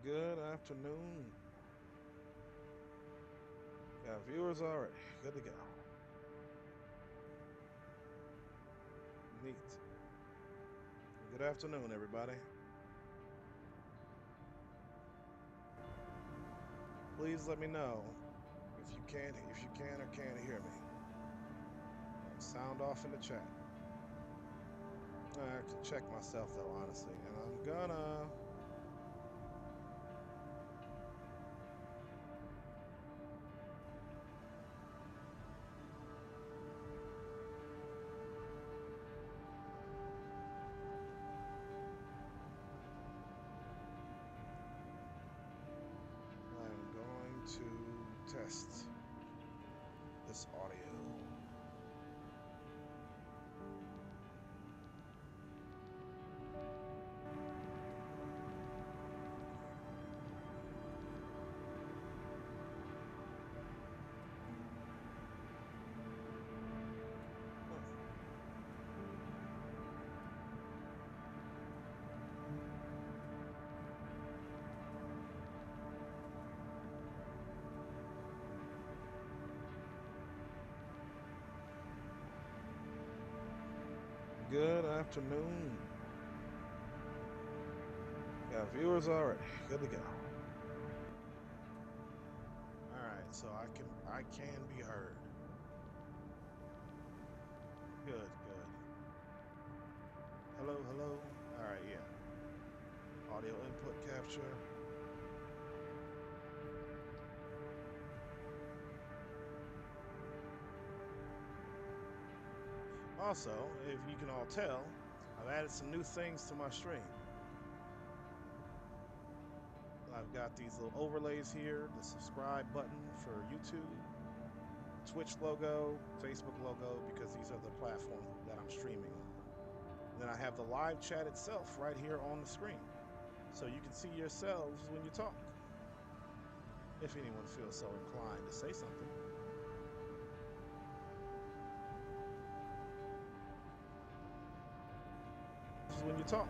Good afternoon. Got viewers already. Good to go. Neat. Good afternoon, everybody. Please let me know if you can or can't hear me. Sound off in the chat. I have to check myself though, honestly, and I'm gonna. I'm going to test this audio. Good afternoon. Got viewers already. Good to go. All right, so I can be heard. Good. Hello. All right, yeah. Audio input capture. Also, if you can all tell, I've added some new things to my stream. I've got these little overlays here, the subscribe button for YouTube, Twitch logo, Facebook logo, because these are the platforms that I'm streaming on. And then I have the live chat itself right here on the screen, so you can see yourselves when you talk, if anyone feels so inclined to say something. This is when you talk.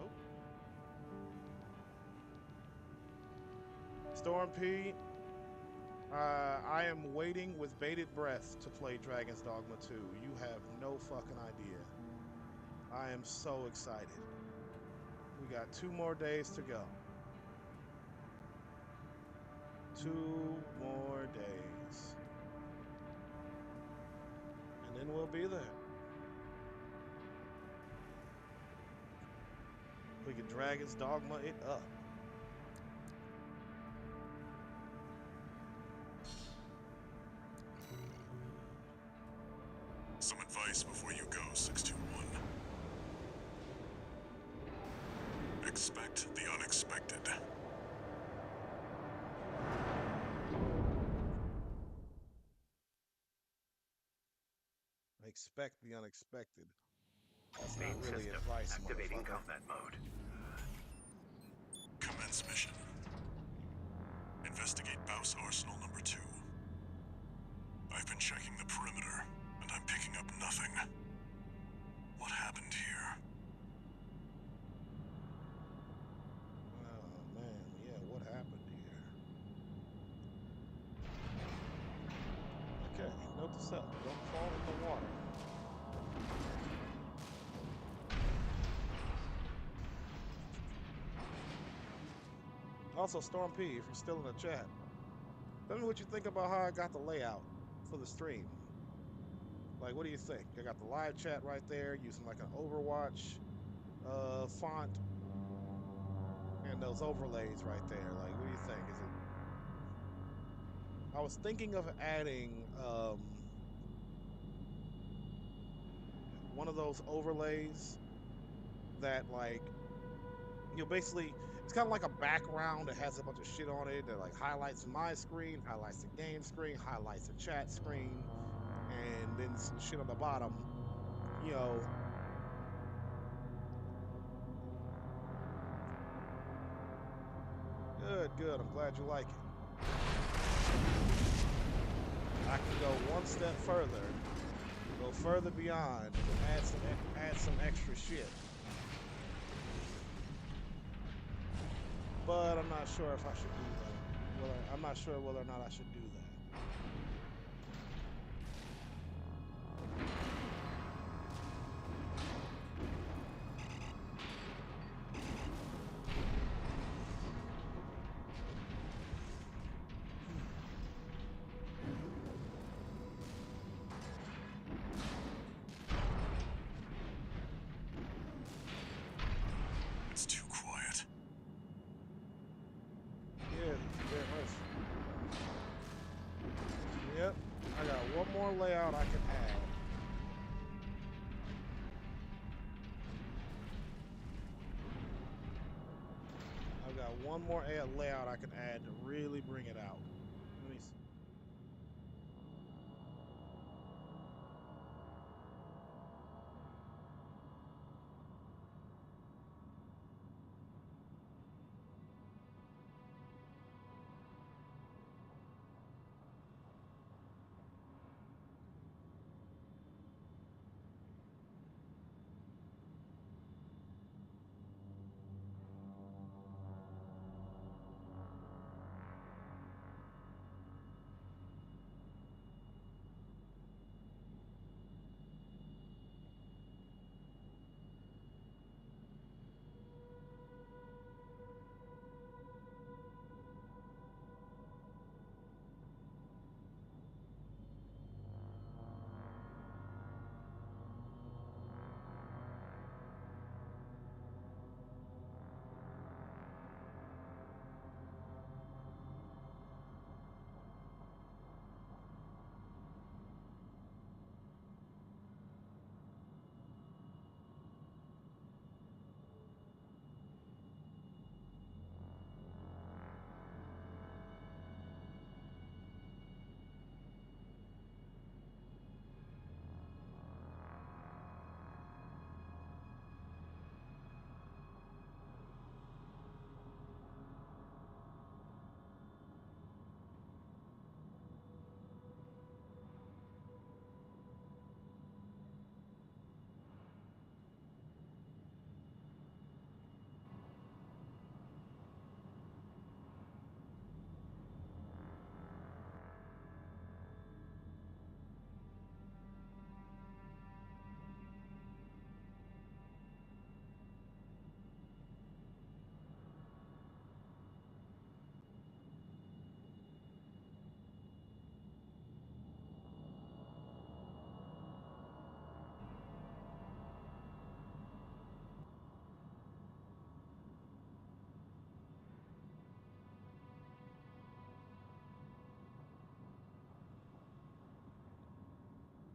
Oh. Storm P, I am waiting with bated breath to play Dragon's Dogma 2. You have no fucking idea. I am so excited. We got 2 more days to go. 2 more days. And then we'll be there. We can Dragon's Dogma it up. Some advice before you go, 621. Expect the unexpected. Expect the unexpected. That's not really advice, activating motherfucker. combat mode. Commence mission. Investigate Baus Arsenal number 2. I've been checking the perimeter, and I'm picking up nothing. What happened here? Oh man, yeah, what happened here? Okay, note to self, don't fall in the water. Also, Storm P, if you're still in the chat, tell me what you think about how I got the layout for the stream. Like, what do you think? I got the live chat right there, using like an Overwatch font, and those overlays right there. Like, what do you think? Is it? I was thinking of adding one of those overlays that, like, you know, basically it's kind of like a background that has a bunch of shit on it that like highlights my screen, highlights the game screen, highlights the chat screen, and then some shit on the bottom, you know. Good, I'm glad you like it. I can go one step further, go go further beyond, add some extra shit. But I'm not sure if I should do that. Well, I'm not sure whether or not I should do that. It's too quiet. Yeah, very much. Yep, I got one more layout I can add. I've got one more layout I can add to really bring it out. Let me see.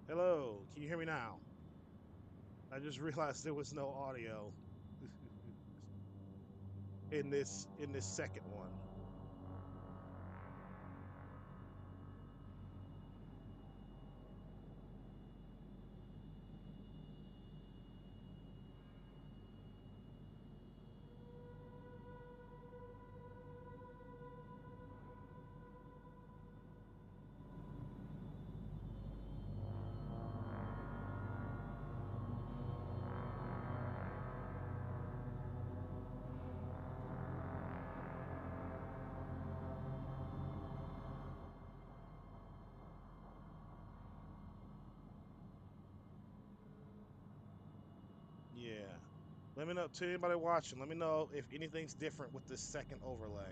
Hello, can you hear me now? I just realized there was no audio in this second one. Yeah. Let me know to anybody watching. Let me know if anything's different with this second overlay.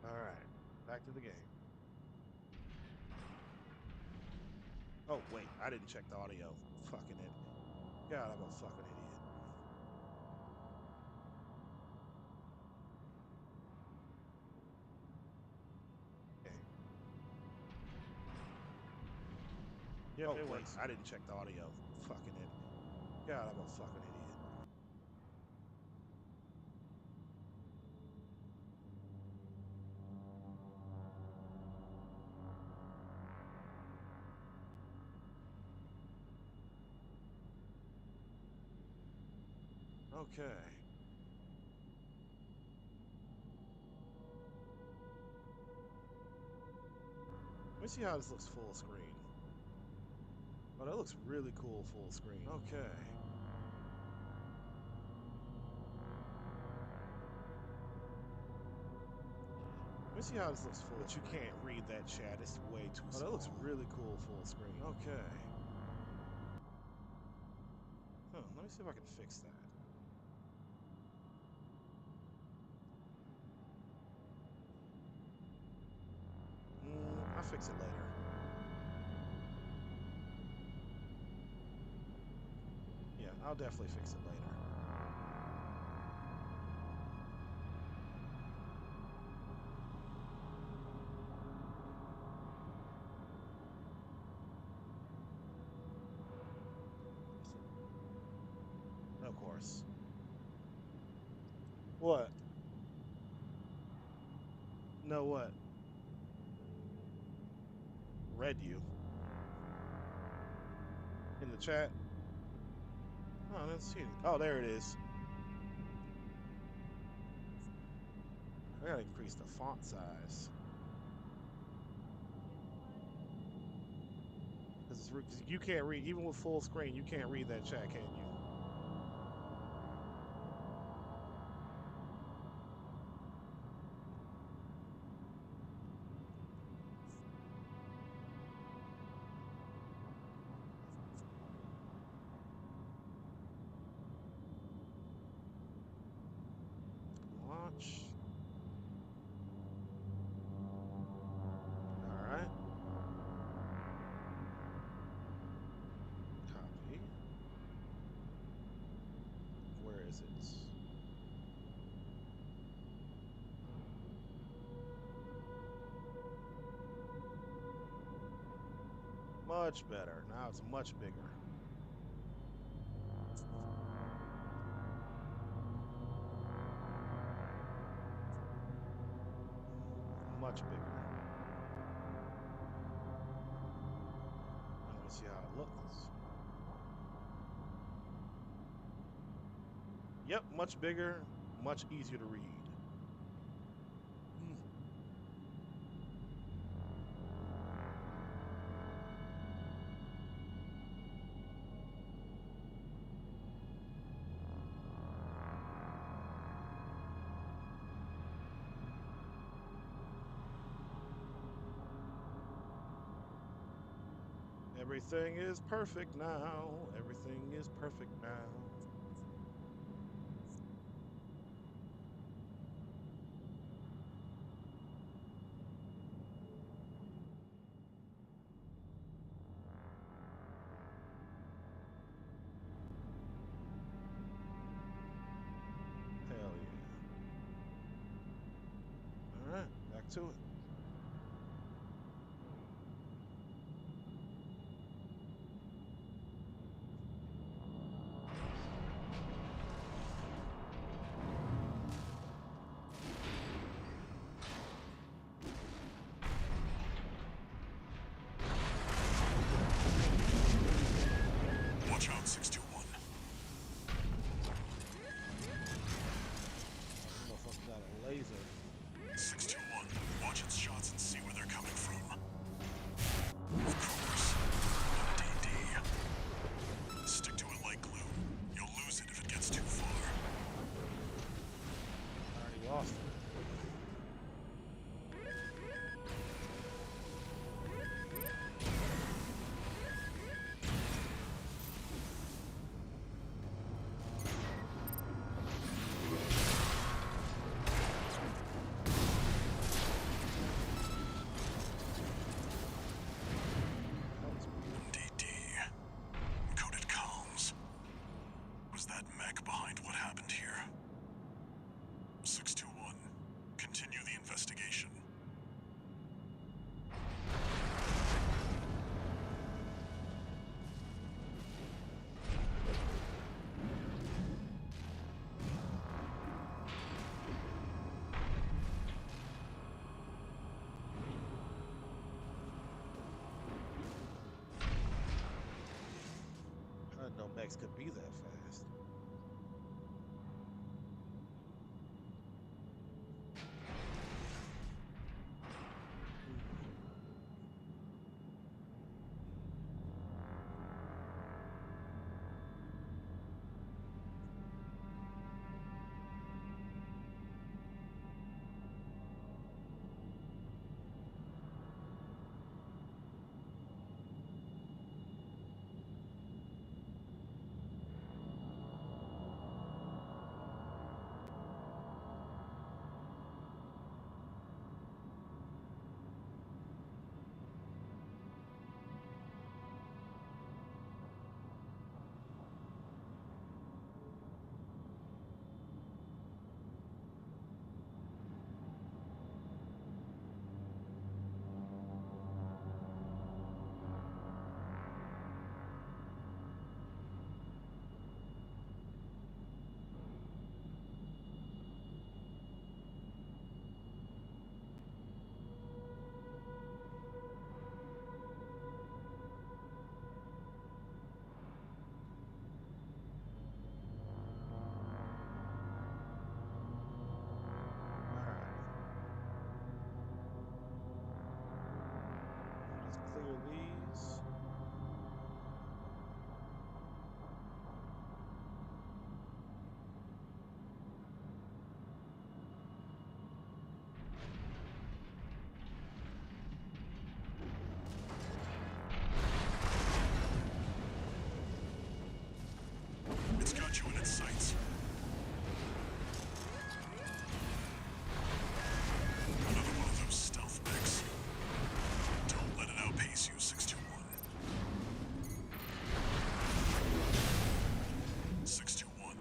All right, back to the game. Oh wait, I didn't check the audio. Fucking it. God, I'm a fucking idiot. Okay. Yep, Oh, it wait, works. I didn't check the audio. Fucking idiot. God, I'm a fucking idiot. Okay. Let me see how this looks full screen. Oh, that looks really cool full screen. Okay. Let me see how this looks full. But you can't read that chat. It's way too small. Oh, that looks really cool full screen. Okay. Huh, let me see if I can fix that. I'll fix it later. Yeah, I'll definitely fix it later. Of course. What? No, what? Read you. In the chat? Oh, I didn't see it. Oh, there it is. I gotta increase the font size. Because you can't read, even with full screen, you can't read that chat, can you? Launch. All right. Copy. Where is it? Much better. Now it's much bigger. Much bigger. Let me see how it looks. Yep, much bigger, much easier to read. Everything is perfect now. Everything is perfect now. Hell yeah. All right, back to it. Watch out, 621. Motherfucker got a laser. 621. Watch its shots and see where they're coming from. Of course. DD. Stick to it like glue. You'll lose it if it gets too far. I already lost it. DD. Coded comms. tanks could be that fast. Clear these. It's got you in its sights. Another one of those stealth mechs. Don't let it outpace you, 621. 621.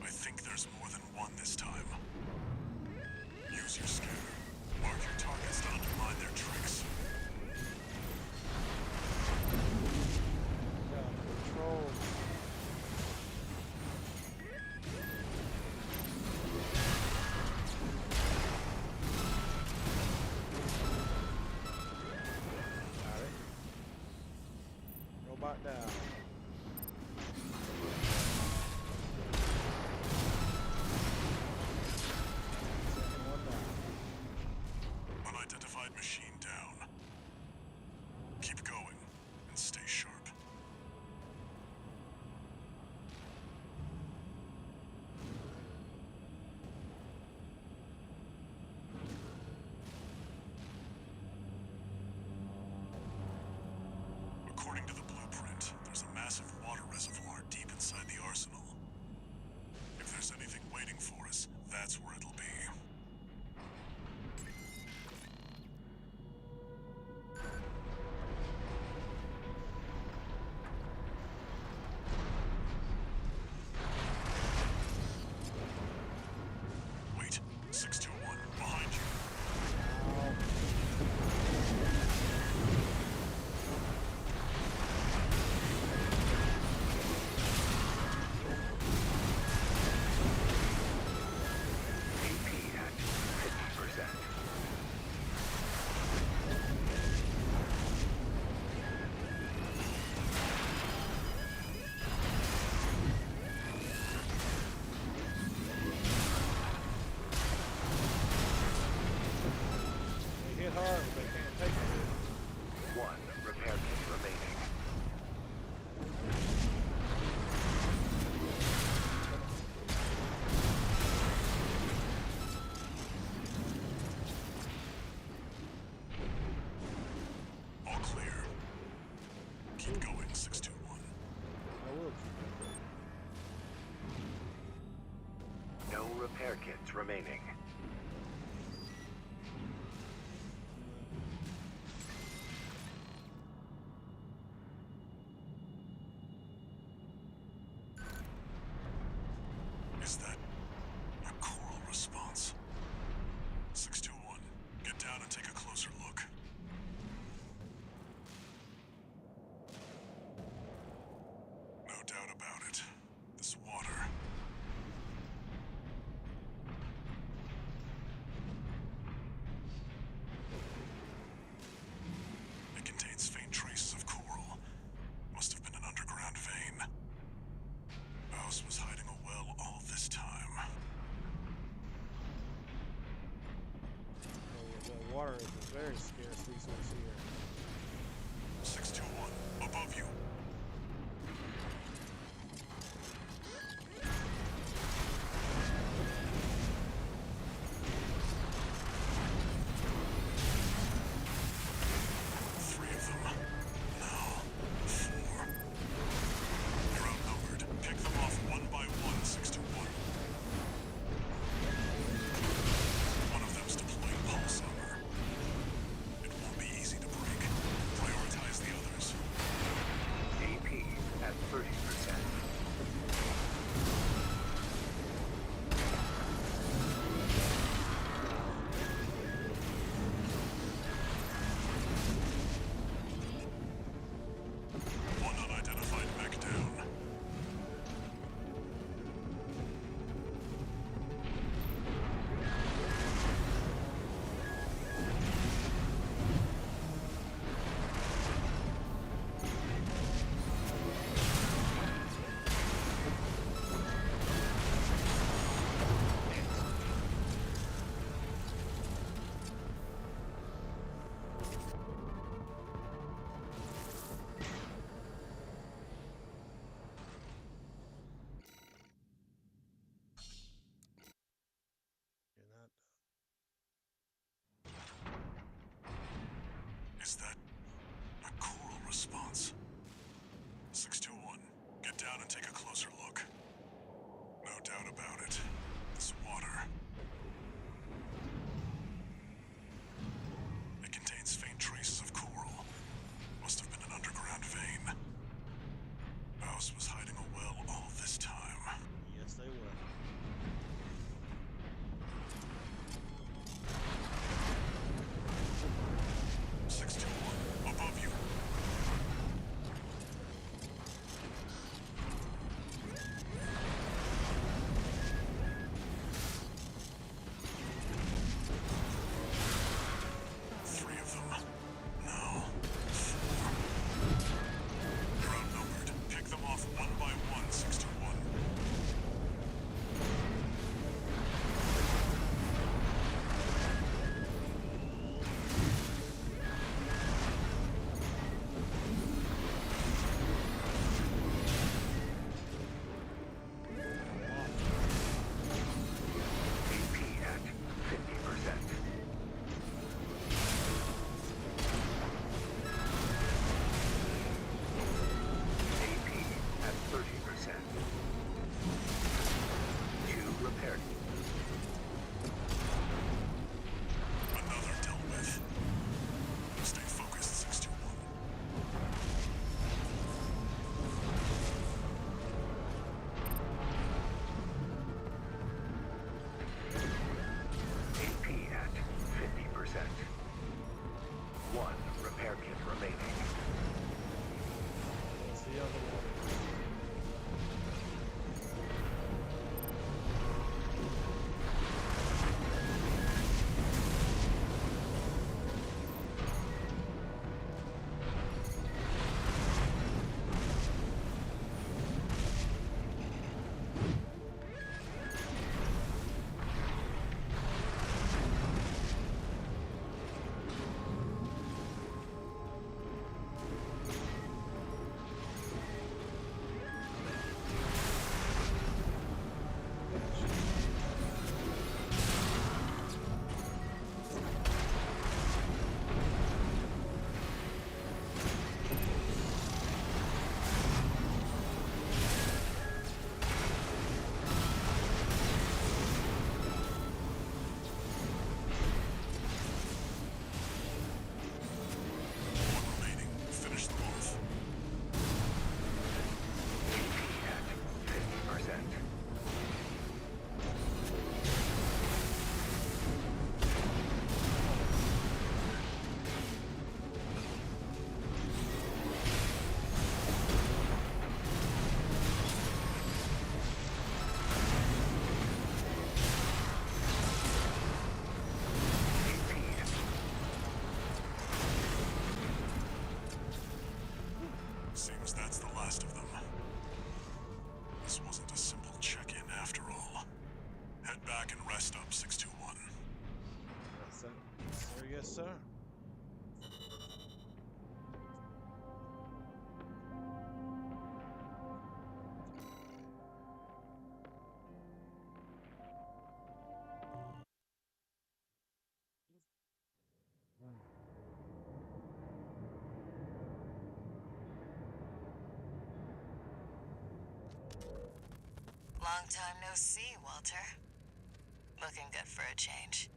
I think there's more than one this time. Use your scanner. Mark your targets to undermine their tricks. Got control. Got it. Robot down. Second one down. Unidentified machine down. Keep going and stay sharp. According to the blueprint, there's a massive water reservoir deep inside the arsenal. If there's anything waiting for us, that's where it'll be. Wait, 621, behind you. AP at 50%. They hit hard, but they can't take it. One repair kit remaining. All clear. Keep going, 621. I will keep No repair kits remaining. Is that a coral response? 621, get down and take a closer look. No doubt about it. This water. water is a very scarce resource here. 621, above you. Three of them. Now, four. You're outnumbered. Pick them off one by one, 621. One of them's deploying pulse armor. It won't be easy to break. Prioritize the others. AP at 30%. One unidentified mech down. You're not. Is that a coral response? 621, get down and take a closer look. No doubt about it. This water. It contains faint traces of coral. Must have been an underground vein. House was hiding a well all this time. Yes, they were. Six two one, above you. Three of them. Now, four. You're outnumbered. Pick them off one by one, 621. AP at 50%. AP at 30%. 2 repaired. Another dealt with. Stay focused, 621. AP at 50%. 1 repair kit remaining. What's the other one? One remaining. Finish them off. AP at 50%. AP Seems that's the last of them. This wasn't a simple check-in after all. Head back and rest up, 621. That's it. There you Yes, sir. Long time no see, Walter. Looking good for a change.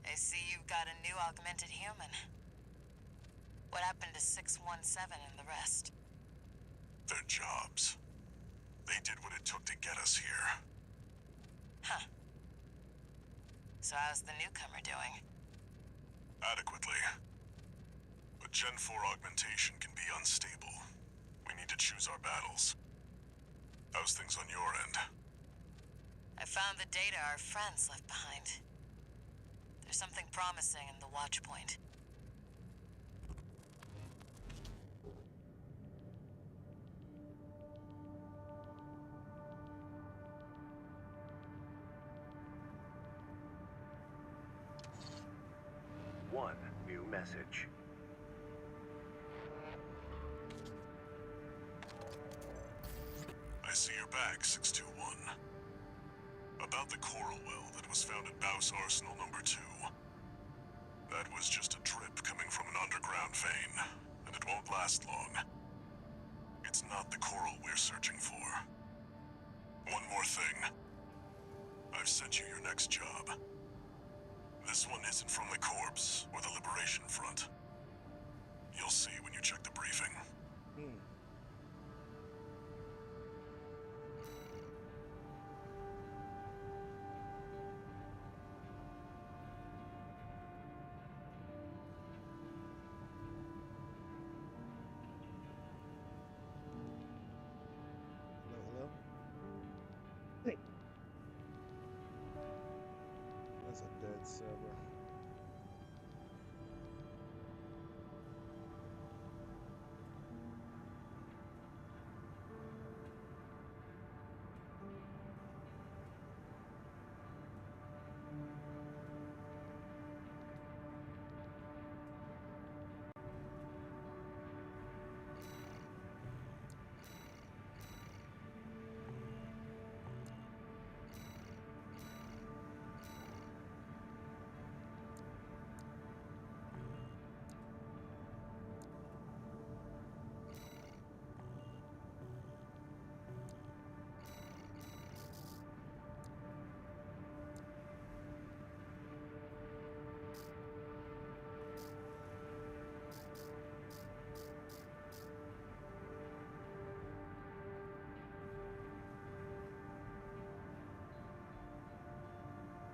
I see you've got a new augmented human. What happened to 617 and the rest? Their jobs. They did what it took to get us here. Huh. So how's the newcomer doing? Adequately. But Gen 4 augmentation can be unstable. We need to choose our battles. How's things on your end? I found the data our friends left behind. There's something promising in the watch point. One new message. I see you're back, 621. About the coral well that was found at Baus Arsenal number 2. That was just a drip coming from an underground vein, and it won't last long. It's not the coral we're searching for. One more thing. I've sent you your next job. This one isn't from the Corps or the Liberation Front. You'll see when you check the briefing. Hmm. Hello, hello. Hey. That's a dead server.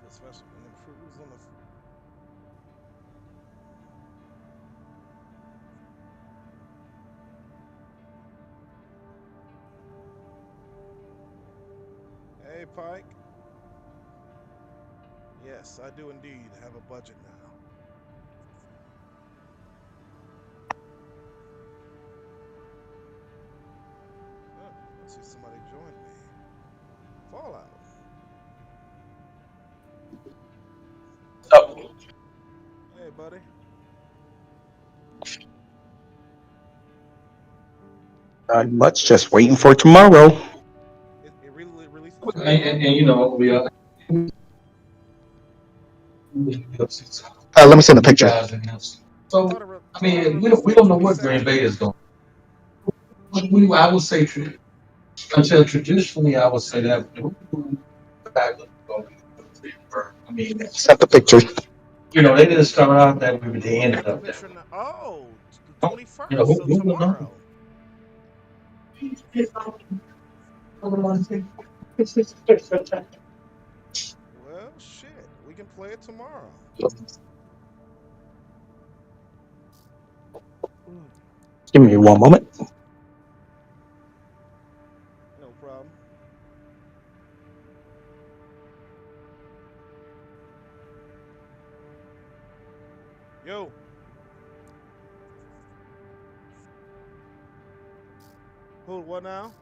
Especially when the crew's on the. Hey, Pike. Yes, I do indeed have a budget now. Oh, I see somebody joined me. Fallout. Oh, Hey, buddy. not much. Just waiting for tomorrow. It really releases And, tomorrow. and you know, we are. Let me send a picture. So, I I thought it mean, released we like don't know what Green 22nd. Bay is going. I would say, until traditionally, I would say that. I mean, sent the picture. You know, they didn't start out that way, but they You ended got the up that picture way. now. Oh, the You know, 21st, so who will know? tomorrow. Well, shit. We can play it tomorrow. Mm, Give me one moment. no problem. Yo. Who, what now?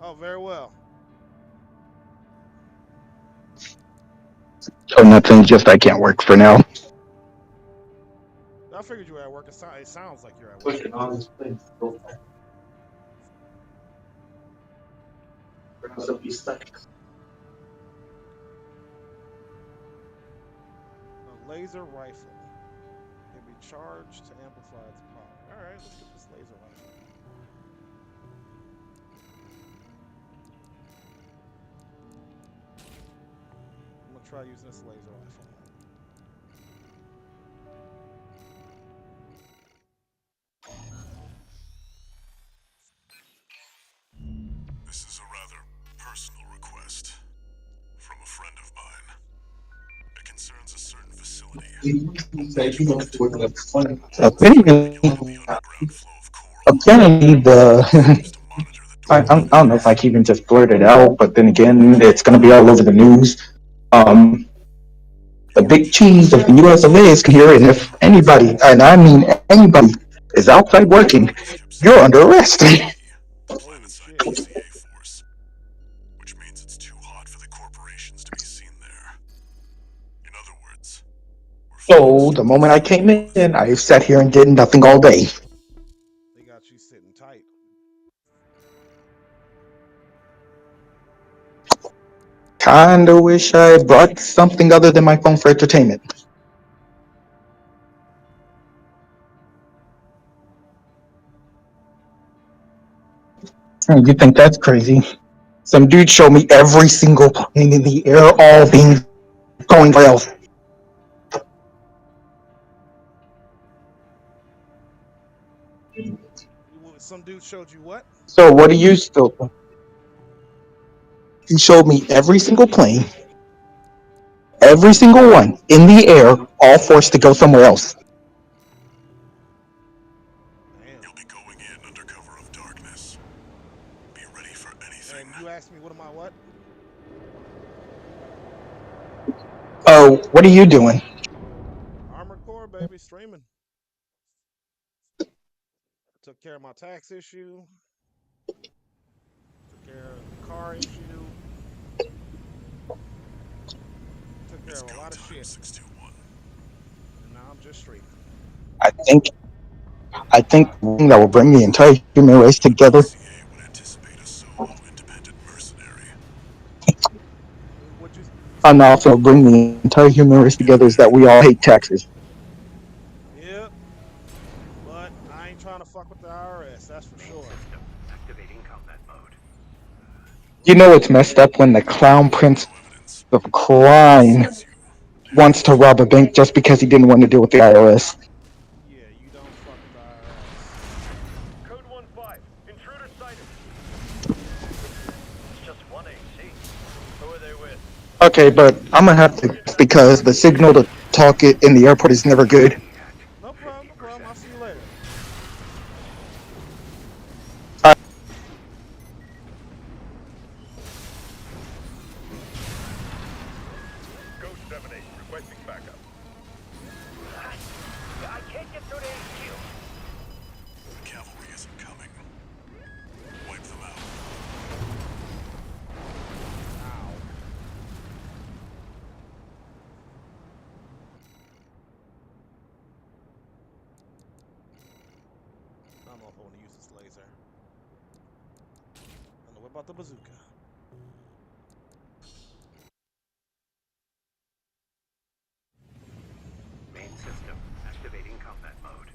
Oh, very well. Oh, nothing. Just I can't work for now. I figured you were at work. It sounds like you're at work. Pushing all these things. Go back. Browse up these settings. A laser rifle can be charged to amplify its power. All right, let's get this laser rifle. I'm gonna try using this laser rifle. This is a rather personal request from a friend of mine. It concerns a certain facility, a You say witch you don't hunt. work like fun. Specifically, Apparently, you'll know the underground flow of coral. apparently the Used to monitor the I dormant don't know if I minerals. can even just blurt it out, but then again, it's gonna be all over the news. Um, the Your big account cheese of the U.S. of A is here, and if anybody, and I mean anybody, is outside working, reports kept you're saying under there's an arrest. EMP, a Holy planet-side shit. PCA force, which means it's too hot for the corporations to be seen there. In other words, we're flying So the circles moment I around came you on this in, I planet. sat here and did nothing all day. They got you sitting tight. Kinda wish I brought something other than my phone for entertainment. You think that's crazy? Some dude showed me every single plane in the air, all being going well. Some dude showed you what? So what do you still? He showed me every single plane, every single one in the air, all forced to go somewhere else. Damn. You'll be going in under cover of darkness. Be ready for anything. And you asked me, what am I what? Oh, what are you doing? Armored Core, baby, streaming. Took care of my tax issue. Took care of the car issue. Took care It's of a go lot of time, shit. 621. And now I'm just streaming. I think I think the thing that will bring the entire human race The together. PCA would anticipate a solo, independent mercenary. Would you And also bring the entire human race together is that we all hate taxes. Yep. But I ain't trying to fuck with the IRS, that's for Main sure. system activating combat mode. You know it's messed up when the clown No prince evidence. of If anyone crime sees you, wants handle to it. rob a bank just because he didn't want to deal with the IRS. Yeah, you don't fuck with the IRS. Code 1-5. Intruder sighted. It's just one AC. Who are they with? Okay, but I'm gonna have to because the signal to talk it in the airport is never good. At No problem, no problem. 50%. I'll see you later. Ghost 7-8, requesting backup. I can't get through to HQ. The cavalry isn't coming. Wipe them out. Ow. I don't know if I want to use this laser. I don't know what about the bazooka. Main system activating combat mode.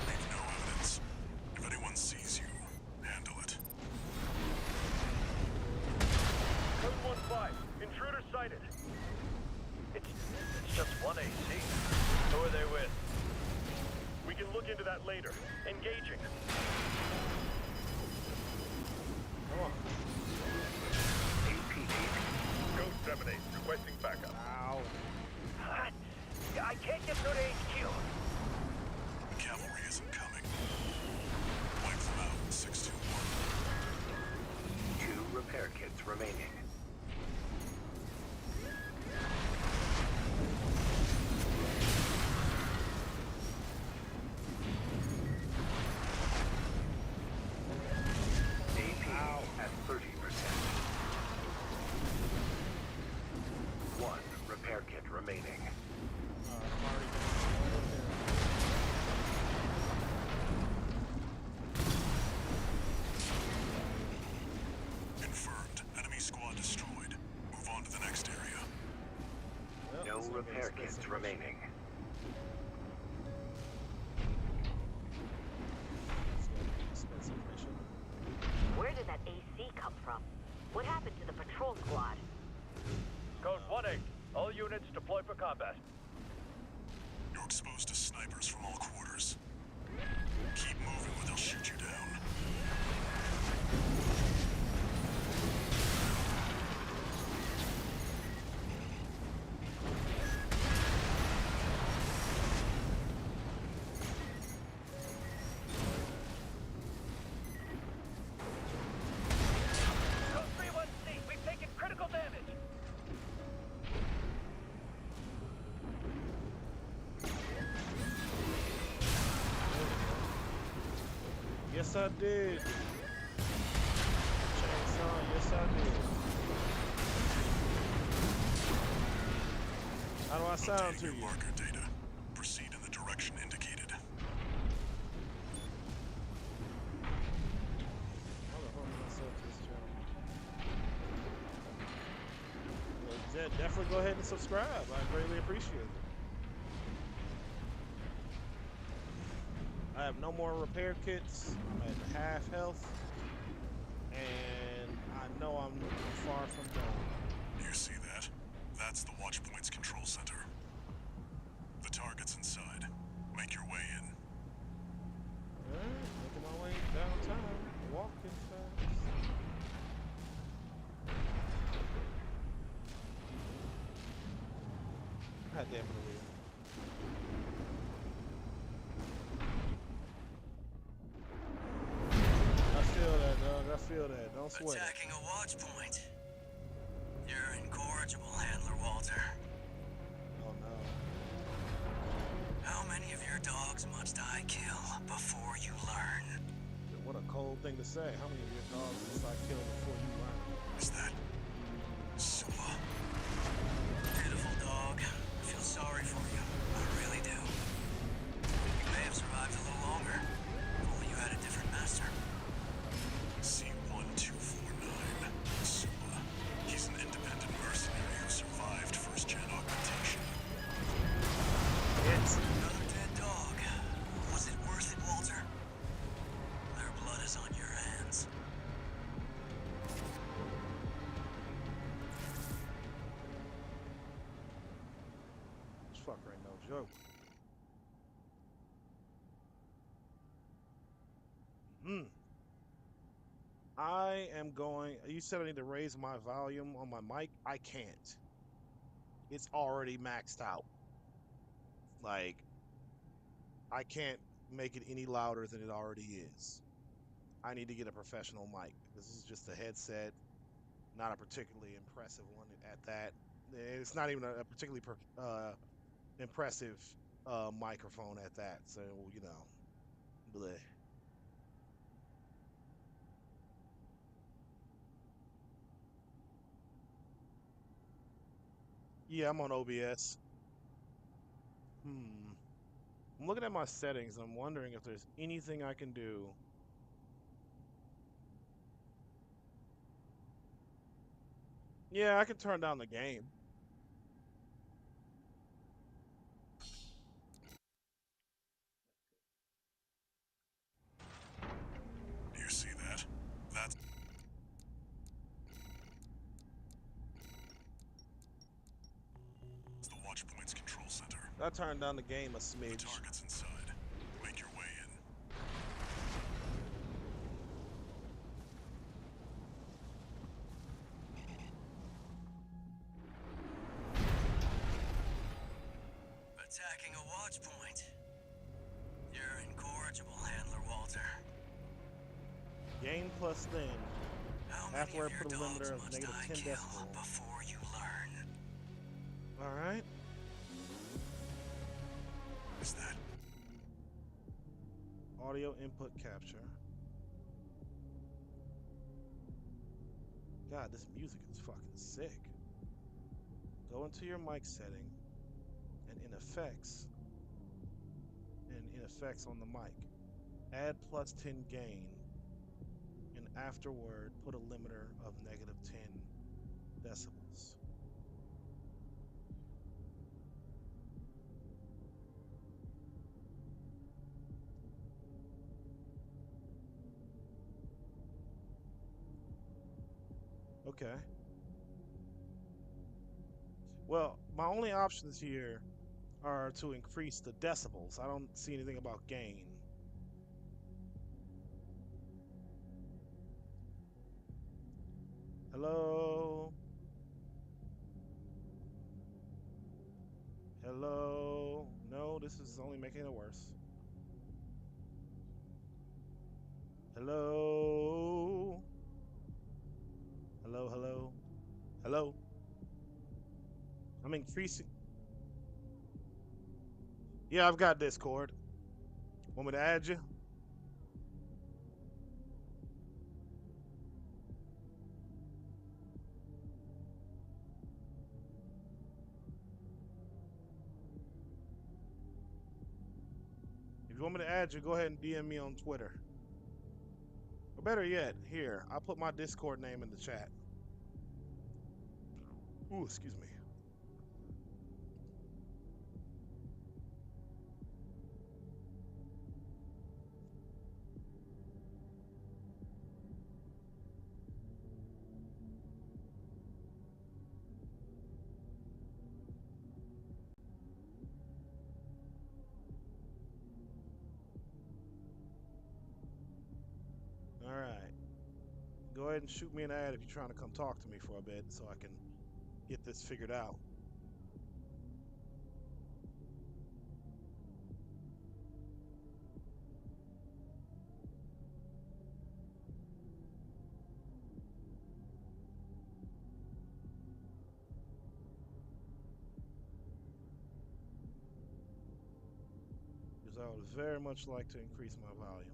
Leave no evidence. If anyone sees you, handle it. Code 1-5. Intruder sighted. It's just one AC. Who are they with? We can look into that later. Engaging. Come on. Ghost 7-8, requesting backup. Ow. I can't get through to HQ. The cavalry isn't coming. Wipe them out, 621. 2 repair kits remaining. AP at 30%. remaining. I'm already down. Confirmed. Enemy squad destroyed. Move on to the next area. Well, No this is gonna be an repair kits expensive remaining. It's gonna be an expensive mission. Where did that AC come from? What happened to the patrol squad? Code 1-8. All units deploy for combat. You're exposed to snipers from all quarters. Keep moving or they'll shoot you down. Code 3-1C. We've taken critical damage. Yes, I did. Chainsaw, yes, I did. How do I sound Updating to your you? marker data. Proceed in the direction indicated. How the hell did I set this channel? Well, definitely go ahead and subscribe. I greatly appreciate it. I have no more repair kits. I'm at half health. And I know I'm far from done. You see that? That's the Watchpoint's control center. The target's inside. Make your way in. Alright, making my way downtown. Walking fast. God damn it, Aaliyah. I feel that, dog. I feel that. Don't sweat it. Attacking a watch point. You're incorrigible, Handler Walter. Oh no. How many of your dogs must I kill before you learn? What a cold thing to say. How many of your dogs must I kill before you learn? Is that Sula? Pitiful dog. I feel sorry for you. I really do. You may have survived a little longer. If only you had a different master. C-1249. Sula. He's an independent mercenary who survived first-gen augmentation. It's another dead dog. Was it worth it, Walter? Their blood is on your hands. This fucker ain't no joke. I am going. You said I need to raise my volume on my mic. I can't. It's already maxed out. Like, I can't make it any louder than it already is. I need to get a professional mic. This is just a headset, not a particularly impressive one at that. It's not even a particularly impressive microphone at that. So, you know, bleh. Yeah, I'm on OBS. I'm looking at my settings. I'm wondering if there's anything I can do. Yeah, I can turn down the game. Do you see that? That's the Watchpoint's control center. I turned down the game a The smidge. target's inside. Make your way in. Attacking a watch point. You're incorrigible, Handler Walter. Game plus thin. How many After I of your put a limiter dogs of must negative I 10 kill decibel. before you learn? Alright. Is that Audio input capture. God, this music is fucking sick. Go into your mic setting. in effects and in effects on the mic. Add plus 10 gain, and afterward put a limiter of negative 10 decibels. Okay. Well, my only options here are to increase the decibels. I don't see anything about gain. Hello? Hello? No, this is only making it worse. Hello? Hello, hello? Hello? I'm increasing. Yeah, I've got Discord. Want me to add you? If you want me to add you, go ahead and DM me on Twitter. Or better yet, here, I'll put my Discord name in the chat. Ooh, excuse me. All right. Go ahead and shoot me an ad if you're trying to come talk to me for a bit so I can get this figured out. Because I would very much like to increase my volume.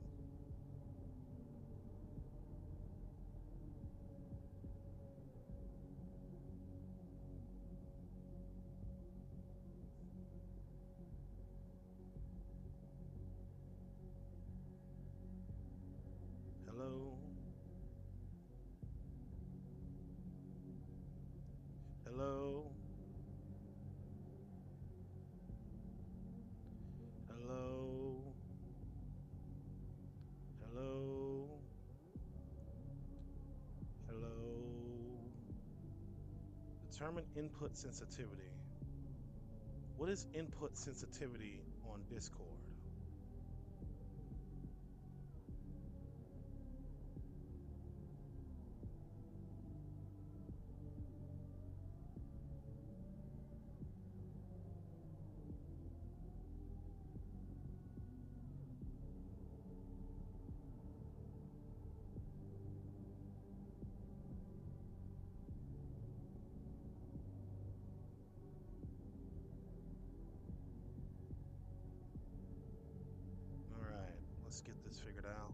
Hello? Hello? Hello? Hello? Hello? Determine input sensitivity. What is input sensitivity on Discord? All right, let's get this figured out.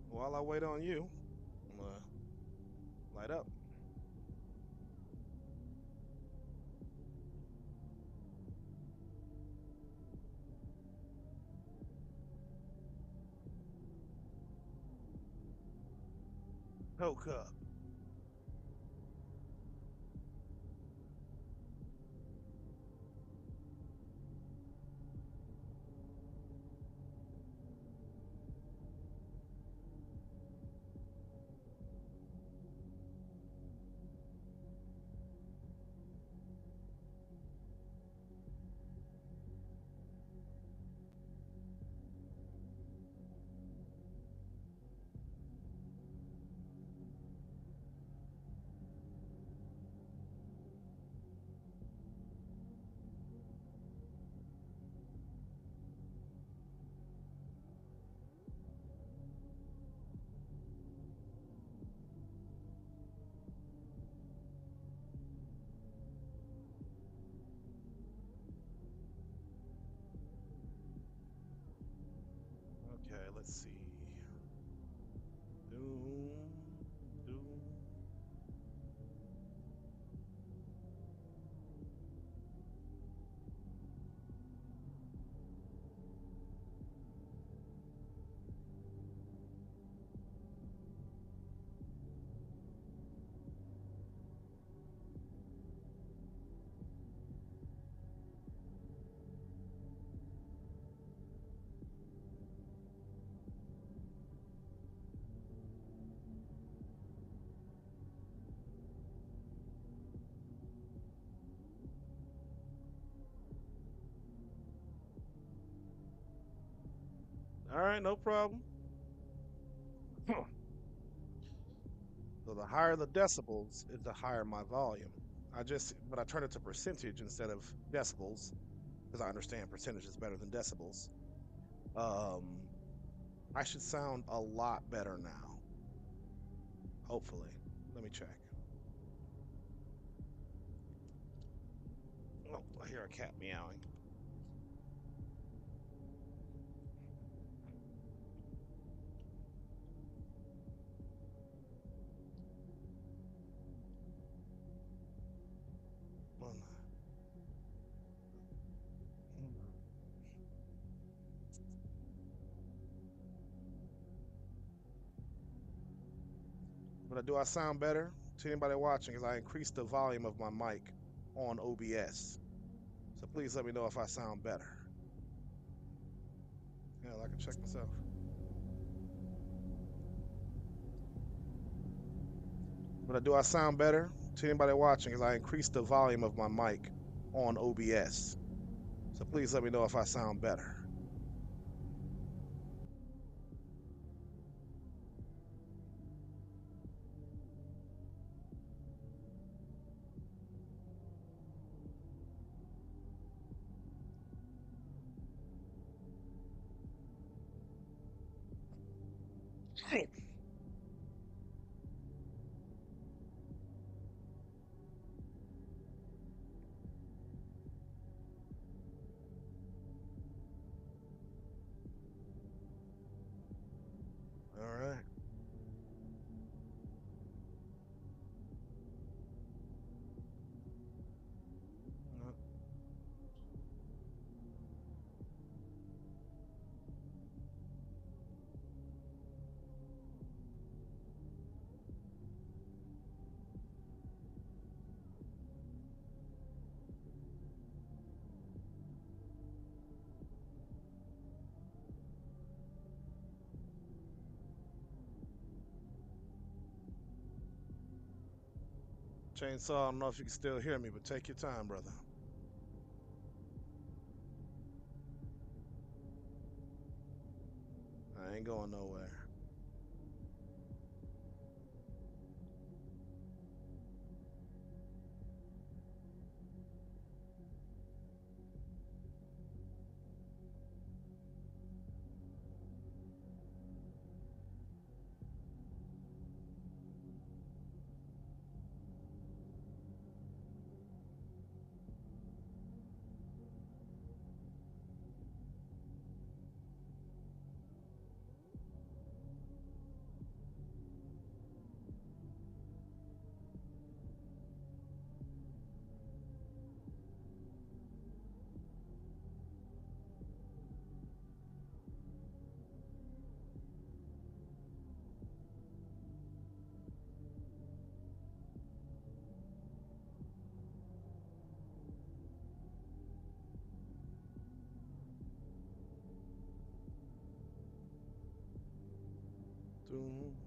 While I wait on you, I'm gonna light up. Hook up. let's see. Doom, doom. All right, no problem. So the higher the decibels is the higher my volume. But I turn it to percentage instead of decibels because I understand percentage is better than decibels. I should sound a lot better now. Hopefully. Let me check. Oh, I hear a cat meowing. Well, but do I sound better to anybody watching? Because I increased the volume of my mic on OBS. So please let me know if I sound better. Hell, I can check myself. But do I sound better to anybody watching? Because I increased the volume of my mic on OBS. So please let me know if I sound better. All right. Chainsaw, I don't know if you can still hear me, but take your time, brother. I ain't going nowhere. Doom.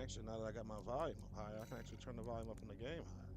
Actually, now that I got my volume up high, I can actually turn the volume up in the game high.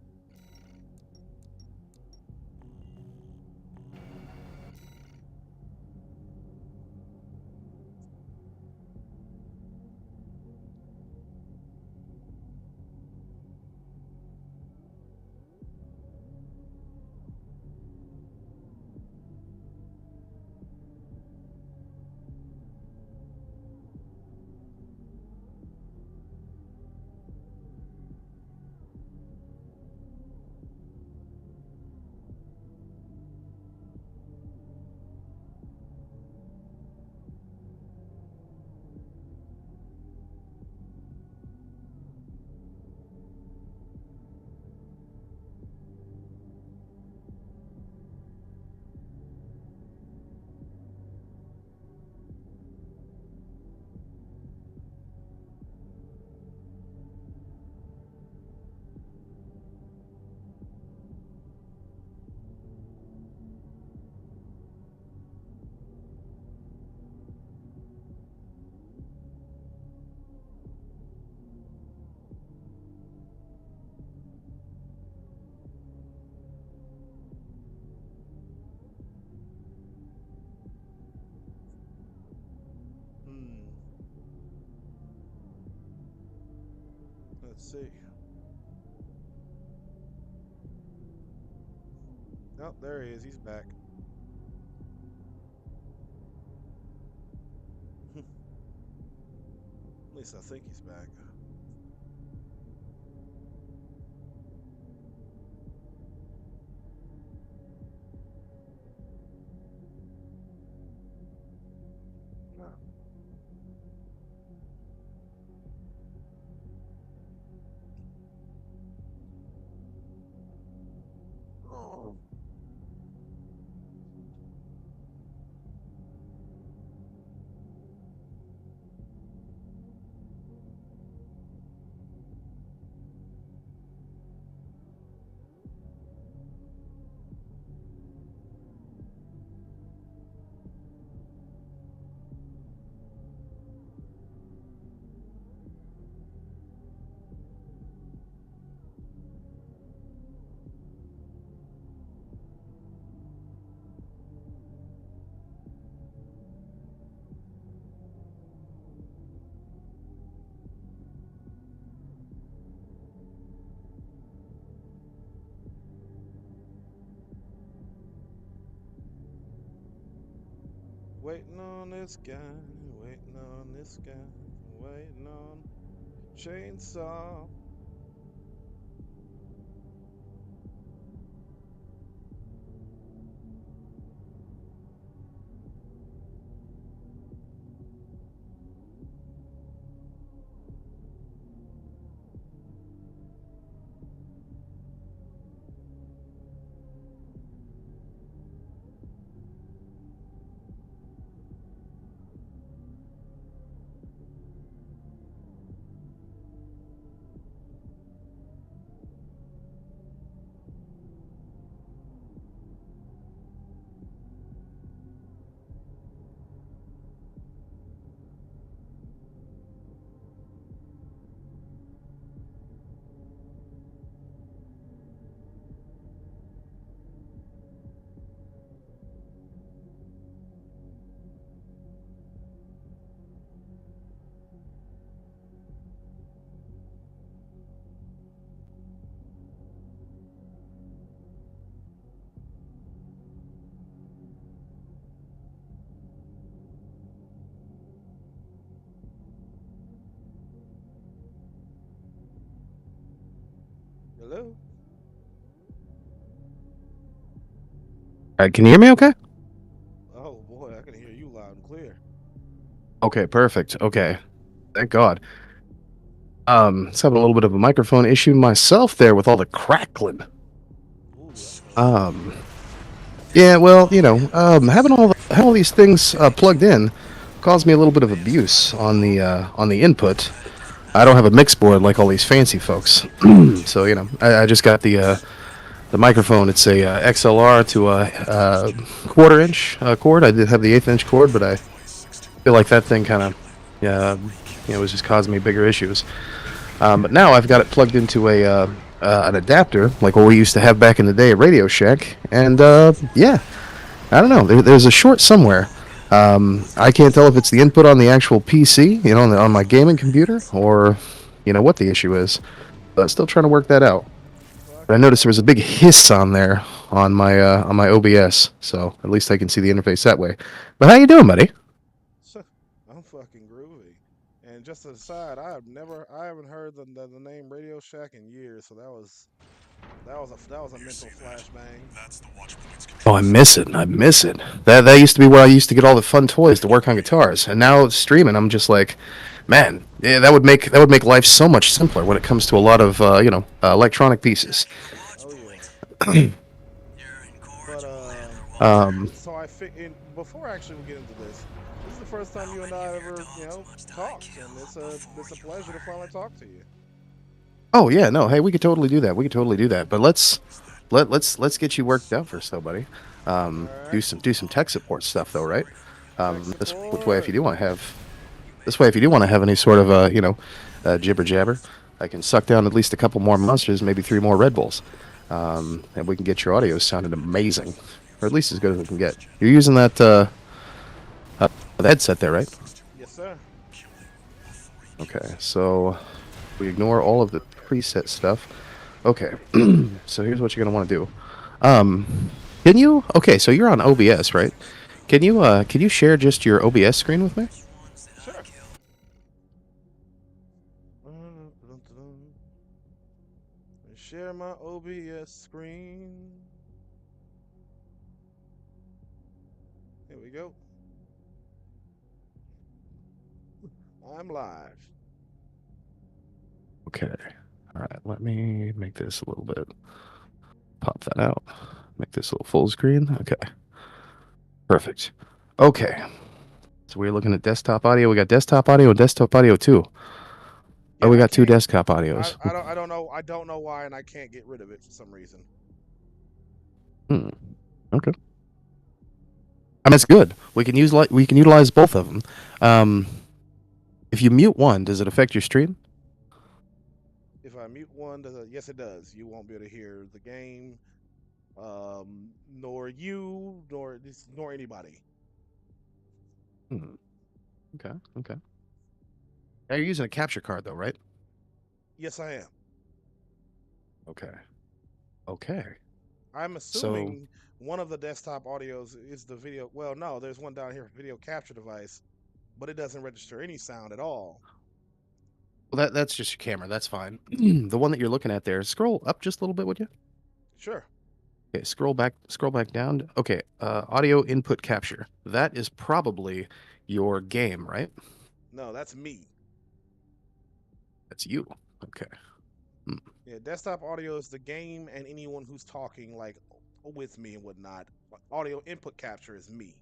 Let's see. Oh, there he is. He's back. At least I think he's back. No. Oh. Waiting on this guy, waiting on this guy, waiting on chainsaw. Hello? Can you hear me okay? Oh boy, I can hear you loud and clear. Okay, perfect. Okay. Thank God. Just having a little bit of a microphone issue myself there with all the crackling. Ooh, yeah. Yeah, well, having all these things plugged in caused me a little bit of abuse on the input. I don't have a mix board like all these fancy folks. So, I just got the microphone. It's a XLR to a quarter-inch cord. I did have the eighth-inch cord, but I feel like that thing kind of, was just causing me bigger issues. But now I've got it plugged into an adapter, like what we used to have back in the day at Radio Shack. And yeah, I don't know. There's a short somewhere. I can't tell if it's the input on the actual PC, on my gaming computer, or what the issue is. But still trying to work that out. Well, I But I can noticed there was a definitely. big hiss on there on my OBS, so at least I can see the interface that way. But how you doing, buddy? I'm fucking groovy. And just as a side, I haven't heard the name Radio Shack in years, so that was a You mental see that? flashbang. That's the Watchpoint's Oh, control I center. miss it. I miss it. That used to be where I used to get all the fun toys to work on guitars, and now streaming, I'm just like, man, yeah, that would make life so much simpler when it comes to a lot of electronic pieces. Checking the watch Oh yeah. point. You're in But cordial handler, Walter. Um, so before actually we get into this is the first time How you and many I of your ever, dogs must I talked, kill and before it's a you pleasure to learn? finally talk to you. oh yeah, no, hey, we could totally do that. We could totally do that. But let's get you worked up first, though, buddy. All Do right, some tech support stuff, though, right? tech This way, if you support. do want to have This way, if you do want to have any sort of jibber jabber, I can suck down at least a couple more monsters, maybe 3 more Red Bulls, and we can get your audio sounding amazing, or at least as good as we can get. You're using the headset there, right? Yes, sir. Okay, so we ignore all of the preset stuff. Okay, so here's what you're gonna want to do. Can you? Okay, so you're on OBS, right? Can you share just your OBS screen with me? Ones that I Sure. kill. Share my OBS screen. Here we go. I'm live. Okay. All right. Let me make this a little bit. Pop that out. Make this a little full screen. Okay. Perfect. Okay. So we're looking at desktop audio. We got desktop audio and desktop audio too. Oh, Yeah, we I got 2 can't. desktop audios. I don't know why, and I can't get rid of it for some reason. Hmm. Okay. I mean, it's good. We can utilize both of them. If you mute one, does it affect your stream? If I mute one, yes, it does. You won't be able to hear the game, nor you, nor anybody. Hmm. Okay. Okay. Now you're using a capture card though, right? Yes, I am. Okay. Okay. I'm So assuming one of the desktop audios is the video. Well, no, there's one down here, video capture device, but it doesn't register any sound at all. well, that's just your camera. That's fine. The one that you're looking at there. Scroll up just a little bit, would you? Sure. Okay, scroll back down. Okay, audio input capture. That is probably your game, right? No, that's me. That's you. Okay. Hmm. Yeah, desktop audio is the game and anyone who's talking like with me and whatnot. Audio input capture is me.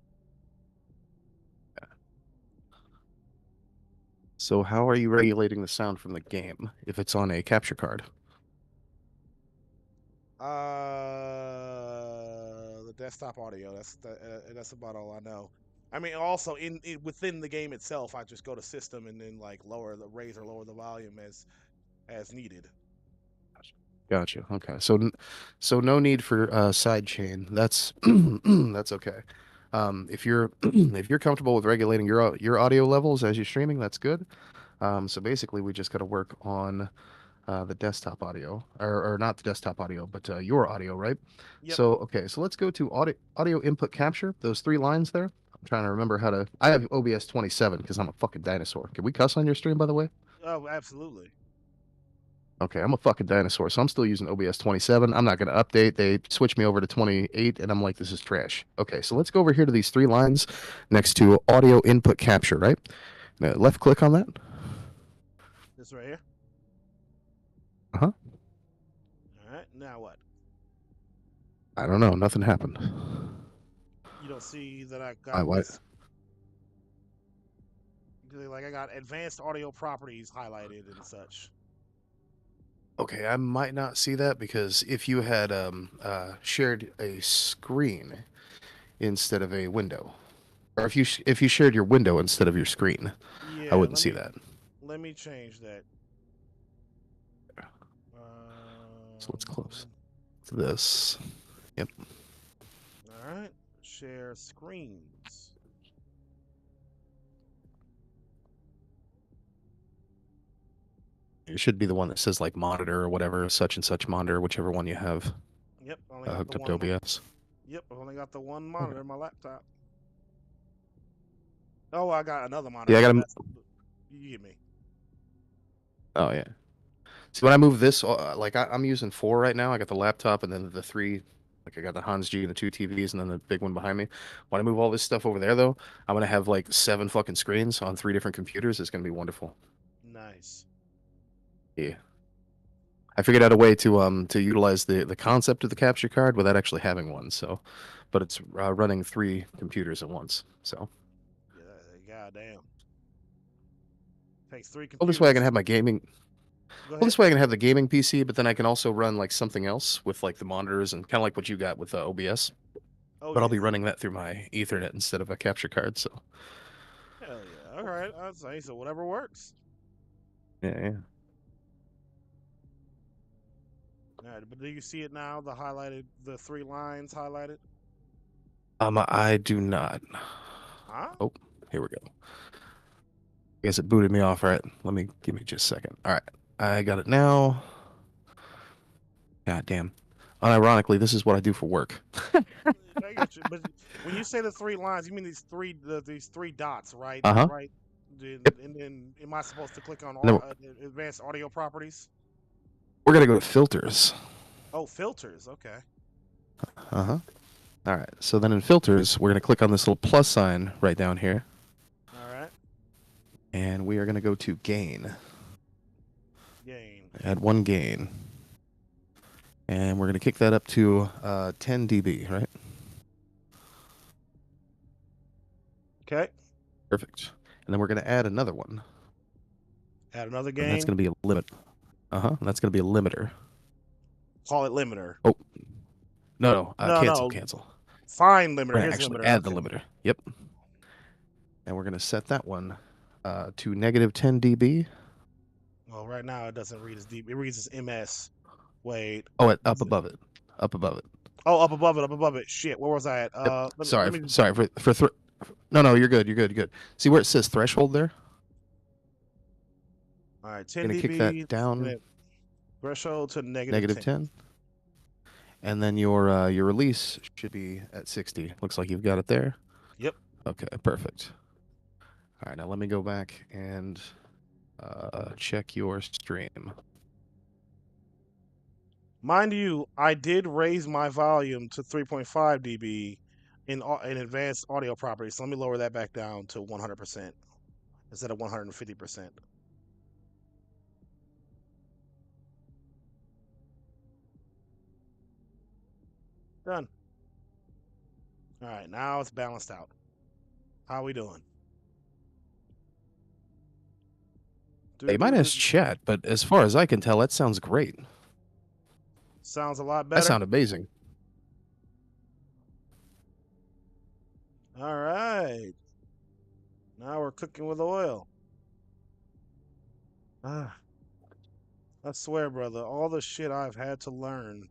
So how are you regulating the sound from the game if it's on a capture card? The desktop audio. That's about all I know. I mean, also within the game itself, I just go to system and then like raise or lower the volume as needed. Gotcha. Okay. So no need for sidechain. That's that's okay. If you're if you're comfortable with regulating your audio levels as you're streaming, that's good. So basically, we just got to work on the desktop audio, or not the desktop audio, but your audio, right? Yep. So okay, so let's go to audio input capture. Those 3 lines there. I'm trying to remember how to. I have OBS 27 because I'm a fucking dinosaur. Can we cuss on your stream, by the way? Oh, absolutely. Okay, I'm a fucking dinosaur, so I'm still using OBS 27. I'm not going to update. They switched me over to 28, and I'm like, this is trash. Okay, so let's go over here to these 3 lines next to audio input capture, right? Now, left click on that. This right here. Uh-huh. All right. Now what? I don't know. Nothing happened. You don't see that I I got what? this. Like I got advanced audio properties highlighted and such. Okay, I might not see that because if you had shared a screen instead of a window, or if you shared your window instead of your screen, I Yeah. wouldn't see that. Let me change that. So let's close this. Yep. All right. Share screens. It should be the one that says like monitor or whatever, such and such monitor, whichever one you have Yep. Only got hooked the up to one. OBS. Yep. I only got the one monitor in my laptop. Oh, I got another monitor. Yeah, I But got that's, you get me. Oh yeah. See, when I move this, like I'm using 4 right now. I got the laptop and then the 3. Like I got the Hans G and the 2 TVs and then the big one behind me. When I move all this stuff over there, though, I'm gonna have like 7 fucking screens on 3 different computers. It's gonna be wonderful. Nice. Yeah. I figured out a way to utilize the concept of the capture card without actually having one. So, but it's running 3 computers at once. So, Yeah. Goddamn. Takes 3 well, this way I can computers. have my gaming. Go Well, ahead. this way I can have the gaming PC, but then I can also run like something else with like the monitors and kind of like what you got with OBS. Oh But I'll yeah. be running that through my Ethernet instead of a capture card. So, Hell yeah. All right. I'd say so. Whatever works. yeah. All right. But do you see it now? The 3 lines highlighted. I do not. Huh? Oh, here we go. I guess it booted me off. All right, give me just a second. All right, I got it now. God damn. Unironically, this is what I do for work. I get you. But when you say the 3 lines, you mean these three dots, right? Uh huh. Right. Yep. And then, am I supposed to click on And then advanced audio properties? we're gonna go to filters. Oh, filters. Okay. Uh huh. All right. So then in filters, we're gonna click on this little plus sign right down here, All right. and we are gonna go to gain. Gain. Add 1 gain, and we're gonna kick that up to 10 dB, right? Okay. Perfect. And then we're gonna add another one, Add another and that's gain. gonna be a limit. That's gonna be a limiter. Call it limiter. Oh, no, No. cancel. Fine limiter. We're gonna Here's actually limiter. add the Okay. limiter. Yep. And we're gonna set that one to negative 10 dB. Well, right now it doesn't read as deep. It reads as MS. Wait. Oh, What up is it? above it. Up above it. Oh, up above it. Up above it. Shit. Where was I at? Yep. Let me. Sorry no, you're good. You're good. See where it says threshold there? All right. 10 Gonna dB. kick that down. And then threshold to Negative 10. And then your release should be at 60. Looks like you've got it there. Yep. Okay, perfect. All right, now let me go back and check your stream. Mind you, I did raise my volume to 3.5 dB in advanced audio properties. So let me lower that back down to 100% instead of 150%. Done. All right, now it's balanced out. How we doing? They might ask chat, but as far as I can tell, that sounds great. Sounds a lot That better. sounds amazing. All right. Now we're cooking with oil. I swear, brother, all the shit I've had to learn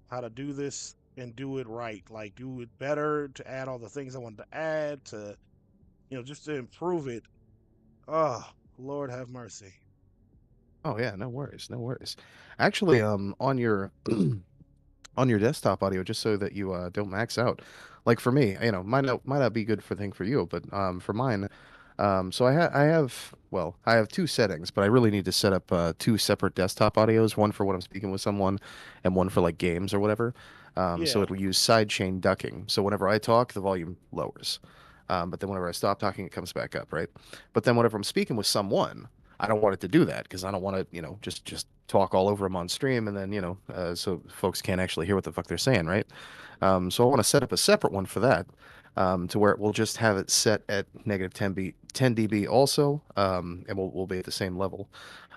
how to do this and do it right, like do it better, to add all the things I wanted to add, to, just to improve it. Oh, Lord have mercy. Oh yeah, no worries. Actually, on your on your desktop audio, just so that you don't max out. Like for me, might not be good for thing for you, but for mine, so I have 2 settings, but I really need to set up 2 separate desktop audios, one for when I'm speaking with someone, and one for like games or whatever. So Yeah. it'll use sidechain ducking. So whenever I talk, the volume lowers. But then whenever I stop talking, it comes back up, right? But then whenever I'm speaking with someone, I don't want it to do that because I don't want to, just talk all over them on stream and then, so folks can't actually hear what the fuck they're saying, right? So I want to set up a separate one for that, to where we'll just have it set at negative 10 dB also, and we'll be at the same level.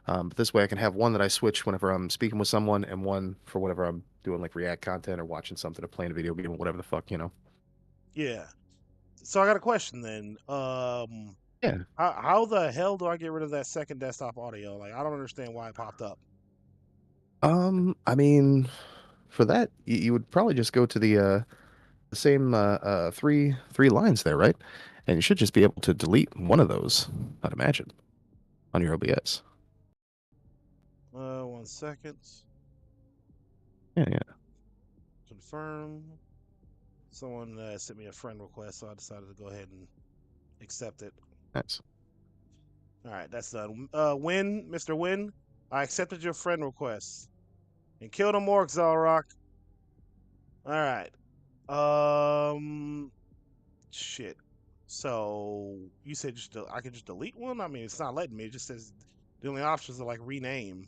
But this way I can have one that I switch whenever I'm speaking with someone and one for whenever I'm doing like React content or watching something or playing a video game or whatever the fuck, Yeah. So I got a question then. Yeah. How the hell do I get rid of that second desktop audio? Like, I don't understand why it popped up. I mean, for that, you would probably just go to the same three lines there, right? And you should just be able to delete one of those, I'd imagine, on your OBS. 1 second. Yeah, yeah. Confirm. Someone sent me a friend request, so I decided to go ahead and accept it. Nice. All right, that's done. Win, Mr. Win, I accepted your friend request. And kill the Morg, Zalrock. All right. Shit. So you said I could just delete one? I mean, it's not letting me. It just says the only options are like rename.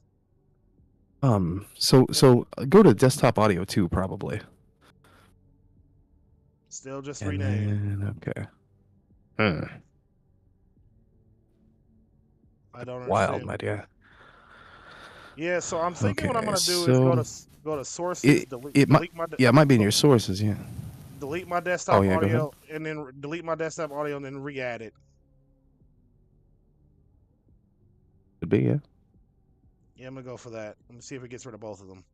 So go to desktop audio 2 probably. Still just And rename. then, okay. Hmm. I don't Wild, understand. my dear. Yeah, so I'm thinking what I'm Okay, gonna do is so go to sources, it might, delete my yeah, it might be in your sources, yeah. delete my Oh desktop yeah, go ahead. audio, and then delete my desktop audio and then re-add it. Could be, yeah. Yeah, I'm gonna go for that. Let me see if it gets rid of both of them.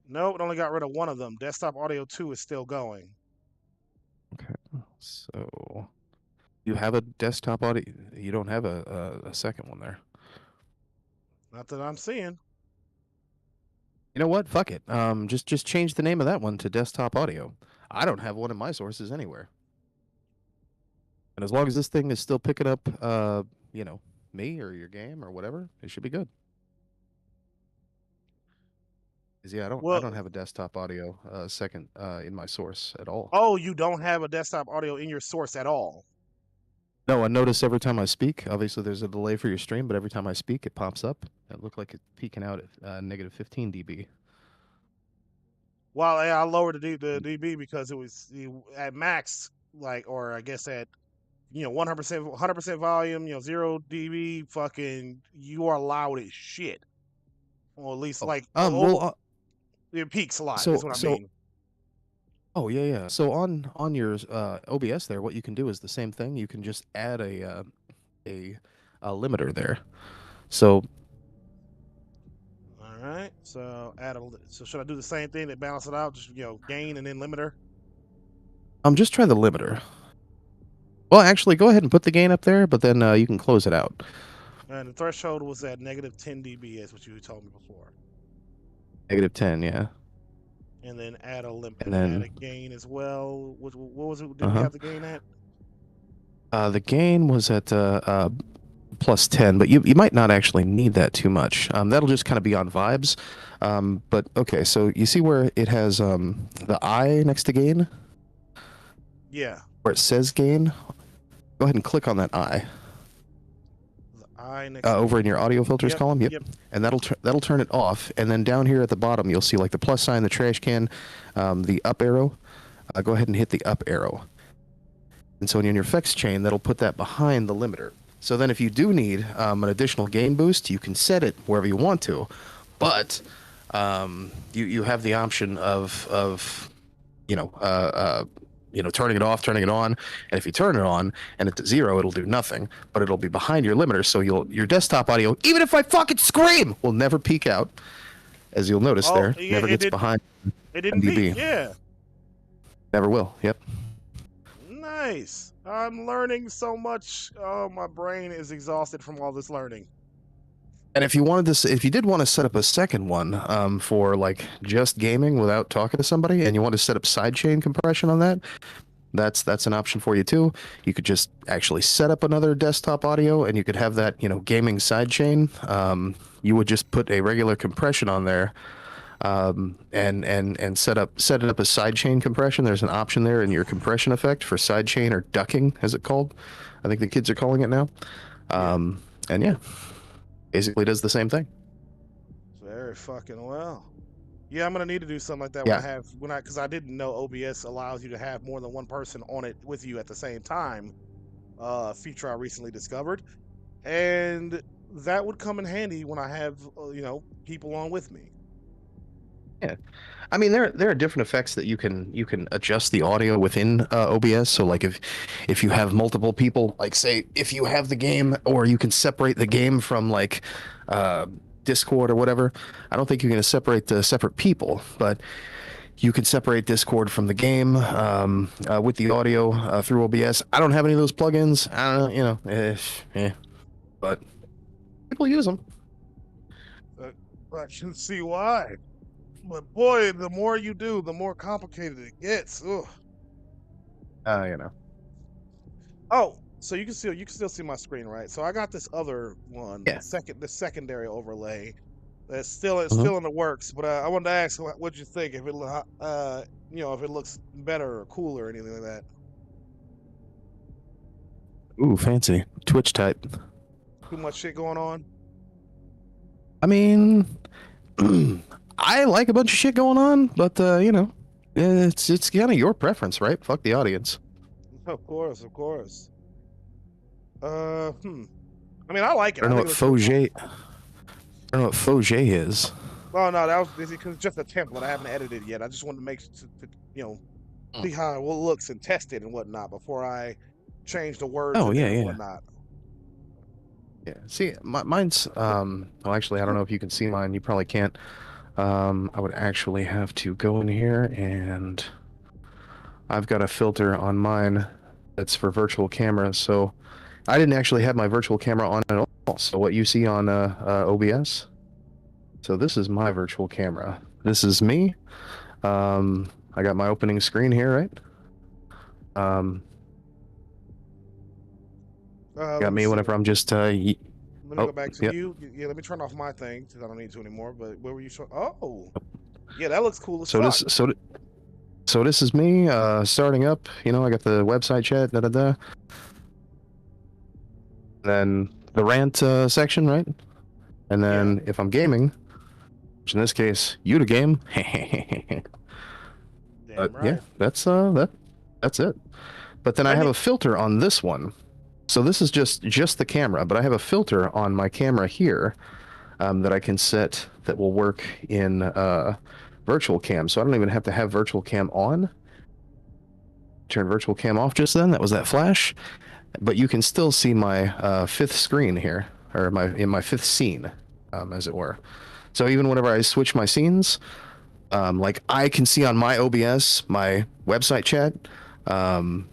Nope, it only got rid of one of them. Desktop audio 2 is still going. Okay, so you have a desktop audio. You don't have a second one there. Not that I'm seeing. You know what? Fuck it. Just change the name of that one to desktop audio. I don't have one in my sources anywhere. And as long as this thing is still picking up, me or your game or whatever, it should be good. 'Cause, yeah, I don't have a desktop audio second in my source at all. Oh, you don't have a desktop audio in your source at all. No, I notice every time I speak, obviously there's a delay for your stream, but every time I speak, it pops up. It looked like it's peaking out at negative 15 dB. Well, I lowered the dB because it was at max, like, or I guess at 100% volume, 0 dB. Fucking, you are loud as shit. Or at least like it peaks a lot. Is what I mean. Oh yeah, yeah. So on your OBS there, what you can do is the same thing. You can just add a limiter there. So all right. So should I do the same thing to balance it out? Just gain and then limiter. just try the limiter. Well, actually, go ahead and put the gain up there, but then you can close it out. And the threshold was at negative 10 dB, is what you told me before. Negative 10, yeah. And then add then add a gain as well. What was it? Did we have the gain at? The gain was at plus 10, but you might not actually need that too much. That'll just kind of be on vibes. But okay, so you see where it has the I next to gain? Yeah. Where it says gain? Go ahead and click on that I. The I next over in your audio filters Yep, column, yep. And that'll turn it off. And then down here at the bottom, you'll see like the plus sign, the trash can, the up arrow. Go ahead and hit the up arrow. And so in your effects chain, that'll put that behind the limiter. So then if you do need an additional gain boost, you can set it wherever you want to. But you have the option of turning it off, turning it on. And if you turn it on and it's at 0, it'll do nothing. But it'll be behind your limiter, so your desktop audio, even if I fucking scream, will never peak out. As you'll notice there, yeah, never gets behind. It didn't dB. peak, yeah. Never will, yep. Nice. I'm learning so much. Oh, my brain is exhausted from all this learning. And if you did want to set up a second one for like just gaming without talking to somebody, and you want to set up sidechain compression on that, that's an option for you too. You could just actually set up another desktop audio, and you could have that gaming sidechain. You would just put a regular compression on there, and set it up as sidechain compression. There's an option there in your compression effect for sidechain or ducking, as it's called. I think the kids are calling it now. And yeah. Basically does the same thing. Very fucking well. Yeah, I'm gonna need to do something like that because I didn't know OBS allows you to have more than one person on it with you at the same time. Feature I recently discovered, and that would come in handy when I have people on with me. Yeah, I mean there are different effects that you can adjust the audio within OBS. So like if you have multiple people, like say if you have the game, or you can separate the game from like Discord or whatever. I don't think you're going to separate the separate people, but you can separate Discord from the game with the audio through OBS. I don't have any of those plugins. I don't know, but people use them. I can see why. But boy, the more you do, the more complicated it gets. Ugh. You know. Oh, so you can still see my screen, right? So I got this other one, Yeah. the secondary overlay. That's still Mm-hmm. still in the works. But I wanted to ask, what you think? If it if it looks better or cooler or anything like that. Ooh, fancy Twitch type. Too much shit going on. I mean, I like a bunch of shit going on, but you know, it's kind of your preference, right? Fuck the audience. Of course, of course. I mean, I like it. I don't know what Fauget. I don't know what Fauget is. Oh no, that was because it's just a template. I haven't edited it yet. I just wanted to make see how it looks and test it and whatnot before I change the words. Oh yeah, and yeah. Whatnot. Yeah. See, mine's well, actually, I don't know if you can see mine. You probably can't. I would actually have to go in here, and I've got a filter on mine that's for virtual cameras. So I didn't actually have my virtual camera on at all. So what you see on OBS. So this is my virtual camera. This is me. I got my opening screen here, right? Got me whenever I'm just. Let me go back to you. Yeah, let me turn off my thing because I don't need to anymore. But where were you? Oh, yeah, that looks cool as fuck. So this is me starting up. You know, I got the website chat. Then the rant section, right? And then if I'm gaming, which in this case, you to game. Damn right. Yeah, that's it. But then I have a filter on this one. So this is just the camera, but I have a filter on my camera here that I can set that will work in virtual cam. So I don't even have to have virtual cam on. Turn virtual cam off just then. That was that flash. But you can still see my fifth screen here, or my fifth scene, as it were. So even whenever I switch my scenes, like I can see on my OBS, my website chat, and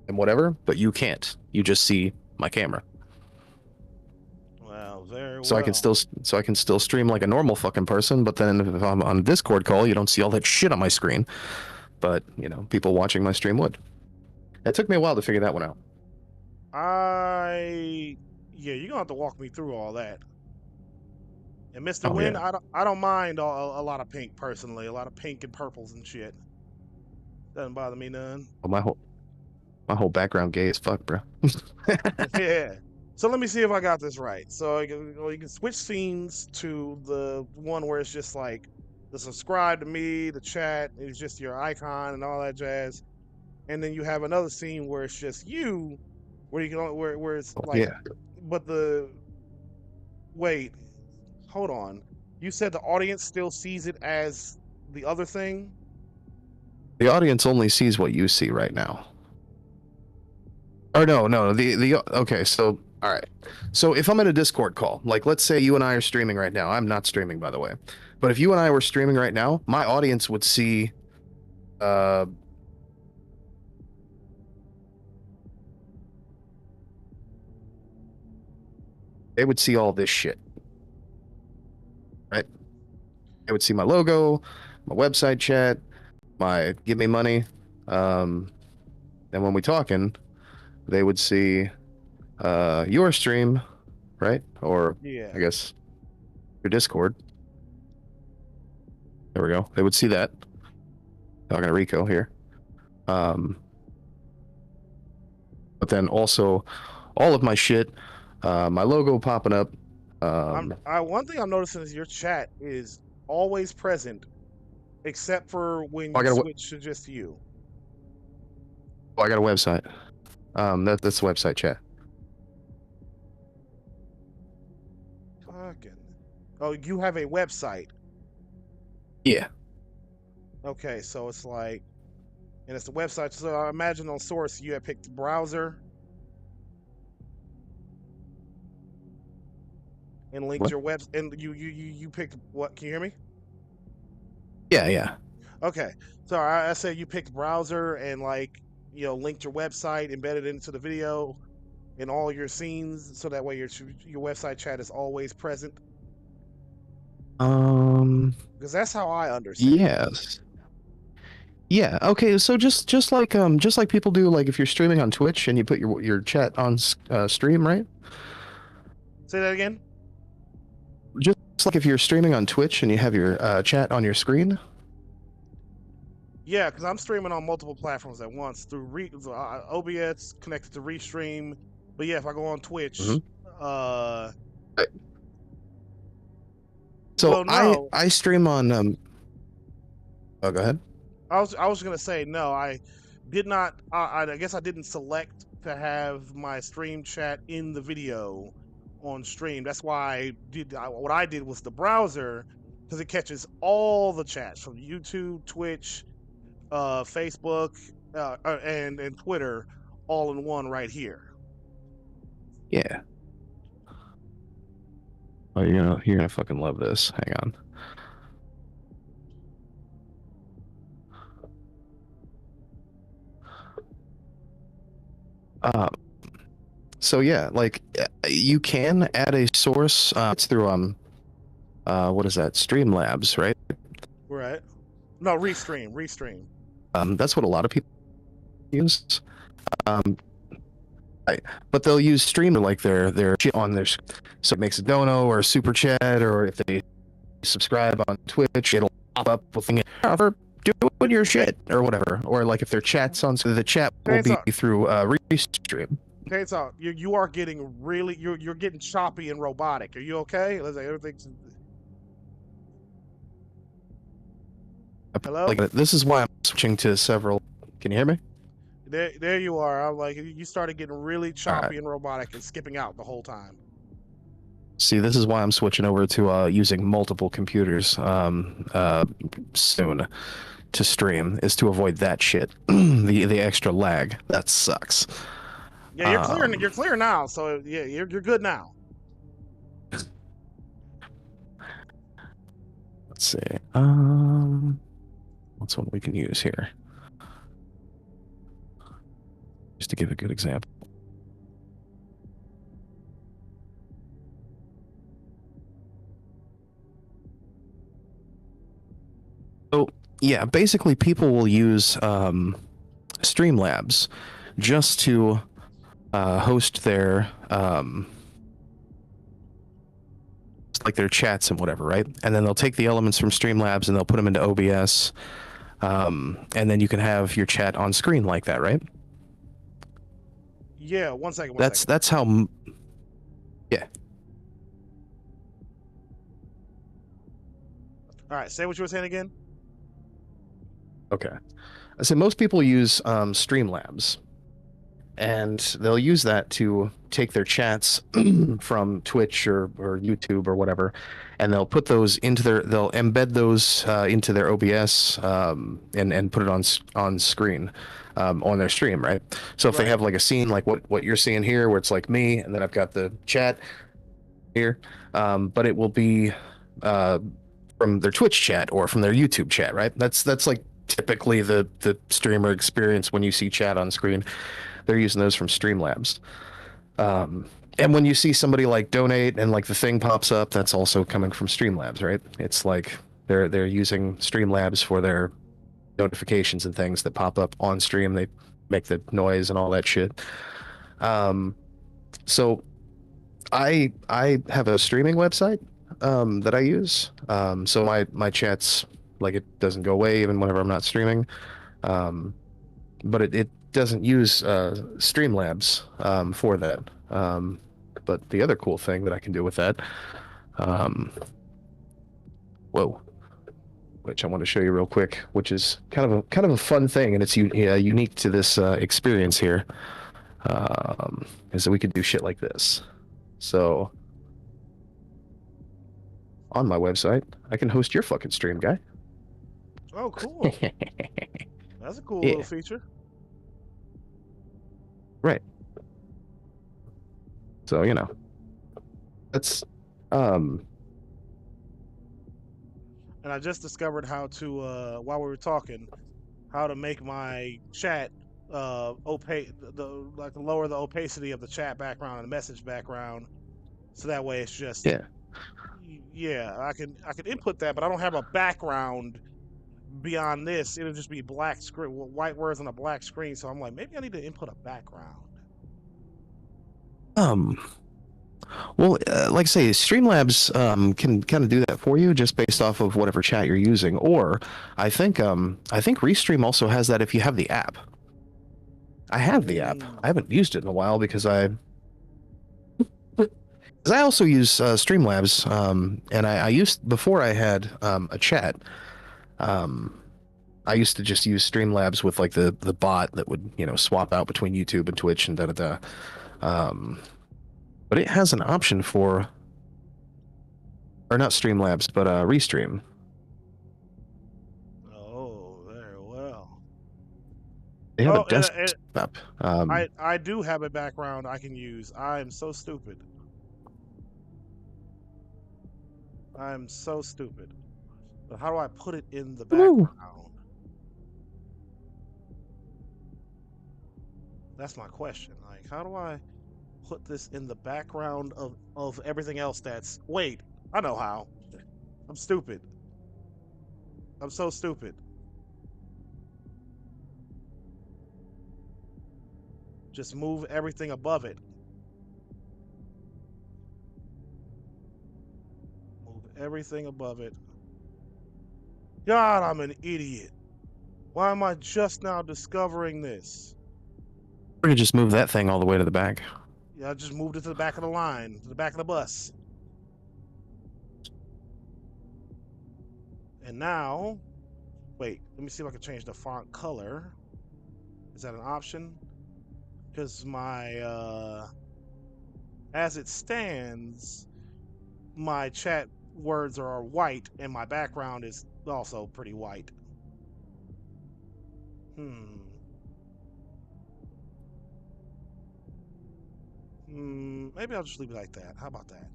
whatever, but you can't. You just see my camera. Wow, very well. So I can still stream like a normal fucking person, but then if I'm on a Discord call, you don't see all that shit on my screen. But, you know, people watching my stream would. It took me a while to figure that one out. Yeah, you're gonna have to walk me through all that. And Mr. Wynn, yeah. I don't mind a lot of pink personally, a lot of pink and purples and shit. Doesn't bother me none. Well, my whole background gay as fuck, bro. Yeah. So let me see if I got this right. So you can switch scenes to the one where it's just like the subscribe to me, the chat, it's just your icon and all that jazz. And then you have another scene where it's just you, where you can where it's like, yeah. But wait, hold on. You said the audience still sees it as the other thing? The audience only sees what you see right now. Or no, okay, so all right. So if I'm in a Discord call, like let's say you and I are streaming right now. I'm not streaming, by the way. But if you and I were streaming right now, my audience would see they would see all this shit. Right? They would see my logo, my website chat, my give me money. And when we talking, they would see your stream, right? Or yeah. I guess your Discord. There we go. They would see that. Talking to Rico here. But then also all of my shit, my logo popping up. One thing I'm noticing is your chat is always present, except for when you switch to just you. Oh, I got a website. That's the website chat. Fucking. Oh, you have a website. Yeah. Okay, so it's like, and it's the website. So I imagine on Source you have picked the browser. and linked What? your web, and you picked what? Can you hear me? Yeah. Okay, so I said you picked browser and like linked your website, embedded it into the video in all your scenes, so that way your website chat is always present. Because that's how I understand it. Yes. Yeah. Okay. So just like people do, like if you're streaming on Twitch and you put your chat on stream, right? Say that again. Just like if you're streaming on Twitch and you have your chat on your screen. Yeah, because I'm streaming on multiple platforms at once through OBS connected to Restream. But yeah, if I go on Twitch, Right. So well, no, I stream on Oh, go ahead. I was gonna say no. I did not. I guess I didn't select to have my stream chat in the video on stream. That's why what I did was the browser, because it catches all the chats from YouTube, Twitch, Facebook, and Twitter all in one right here. Yeah. Oh, you're gonna fucking love this. Hang on. So yeah, like you can add a source. It's through what is that? Streamlabs, right? Right. No, Restream. That's what a lot of people use. But they'll use Stream to like their shit on their, so it makes a dono or a super chat, or if they subscribe on Twitch, it'll pop up with thing for doing your shit or whatever. Or like if their chats on, so the chat will be through Restream. Okay, so you are getting really you're getting choppy and robotic. Are you okay? Let's say everything's. Hello? Like this is why I'm switching to several. Can you hear me? There you are. I'm like, you started getting really choppy and robotic and skipping out the whole time. See, this is why I'm switching over to using multiple computers soon to stream, is to avoid that shit. the extra lag. That sucks. Yeah, you're clear now. So yeah, you're good now. Let's see. What's one we can use here? Just to give a good example. So yeah, basically people will use Streamlabs just to host their like their chats and whatever, right? And then they'll take the elements from Streamlabs and they'll put them into OBS, and then you can have your chat on screen like that, right? Yeah, one second. That's how. Yeah. All right, say what you were saying again. Okay. I said most people use Streamlabs, and they'll use that to take their chats from Twitch or YouTube or whatever, and they'll put those into they'll embed those into their OBS and put it on screen on their stream, right? So if they have like a scene like what you're seeing here, where it's like me, and then I've got the chat here, but it will be from their Twitch chat or from their YouTube chat, right? That's like typically the streamer experience when you see chat on screen. They're using those from Streamlabs. And when you see somebody like donate and like the thing pops up, that's also coming from Streamlabs, right? It's like they're using Streamlabs for their notifications and things that pop up on stream. They make the noise and all that shit. So I have a streaming website that I use. So my chats, like, it doesn't go away even whenever I'm not streaming. But it doesn't use Streamlabs for that. But the other cool thing that I can do with that, which I want to show you real quick, which is kind of a fun thing, and it's unique to this experience here, is that we could do shit like this. So on my website, I can host your fucking stream, guy. Oh, cool. That's a cool little feature. Right. So, that's Um, And I just discovered how to, while we were talking, how to make my chat opaque, like lower the opacity of the chat background and the message background, so that way it's just, yeah. yeah, I can input that, but I don't have a background beyond this. It'll just be black screen, white words on a black screen. So I'm like, maybe I need to input a background. Um, well, like I say, Streamlabs can kind of do that for you just based off of whatever chat you're using. Or I think Restream also has that if you have the app. I have the app. I haven't used it in a while because I also use Streamlabs, and I used before I had a chat. I used to just use Streamlabs with like the bot that would swap out between YouTube and Twitch and da da da. But it has an option for, or not Streamlabs, but Restream. Oh, very well. They have Oh, a desktop. I do have a background I can use. I'm so stupid. I'm so stupid. But how do I put it in the background? That's my question. Like, how do I put this in the background of everything else that's... Wait, I know how. I'm stupid. I'm so stupid. Just move everything above it. Move everything above it. God, I'm an idiot. Why am I just now discovering this? Or to just move that thing all the way to the back. Yeah, I just moved it to the back of the line, to the back of the bus. And now, wait, let me see if I can change the font color. Is that an option? Because my, as it stands, my chat words are white and my background is also pretty white. Maybe I'll just leave it like that. How about that?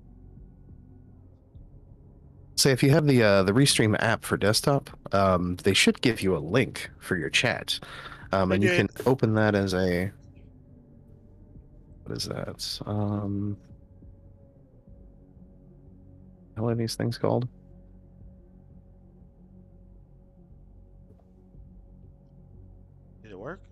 Say if you have the Restream app for desktop, they should give you a link for your chat, and you can open that as a. What is that? How are these things called? Did it work?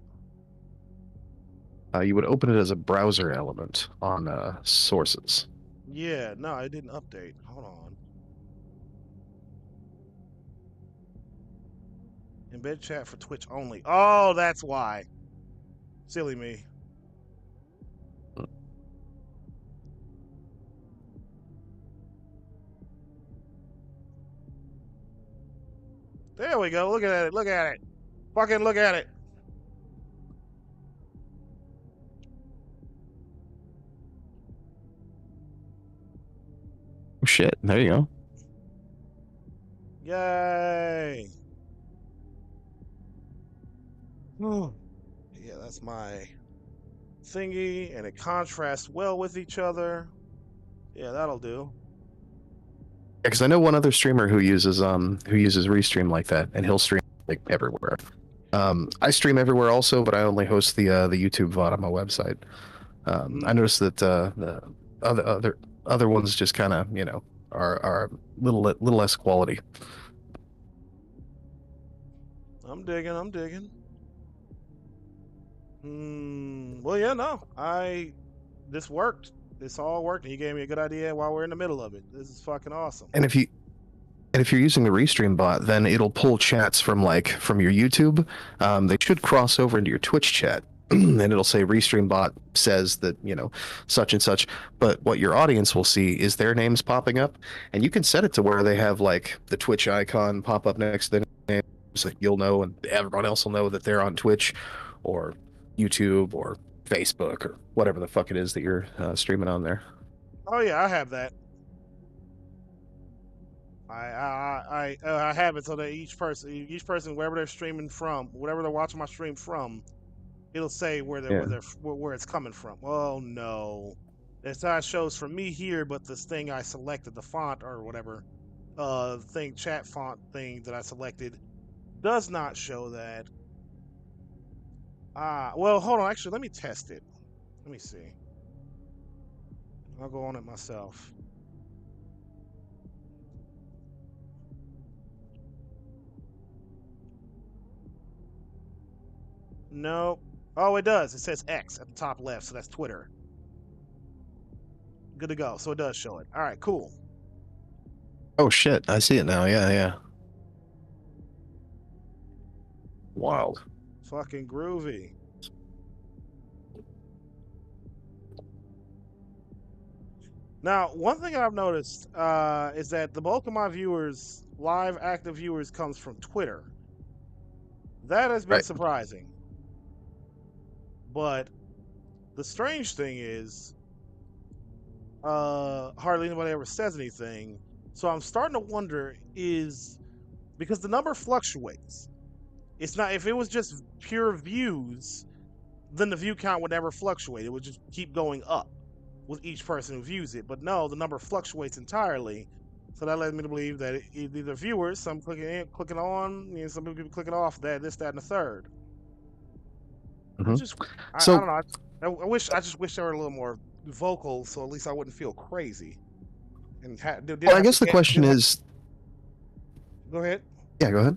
You would open it as a browser element on sources. Yeah, no, it didn't update. Hold on. Embed chat for Twitch only. Oh, that's why. Silly me. There we go. Look at it. Look at it. Fucking look at it. Shit. There you go. Yay. Yeah, that's my thingy, and it contrasts well with each other. Yeah, that'll do. Yeah, because I know one other streamer who uses Restream like that, and he'll stream like everywhere. I stream everywhere also, but I only host the YouTube VOD on my website. I noticed that the other ones just kind of are a little less quality. I'm digging. I'm digging. Well, yeah, no. This worked. This all worked. And you gave me a good idea while we're in the middle of it. This is fucking awesome. And if you're using the Restream bot, then it'll pull chats from your YouTube. They should cross over into your Twitch chat. And it'll say Restream bot says that, such and such. But what your audience will see is their names popping up. And you can set it to where they have like the Twitch icon pop up next to their names. So you'll know, and everyone else will know that they're on Twitch or YouTube or Facebook or whatever the fuck it is that you're streaming on there. Oh yeah, I have that. I have it so that each person, wherever they're streaming from, whatever they're watching my stream from, it'll say where it's coming from. Oh no. That's how it shows for me here, but this thing I selected, the font or whatever, thing, chat font thing that I selected, does not show that. Well, hold on. Actually, let me test it. Let me see. I'll go on it myself. Nope. Oh, it does. It says X at the top left, so that's Twitter. Good to go. So it does show it. All right, cool. Oh shit, I see it now. Yeah, yeah. Wild. Fucking groovy. Now, one thing I've noticed is that the bulk of my viewers, live active viewers, comes from Twitter. That has been Right. surprising. But the strange thing is, hardly anybody ever says anything. So I'm starting to wonder is because the number fluctuates. It's not, if it was just pure views, then the view count would never fluctuate. It would just keep going up with each person who views it. But no, the number fluctuates entirely. So that led me to believe that either viewers, some clicking in, clicking on, some people clicking off, that, this, that, and the third. Mhm. Just, I So don't know. I just wish they were a little more vocal, so at least I wouldn't feel crazy. And didn't well, I have to guess the get. question is, Go ahead. yeah, go ahead.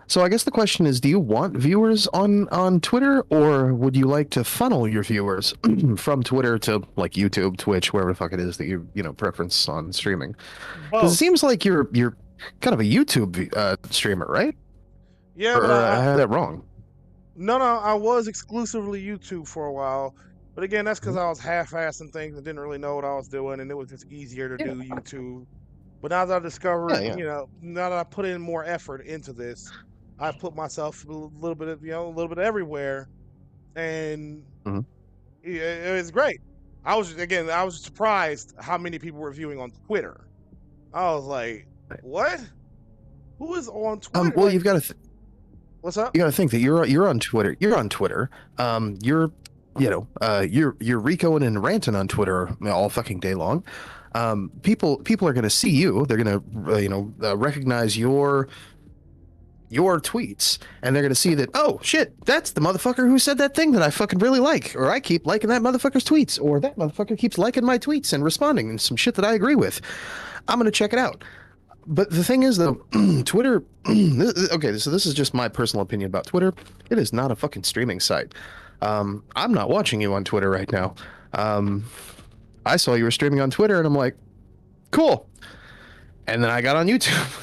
So I guess the question is, do you want viewers on Twitter, or would you like to funnel your viewers from Twitter to like YouTube, Twitch, wherever the fuck it is that you know preference on streaming? Because it Both. seems like you're kind of a YouTube streamer, right? Yeah, but Or I had that wrong. no, I was exclusively YouTube for a while. But again, that's because I was half-assing things and didn't really know what I was doing, and it was just easier to Yeah. do YouTube. But now that I discovered, Yeah, yeah. now that I put in more effort into this, I put myself a little bit of, a little bit everywhere, and Mhm. it was great. I was surprised how many people were viewing on Twitter. I was like, what? Who is on Twitter? Well, Like, you've got to what's up? you got to think that you're on Twitter. You're on Twitter. You're you're Ricoing and ranting on Twitter all fucking day long. People are going to see you. They're going to recognize your tweets, and they're going to see that, oh shit, that's the motherfucker who said that thing that I fucking really like, or I keep liking that motherfucker's tweets, or that motherfucker keeps liking my tweets and responding and some shit that I agree with. I'm going to check it out. But the thing is, though, Twitter. Okay, so this is just my personal opinion about Twitter. It is not a fucking streaming site. I'm not watching you on Twitter right now. I saw you were streaming on Twitter, and I'm like, cool. And then I got on YouTube.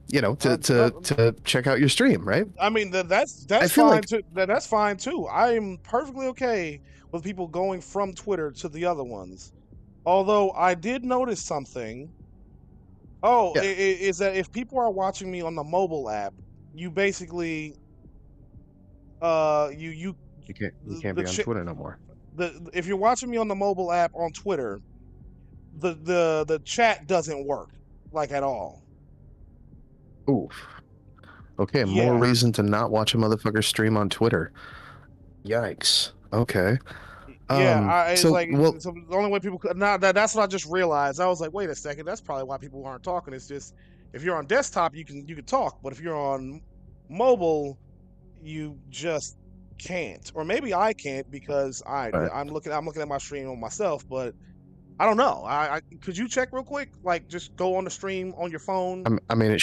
To check out your stream, right? I mean, that's feel fine like too. That's fine too. I'm perfectly okay with people going from Twitter to the other ones. Although I did notice something. Oh, yeah, is that if people are watching me on the mobile app, you basically you you can't be on Twitter no more. if you're watching me on the mobile app on Twitter, the chat doesn't work like at all. Oof. Okay, more Yeah. reason to not watch a motherfucker stream on Twitter. Yikes. Okay. Yeah, it's So like well, so the only way people could now that's what I just realized. I was like, wait a second, that's probably why people aren't talking. It's just if you're on desktop, you can talk, but if you're on mobile, you just can't. Or maybe I can't because right. I'm looking at my stream on myself, but I don't know. I could you check real quick? Like just go on the stream on your phone. I mean, it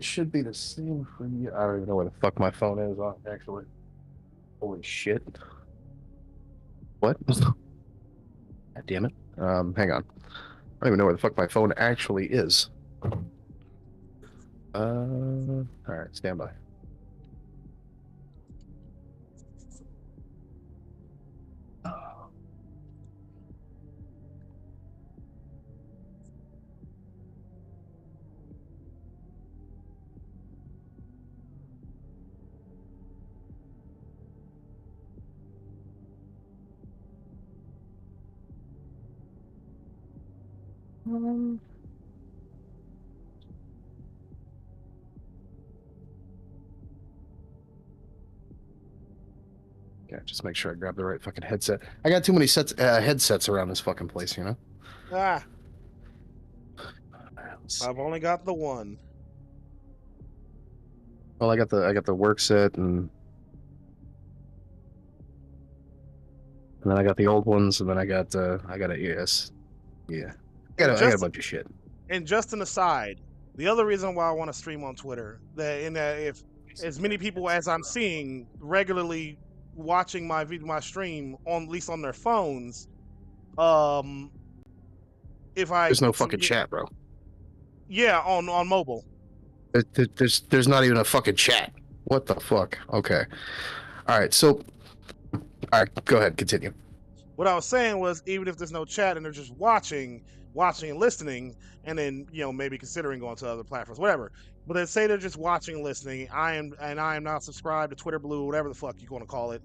should be the same for you. I don't even know where the fuck my phone is on, actually. Holy shit. What? God damn it. Hang on. I don't even know where the fuck my phone actually is. Alright, stand by. Yeah, just make sure I grab the right fucking headset. I got too many headsets around this fucking place, you know? Ah, I've only got the one. Well, I got the work set and then I got the old ones, and then I got a ES. Yeah. I got a bunch of shit. And just an aside, the other reason why I want to stream on Twitter, that if as many people as I'm seeing regularly watching my stream on at least on their phones, if I There's no fucking chat, bro. Yeah, on mobile. There's not even a fucking chat. What the fuck? Okay. All right. So, all right. Go ahead. Continue. What I was saying was, even if there's no chat and they're just watching and listening, and then maybe considering going to other platforms, whatever. But then say they're just watching and listening. I am not subscribed to Twitter Blue, whatever the fuck you want to call it.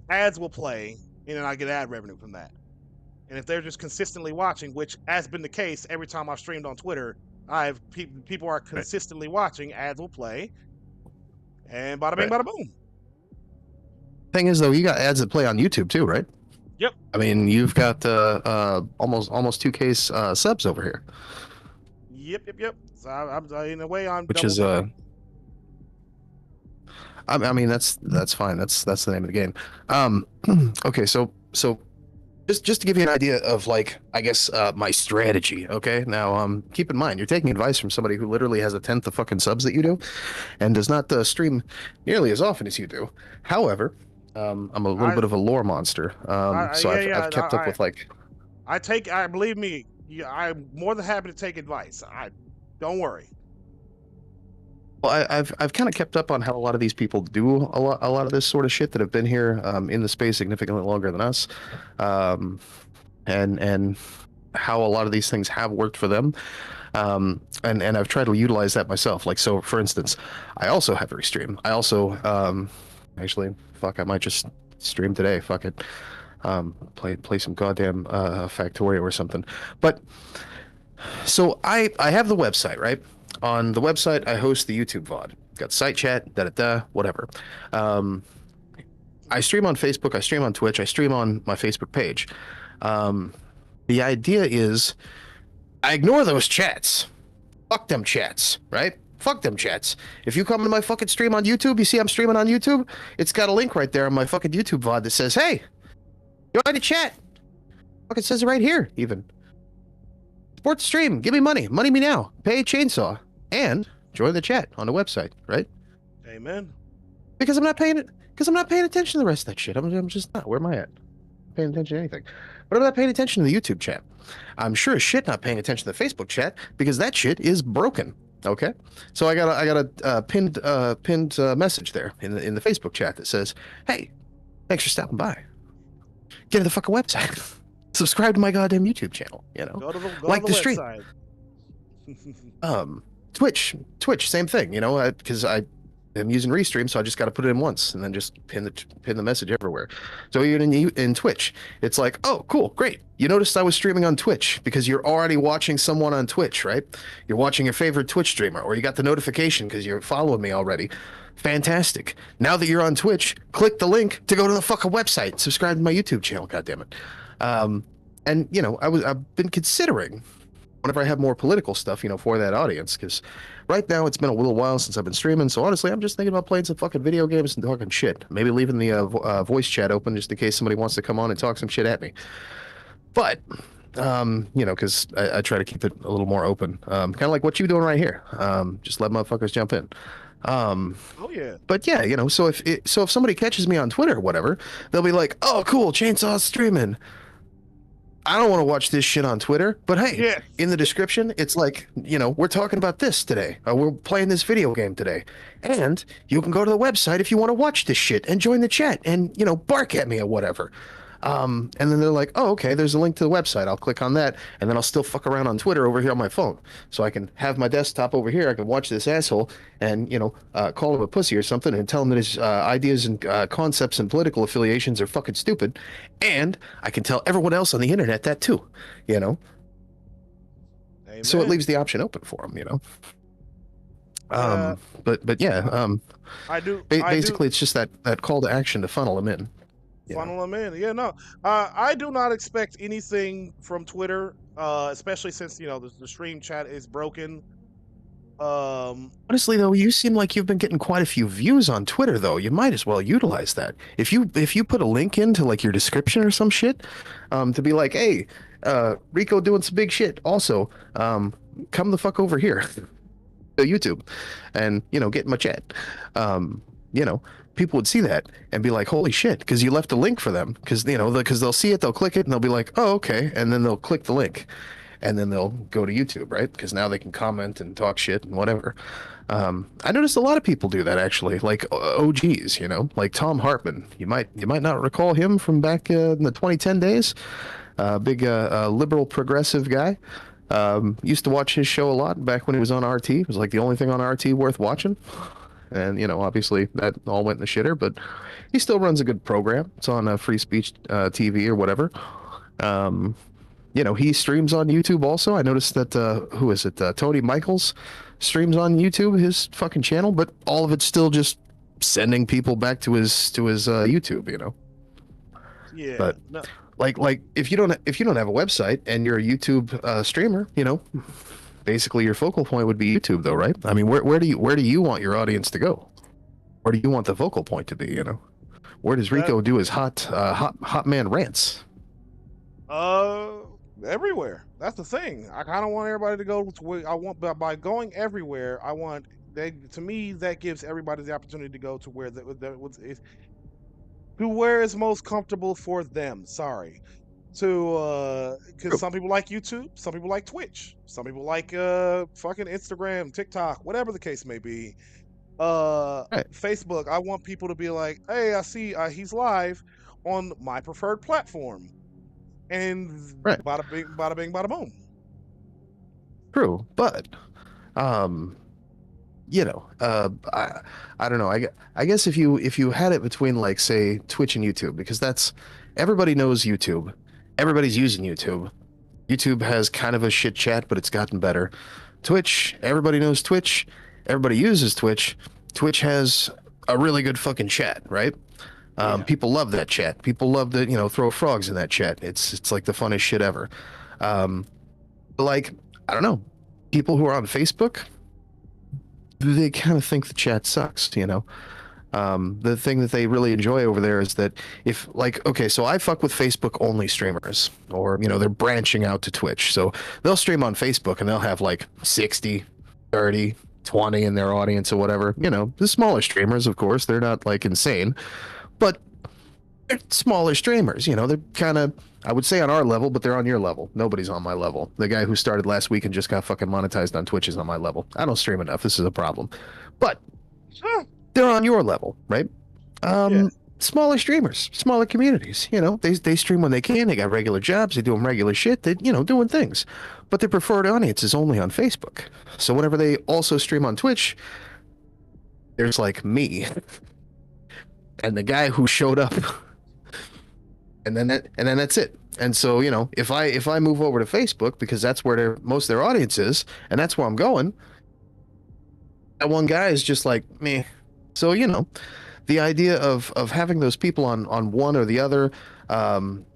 Ads will play, and then I get ad revenue from that. And if they're just consistently watching, which has been the case every time I've streamed on Twitter, people are consistently watching, ads will play, and bada bing, bada boom. Thing is, though, you got ads that play on YouTube too, right? Yep. I mean, you've got almost 2K subs over here. Yep. So I'm in a way I'm. Which is I mean that's fine. That's the name of the game. Okay, so just to give you an idea of, like, I guess my strategy. Okay, now keep in mind you're taking advice from somebody who literally has a tenth of fucking subs that you do, and does not stream nearly as often as you do. However, I'm a little bit of a lore monster. So I've kept up with, like. Believe me, I'm more than happy to take advice. Don't worry. Well, I've kind of kept up on how a lot of these people do a lot of this sort of shit that have been here in the space significantly longer than us, and how a lot of these things have worked for them, and I've tried to utilize that myself. Like, so for instance, I also have a restream. I also actually, fuck, I might just stream today. Fuck it, play some goddamn Factorio or something. But so I have the website, right? On the website, I host the YouTube VOD. Got site chat, whatever. I stream on Facebook, I stream on Twitch, I stream on my Facebook page. The idea is, I ignore those chats. Fuck them chats, right? Fuck them chats. If you come to my fucking stream on YouTube, you see I'm streaming on YouTube, it's got a link right there on my fucking YouTube VOD that says, hey, join the chat. Fuck, it says it right here, even. Support the stream, give me money me now, pay Chainsaw, and join the chat on the website, right? Amen. Because I'm not paying attention to the rest of that shit. I'm just not. Where am I at? Not paying attention to anything. But I'm not paying attention to the YouTube chat. I'm sure as shit not paying attention to the Facebook chat, because that shit is broken. Okay? So I got a pinned message there in the Facebook chat that says, hey, thanks for stopping by. Get to the fucking website. Subscribe to my goddamn YouTube channel, you know? Go to like the stream. Website. Twitch, same thing, you know, because I am using Restream, so I just got to put it in once and then just pin the message everywhere. So even in Twitch, it's like, oh, cool, great. You noticed I was streaming on Twitch because you're already watching someone on Twitch, right? You're watching your favorite Twitch streamer, or you got the notification because you're following me already. Fantastic. Now that you're on Twitch, click the link to go to the fucking website. Subscribe to my YouTube channel, goddammit. And, you know, I've been considering whenever I have more political stuff, you know, for that audience, because right now it's been a little while since I've been streaming, so honestly, I'm just thinking about playing some fucking video games and talking shit. Maybe leaving the voice chat open just in case somebody wants to come on and talk some shit at me. But, you know, because I try to keep it a little more open, kind of like what you're doing right here. Just let motherfuckers jump in. Oh yeah. But yeah, you know, so if somebody catches me on Twitter or whatever, they'll be like, oh, cool, Chainsaw's streaming. I don't want to watch this shit on Twitter, but hey, in the description, it's like, you know, we're talking about this today. We're playing this video game today. And you can go to the website if you want to watch this shit and join the chat and, you know, bark at me or whatever. And then they're like, oh, okay, there's a link to the website. I'll click on that, and then I'll still fuck around on Twitter over here on my phone. So I can have my desktop over here. I can watch this asshole and, you know, call him a pussy or something and tell him that his ideas and concepts and political affiliations are fucking stupid. And I can tell everyone else on the internet that too, you know? Amen. So it leaves the option open for them, you know? Yeah, But yeah, I do. I do basically it's just that call to action to funnel them in. You know? funnel them in. Yeah, no. I do not expect anything from Twitter, especially since the stream chat is broken. Honestly, though, you seem like you've been getting quite a few views on Twitter, though. You might as well utilize that. If you put a link into like your description or some shit, to be like, hey, Rico doing some big shit. Also, come the fuck over here to YouTube, and get in my chat. You know, people would see that and be like, holy shit, because you left a link for them. Because because they'll see it, they'll click it, and they'll be like, oh, okay, and then they'll click the link. And then they'll go to YouTube, right? Because now they can comment and talk shit and whatever. I noticed a lot of people do that actually, like OGs, like Tom Hartman. You might not recall him from back in the 2010 days. Big liberal progressive guy. Used to watch his show a lot back when he was on RT. It was like the only thing on RT worth watching. And obviously that all went in the shitter, but he still runs a good program. It's on Free Speech TV or whatever. He streams on YouTube also. I noticed that, who is it? Tony Michaels streams on YouTube, his fucking channel, but all of it's still just sending people back to his YouTube, Yeah. But no, like if you don't have a website and you're a YouTube streamer, basically your focal point would be YouTube, though, right? I mean, where do you want your audience to go? Where do you want the focal point to be? Where does Rico do his hot man rants? Everywhere. That's the thing. I kind of want everybody to go to where I want, but by going everywhere, to me that gives everybody the opportunity to go to where to where is most comfortable for them. Sorry. Because some people like YouTube, some people like Twitch, some people like fucking Instagram, TikTok, whatever the case may be. Right. Facebook, I want people to be like, hey, I see he's live on my preferred platform. And Right. bada bing, bada boom. True, but I don't know. I guess if you had it between, like, say, Twitch and YouTube, because everybody knows YouTube, everybody's using YouTube. YouTube has kind of a shit chat, but it's gotten better. Twitch, everybody knows Twitch, everybody uses Twitch. Twitch has a really good fucking chat, right? People love that chat. People love to throw frogs in that chat. It's like the funnest shit ever. Like, I don't know, people who are on Facebook, they kind of think the chat sucks. The thing that they really enjoy over there is that if, like, okay, so I fuck with Facebook only streamers, or they're branching out to Twitch, so they'll stream on Facebook and they'll have like 60, 30, 20 in their audience or whatever. The smaller streamers, of course, they're not like insane, but they're smaller streamers. They're kind of, I would say, on our level, but they're on your level. Nobody's on my level. The guy who started last week and just got fucking monetized on Twitch is on my level. I don't stream enough. This is a problem. But they're on your level, right? Smaller streamers, smaller communities. They stream when they can. They got regular jobs. They do them regular shit. They, doing things. But their preferred audience is only on Facebook. So whenever they also stream on Twitch, there's like me and the guy who showed up, and then that's it. And so if I move over to Facebook, because that's where most of their audience is, and that's where I'm going, that one guy is just like me. So the idea of having those people on one or the other,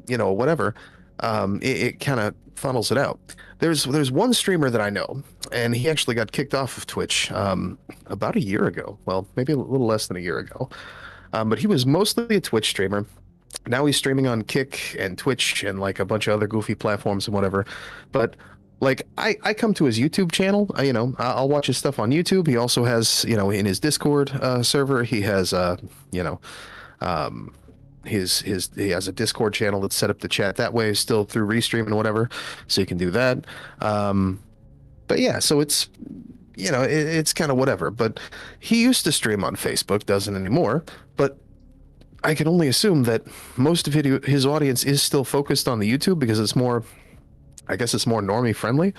whatever, it kind of funnels it out. There's one streamer that I know, and he actually got kicked off of Twitch about a year ago. Well, maybe a little less than a year ago. But he was mostly a Twitch streamer. Now he's streaming on Kick and Twitch and like a bunch of other goofy platforms and whatever. But like, I come to his YouTube channel. I'll watch his stuff on YouTube. He also has, in his Discord server, he has he has a Discord channel that's set up to chat that way, still through Restream and whatever, so you can do that. But yeah, so it's it's kind of whatever. But he used to stream on Facebook, doesn't anymore. But I can only assume that most of his audience is still focused on the YouTube, because it's more, I guess it's more normie friendly.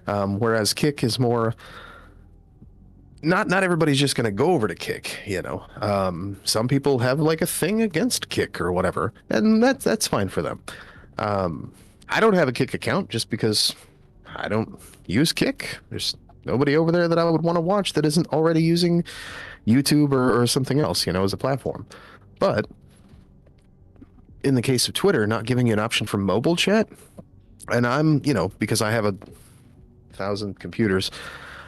Whereas Kick is more, not everybody's just going to go over to Kick, some people have like a thing against Kick or whatever, and that's fine for them. I don't have a Kick account just because I don't use Kick. There's Nobody over there that I would want to watch that isn't already using YouTube or something else, as a platform. But in the case of Twitter, not giving you an option for mobile chat, and I'm, because I have 1,000 computers,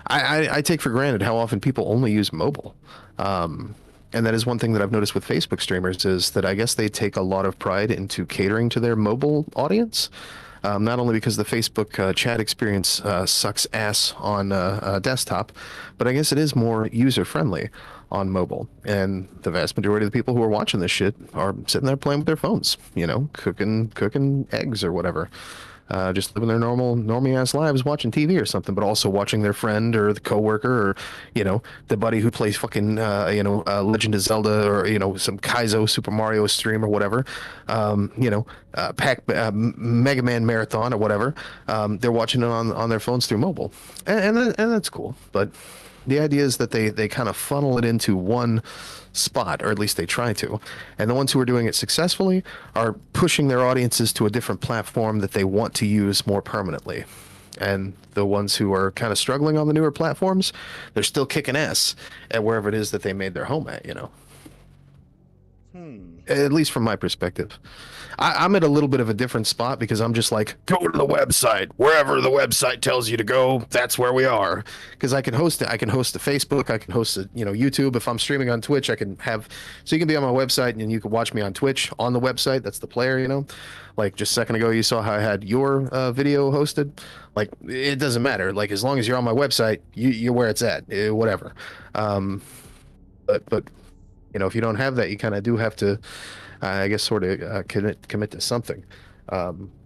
I take for granted how often people only use mobile. And that is one thing that I've noticed with Facebook streamers is that I guess they take a lot of pride into catering to their mobile audience. Not only because the Facebook chat experience sucks ass on desktop, but I guess it is more user-friendly on mobile. And the vast majority of the people who are watching this shit are sitting there playing with their phones, cooking eggs or whatever. Just living their normie ass lives, watching TV or something, but also watching their friend or the coworker or, the buddy who plays fucking, Legend of Zelda or, some Kaizo Super Mario stream or whatever, Mega Man Marathon or whatever. They're watching it on their phones through mobile. And that's cool. But the idea is that they kind of funnel it into one spot, or at least they try to. And the ones who are doing it successfully are pushing their audiences to a different platform that they want to use more permanently. And the ones who are kind of struggling on the newer platforms, they're still kicking ass at wherever it is that they made their home at, At least from my perspective. I'm at a little bit of a different spot because I'm just like, go to the website. Wherever the website tells you to go, that's where we are. Because I can host it. I can host a Facebook. I can host a, YouTube. If I'm streaming on Twitch, I can have... So you can be on my website and you can watch me on Twitch on the website. That's the player, Like just a second ago, you saw how I had your video hosted. Like, it doesn't matter. Like, as long as you're on my website, you're where it's at. Whatever. But if you don't have that, you kind of do have to... I guess sort of commit to something,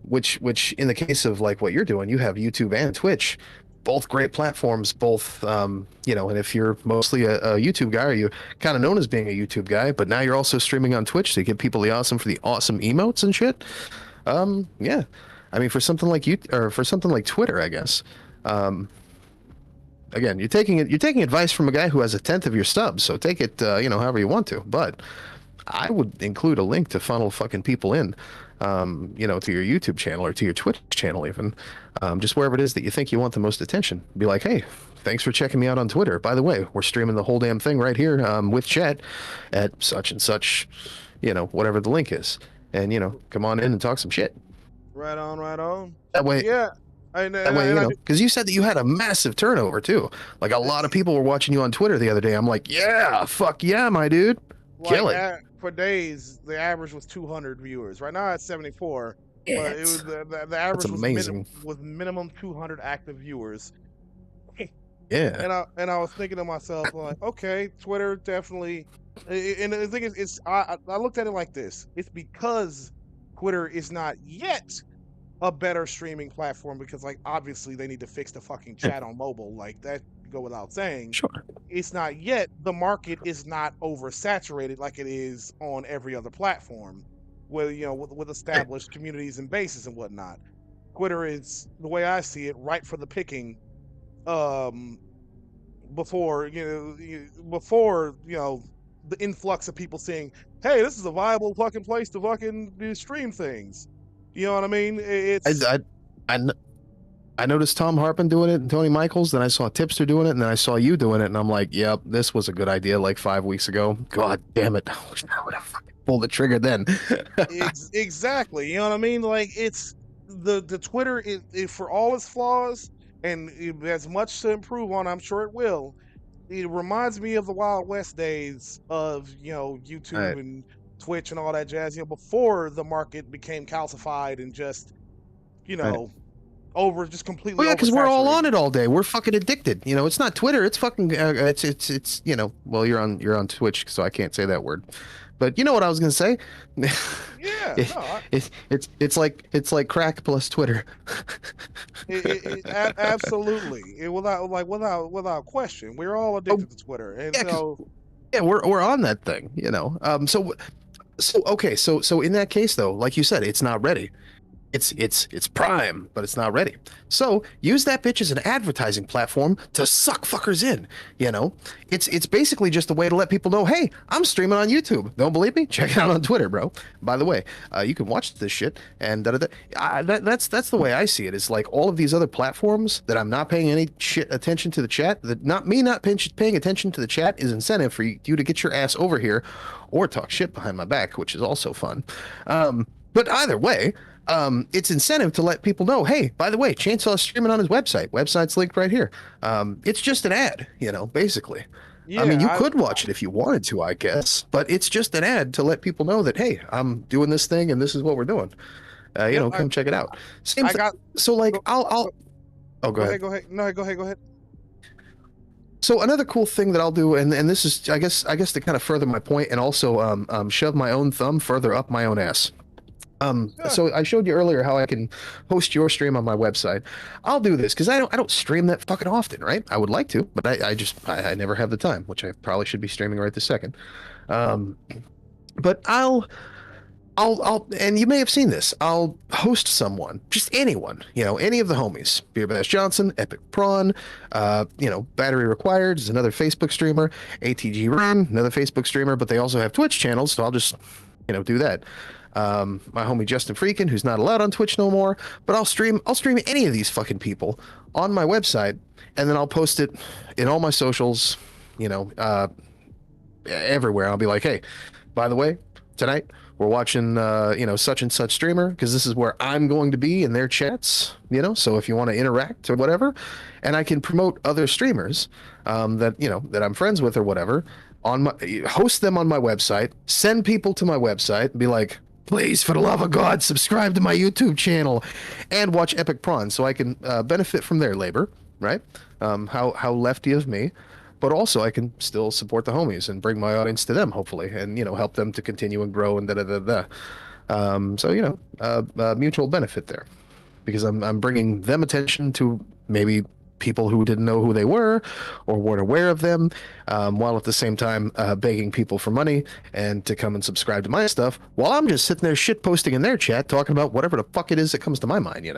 which in the case of like what you're doing, you have YouTube and Twitch, both great platforms, both, and if you're mostly a YouTube guy, or you're kind of known as being a YouTube guy, but now you're also streaming on Twitch to give people the awesome emotes and shit. Yeah, I mean, for something like for something like Twitter, I guess, again, you're taking advice from a guy who has 1/10 of your subs, so take it, however you want to, but I would include a link to funnel fucking people in, to your YouTube channel or to your Twitch channel even, just wherever it is that you think you want the most attention. Be like, hey, thanks for checking me out on Twitter. By the way, we're streaming the whole damn thing right here with chat at such and such, whatever the link is. And, come on in and talk some shit. Right on. That way, yeah. Because you said that you had a massive turnover too. Like a lot of people were watching you on Twitter the other day. I'm like, yeah, fuck yeah, my dude. Kill it. For days, the average was 200 viewers. Right now, it's 74. But it was the average was minimum 200 active viewers. Yeah. And I was thinking to myself, like, okay, Twitter definitely. And the thing is, I looked at it like this: it's because Twitter is not yet a better streaming platform, because, like, obviously they need to fix the fucking chat on mobile, like that. Go without saying. Sure. It's not yet. The market is not oversaturated like it is on every other platform, where with established communities and bases and whatnot. Twitter is, the way I see it, right for the picking. Before the influx of people saying, "Hey, this is a viable fucking place to fucking stream things." You know what I mean? It's I noticed Tom Harpin doing it and Tony Michaels, then I saw Tipster doing it, and then I saw you doing it, and I'm like, yep, this was a good idea like 5 weeks ago. God damn it. I wish I would have fucking pulled the trigger then. Exactly. You know what I mean? Like, it's the Twitter, is for all its flaws, and it has much to improve on, I'm sure it will. It reminds me of the Wild West days of, YouTube and Twitch and all that jazz, before the market became calcified and just, just completely. Well, yeah, because we're all on it all day. We're fucking addicted. It's not Twitter. It's fucking. It's. Well, you're on Twitch, so I can't say that word. But you know what I was gonna say? Yeah. It's like crack plus Twitter. Absolutely. Without question, we're all addicted to Twitter, and we're on that thing. So in that case though, like you said, it's not ready. It's prime, but it's not ready. So use that bitch as an advertising platform to suck fuckers in. You know, it's basically just a way to let people know, hey, I'm streaming on YouTube. Don't believe me? Check it out on Twitter, bro. By the way, you can watch this shit and that's the way I see it. It's like all of these other platforms that I'm not paying any shit attention to the chat. That not me not paying attention to the chat is incentive for you to get your ass over here, or talk shit behind my back, which is also fun. But either way, it's incentive to let people know, hey, by the way, Chainsaw's streaming on his website. Website's linked right here. It's just an ad, basically. Yeah, I mean, you could watch it if you wanted to, I guess, but it's just an ad to let people know that, hey, I'm doing this thing and this is what we're doing. Come check it out. Same thing. So, like, I'll. Oh, go ahead. Go ahead. No, go ahead. So another cool thing that I'll do, and this is, I guess to kind of further my point, and also shove my own thumb further up my own ass. So I showed you earlier how I can host your stream on my website. I'll do this because I don't stream that fucking often, right? I would like to, but I never have the time, which I probably should be streaming right this second. But I'll and you may have seen this. I'll host someone, just anyone, any of the homies. Beer Bash Johnson, Epic Prawn, Battery Required is another Facebook streamer. ATG Ren, another Facebook streamer, but they also have Twitch channels, so I'll just, do that. My homie Justin Freakin, who's not allowed on Twitch no more, but I'll stream any of these fucking people on my website, and then I'll post it in all my socials, everywhere. I'll be like, hey, by the way, tonight we're watching, such and such streamer, because this is where I'm going to be in their chats, so if you want to interact or whatever, and I can promote other streamers that I'm friends with or whatever, host them on my website, send people to my website, and be like, please, for the love of God, subscribe to my YouTube channel and watch Epic Prawn so I can benefit from their labor, right? How lefty of me. But also I can still support the homies and bring my audience to them, hopefully, and, help them to continue and grow and da-da-da-da. Mutual benefit there. Because I'm bringing them attention to maybe people who didn't know who they were or weren't aware of them, while at the same time begging people for money and to come and subscribe to my stuff while I'm just sitting there shit posting in their chat talking about whatever the fuck it is that comes to my mind,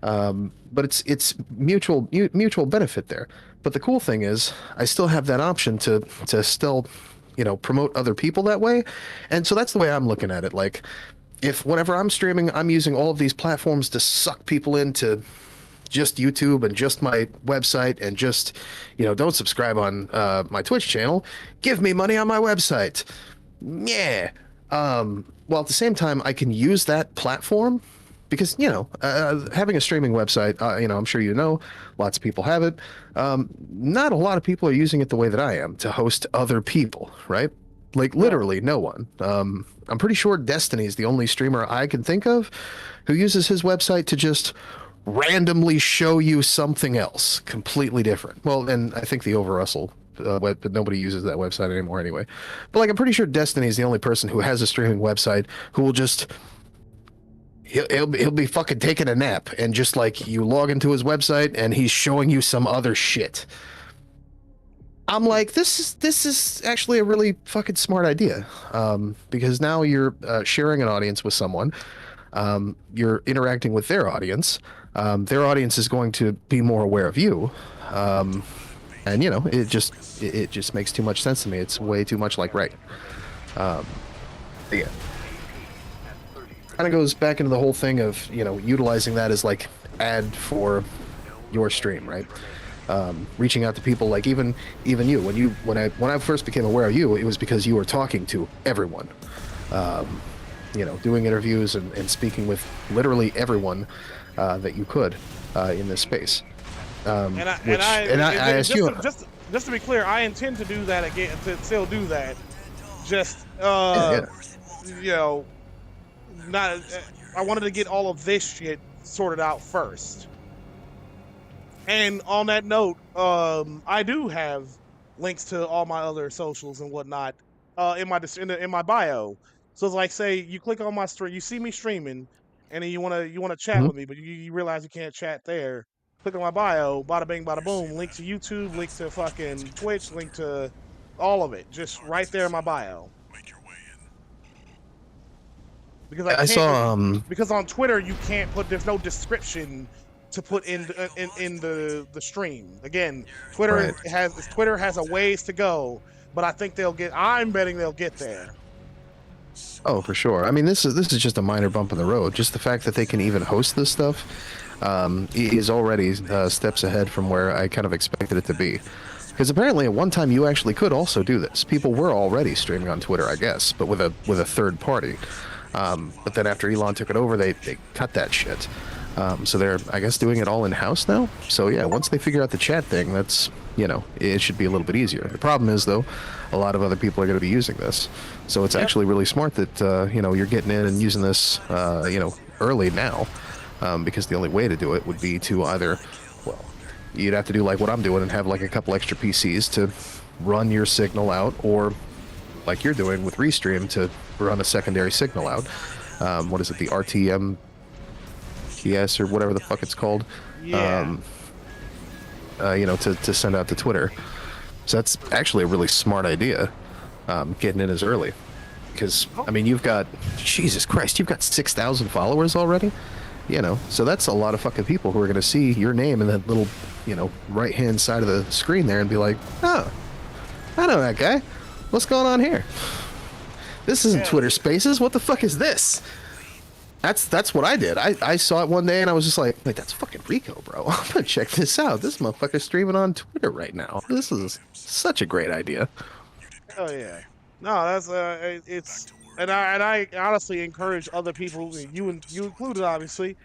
but it's mutual benefit there. But the cool thing is I still have that option to still promote other people that way. And so that's the way I'm looking at it. Like, if whenever I'm streaming, I'm using all of these platforms to suck people into just YouTube and just my website, and just, don't subscribe on my Twitch channel, give me money on my website. Yeah. Well, at the same time, I can use that platform because, having a streaming website, I'm sure lots of people have it. Not a lot of people are using it the way that I am, to host other people, right? Like, literally no one. I'm pretty sure Destiny is the only streamer I can think of who uses his website to just randomly show you something else completely different. Well, and I think the Overrussell, but nobody uses that website anymore anyway. But like, I'm pretty sure Destiny is the only person who has a streaming website who will just he'll be fucking taking a nap, and just like, you log into his website and he's showing you some other shit. I'm like, this is actually a really fucking smart idea, because now you're sharing an audience with someone. You're interacting with their audience. Their audience is going to be more aware of you, and it just makes too much sense to me. It's way too much like right. Yeah, kind of goes back into the whole thing of utilizing that as like ad for your stream, right? Reaching out to people, like even you, when I first became aware of you, it was because you were talking to everyone. Doing interviews and speaking with literally everyone that you could in this space. I asked you, just to be clear, I intend to do that again, to still do that. Just not. I wanted to get all of this shit sorted out first. And on that note, I do have links to all my other socials and whatnot in my bio. So it's like, say you click on my stream, you see me streaming, and then you wanna chat with me, but you realize you can't chat there. Click on my bio, bada bing, bada boom. Link to YouTube, link to fucking Twitch, link to all of it, just right there in my bio. Make your way in. because I saw because on Twitter you can't put, there's no description to put in the stream. Again, Right. Twitter has a ways to go, but I think I'm betting they'll get there. Oh, for sure. I mean, this is just a minor bump in the road. Just the fact that they can even host this stuff is already steps ahead from where I kind of expected it to be. Because apparently at one time you actually could also do this. People were already streaming on Twitter, I guess, but with a third party. But then after Elon took it over, they cut that shit. So they're, I guess, doing it all in-house now. So yeah, once they figure out the chat thing, that's, it should be a little bit easier. The problem is, though, a lot of other people are going to be using this. So it's actually really smart that, you're getting in and using this, early now. Because the only way to do it would be to either, well, you'd have to do like what I'm doing and have like a couple extra PCs to run your signal out, or like you're doing with Restream to run a secondary signal out. What is it, the RTM PS or whatever the fuck it's called? Yeah. To send out to Twitter. So that's actually a really smart idea, getting in as early. Because, I mean, you've got 6,000 followers already? So that's a lot of fucking people who are going to see your name in that little, right-hand side of the screen there and be like, oh, I know that guy. What's going on here? This isn't Twitter Spaces. What the fuck is this? That's what I did. I saw it one day and I was just like, wait, that's fucking Rico, bro. I'm gonna check this out. This motherfucker's streaming on Twitter right now. This is such a great idea. Oh yeah. No, that's it's, and I honestly encourage other people, you included, obviously,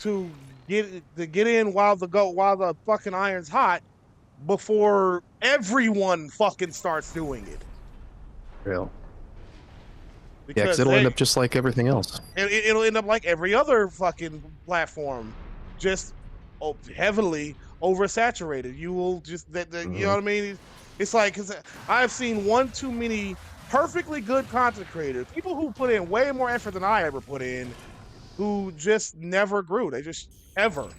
to get in while the fucking iron's hot, before everyone fucking starts doing it. Real. Yeah, because it'll end up just like everything else. It'll end up like every other fucking platform, just heavily oversaturated. You will just you know what I mean? It's like, because I've seen one too many perfectly good content creators, people who put in way more effort than I ever put in, who just never grew. They just ever.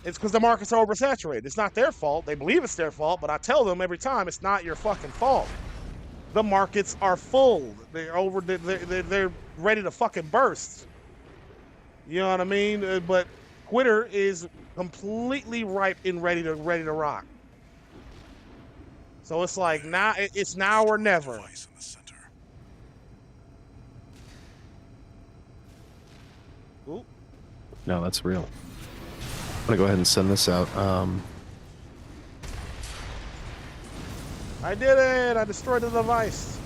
It's because the markets are oversaturated. It's not their fault. They believe it's their fault, but I tell them every time, it's not your fucking fault. The markets are full. They're ready to fucking burst. You know what I mean? But Twitter is completely ripe and ready to rock. So it's like it's now or never. Ooh. No, that's real. I'm gonna go ahead and send this out. I did it! I destroyed the device.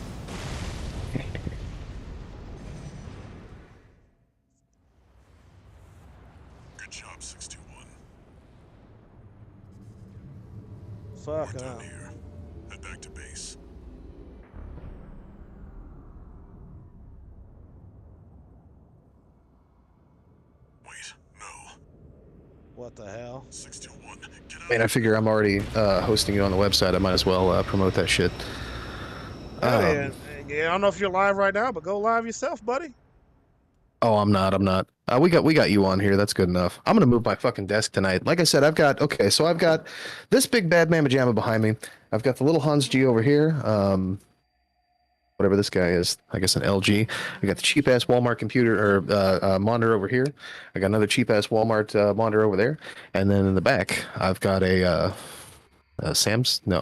Good job, 621. Fuck We're done no. here. Head back to base. Wait, no. What the hell? 621, get out. And I figure I'm already hosting it on the website. I might as well promote that shit. Yeah, I don't know if you're live right now, but go live yourself, buddy. Oh, I'm not. We got you on here. That's good enough. I'm gonna move my fucking desk tonight. Like I said, I've got this big bad mamma jamma behind me. I've got the little Hans G over here. Whatever this guy is, I guess an LG. I got the cheap ass Walmart computer or monitor over here. I got another cheap ass Walmart monitor over there, and then in the back, I've got a Samsung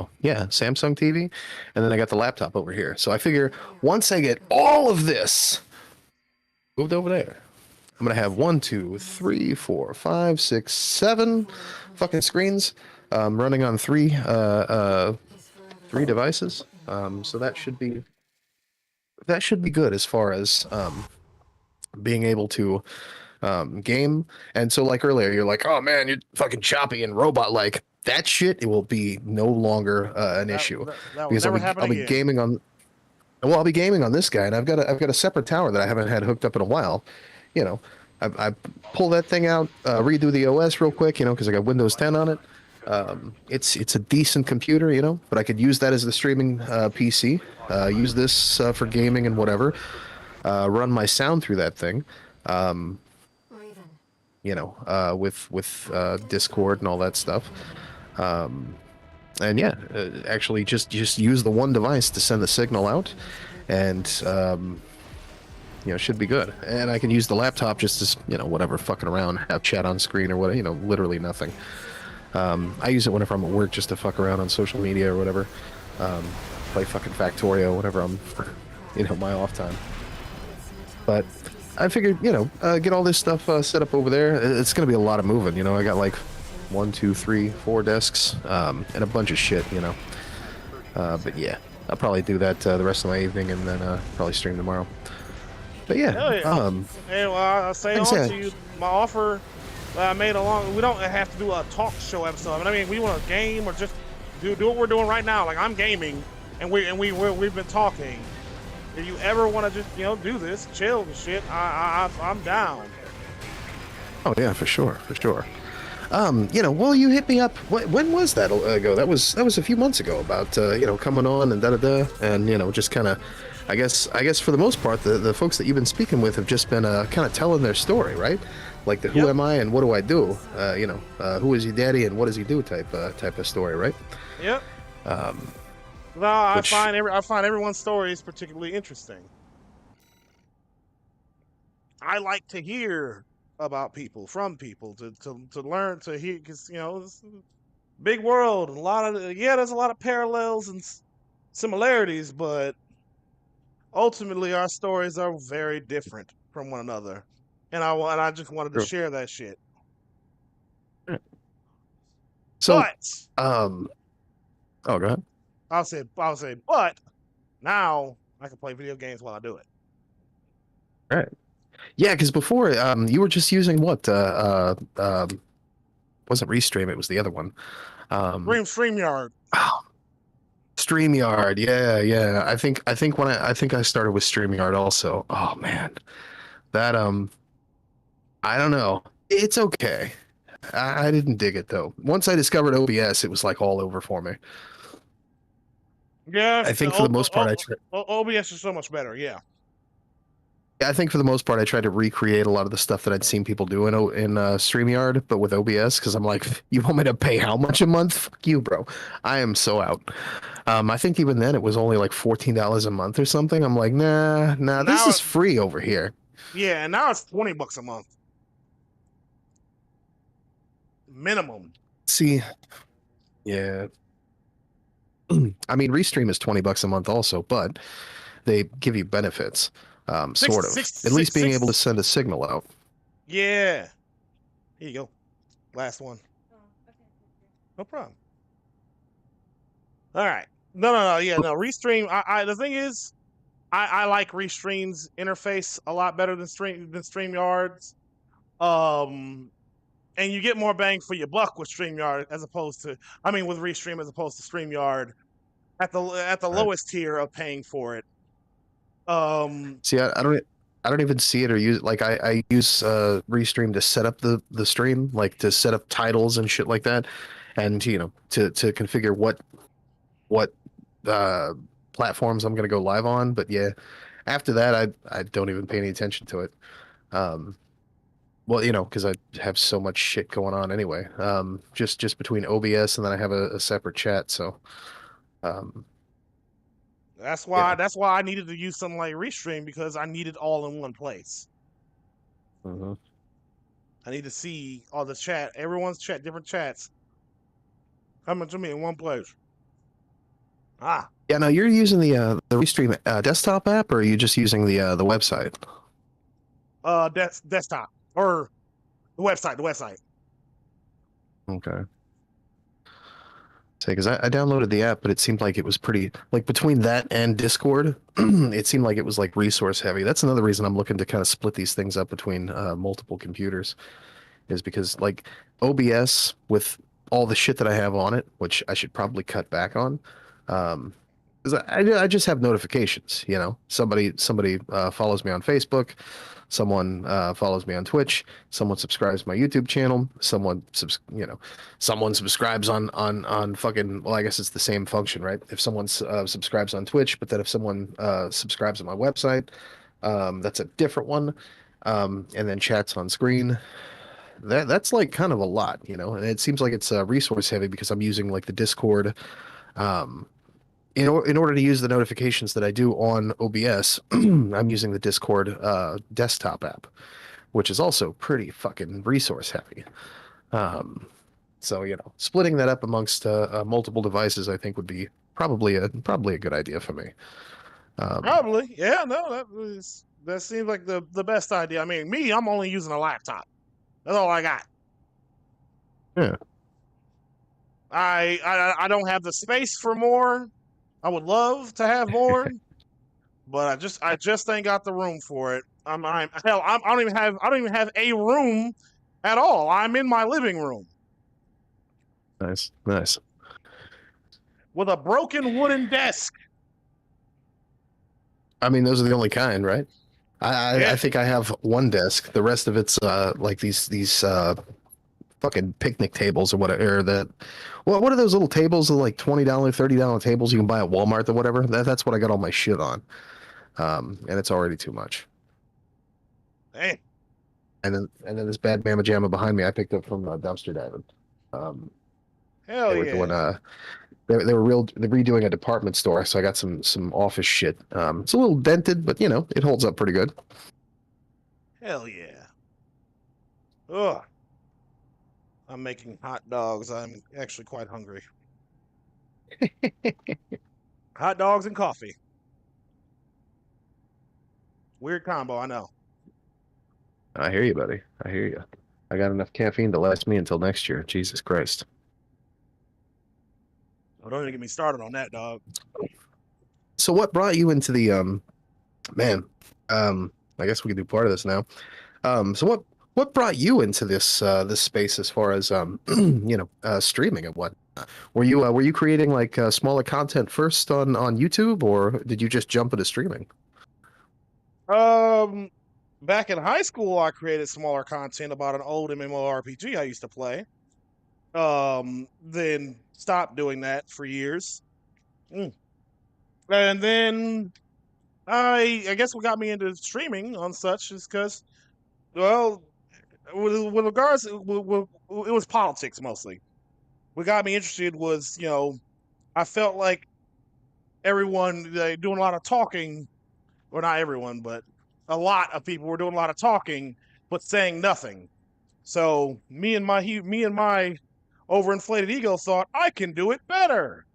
TV, and then I got the laptop over here. So I figure once I get all of this moved over there, I'm gonna have 1, 2, 3, 4, 5, 6, 7 fucking screens running on three devices. So that should be good as far as being able to game. And so like earlier, you're like, oh man, you're fucking choppy and robot like. That shit, it will be no longer an issue because I'll be gaming on. Well, I'll be gaming on this guy, and I've got a separate tower that I haven't had hooked up in a while. I pull that thing out, redo the OS real quick, because I got Windows 10 on it. It's a decent computer, but I could use that as the streaming PC. Use this for gaming and whatever. Run my sound through that thing. With Discord and all that stuff. And yeah, actually just use the one device to send the signal out, and should be good. And I can use the laptop just as, whatever, fucking around, have chat on screen or whatever, literally nothing. I use it whenever I'm at work just to fuck around on social media or whatever. Play fucking Factorio whenever I'm, my off time. But I figured, get all this stuff set up over there. It's going to be a lot of moving, I got like 1, 2, 3, 4 desks, and a bunch of shit, But yeah, I'll probably do that the rest of my evening and then probably stream tomorrow. But yeah, hey, well, I'll say on to you, my offer I made we don't have to do a talk show episode. I mean, we want to game or just do what we're doing right now. Like, I'm gaming, and we've been talking. If you ever want to just, do this, chill and shit, I'm down. Oh yeah, for sure. Well, you hit me up. When was that ago? That was a few months ago about coming on and and just kind of, I guess for the most part, the folks that you've been speaking with have just been kind of telling their story, right? Like the who am I and what do I do? Who is your daddy and what does he do type of story, right? Yep. No, I find everyone's stories particularly interesting. I like to hear about people, from people, to learn, to hear, because it's a big world, and there's a lot of parallels and similarities, but ultimately our stories are very different from one another, and I just wanted to share that shit. So, go ahead. I'll say, but now I can play video games while I do it. All right. Yeah, because before you were just using what? Wasn't Restream? It was the other one. StreamYard. Oh, StreamYard. Yeah. I think I started with StreamYard also. Oh man, that I don't know. It's okay. I didn't dig it though. Once I discovered OBS, it was like all over for me. Yeah, I think for the most part, OBS is so much better. Yeah. I think for the most part, I tried to recreate a lot of the stuff that I'd seen people do in StreamYard, but with OBS, because I'm like, you want me to pay how much a month? Fuck you, bro. I am so out. I think even then it was only like $14 a month or something. I'm like, nah, this is free over here. Yeah, and now it's $20 a month. Minimum. See, yeah. I mean, Restream is $20 a month also, but they give you benefits. Sort of. At least being able to send a signal out. Yeah. Here you go. Last one. Oh, okay. No problem. All right. No. Yeah, no. Restream. The thing is, I like Restream's interface a lot better than StreamYard's. And you get more bang for your buck with StreamYard with Restream as opposed to StreamYard at the lowest tier of paying for it. See, I don't even see it or use it. Like I use Restream to set up the stream, like to set up titles and shit like that, and to configure what platforms I'm gonna go live on. But yeah, after that, I don't even pay any attention to it. Well, because I have so much shit going on anyway. Just between OBS and then I have a separate chat, so. That's why I needed to use something like Restream, because I need it all in one place. Mm-hmm. I need to see all the chat, everyone's chat, different chats, coming to me in one place. Yeah, now you're using the Restream desktop app, or are you just using the website? Desktop or the website. Okay. Because I downloaded the app, but it seemed like it was pretty, like between that and Discord, it seemed like it was like resource heavy. That's another reason I'm looking to kind of split these things up between multiple computers, is because like OBS with all the shit that I have on it, which I should probably cut back on, because I just have notifications. Somebody follows me on Facebook. Someone follows me on Twitch. Someone subscribes to my YouTube channel. Someone subscribes on fucking. Well, I guess it's the same function, right? If someone subscribes on Twitch, but then if someone subscribes on my website, that's a different one. And then chats on screen. That's like kind of a lot, and it seems like it's resource heavy because I'm using like the Discord in order to use the notifications that I do on OBS, I'm using the Discord desktop app, which is also pretty fucking resource heavy. So splitting that up amongst multiple devices, I think would be probably a good idea for me. Probably, yeah. No, that seems like the best idea. I mean, I'm only using a laptop. That's all I got. Yeah. I don't have the space for more. I would love to have more, but I just ain't got the room for it. I don't even have a room at all. I'm in my living room Nice. with a broken wooden desk. I mean, those are the only kind, right? I think I have one desk. The rest of it's like these fucking picnic tables or whatever. What are those little tables? Like $20, $30 tables you can buy at Walmart or whatever. That's what I got all my shit on, and it's already too much. Hey. And then this bad mamma jamma behind me, I picked up from dumpster diving. Hell they were yeah. doing they're redoing a department store, so I got some office shit. It's a little dented, but it holds up pretty good. Hell yeah. Ugh. I'm making hot dogs. I'm actually quite hungry. Hot dogs and coffee. Weird combo, I know. I hear you, buddy. I hear you. I got enough caffeine to last me until next year. Jesus Christ. Oh, don't even get me started on that, dog. So what brought you into the I guess we can do part of this now. So what brought you into this this space as far as streaming and what? Were you creating like smaller content first on YouTube, or did you just jump into streaming? Back in high school, I created smaller content about an old MMORPG I used to play. Then stopped doing that for years. And then I guess what got me into streaming on such is because, well, with regards, it was politics mostly. What got me interested was, I felt like everyone doing a lot of talking, or not everyone, but a lot of people were doing a lot of talking, but saying nothing. So me and my overinflated ego thought I can do it better.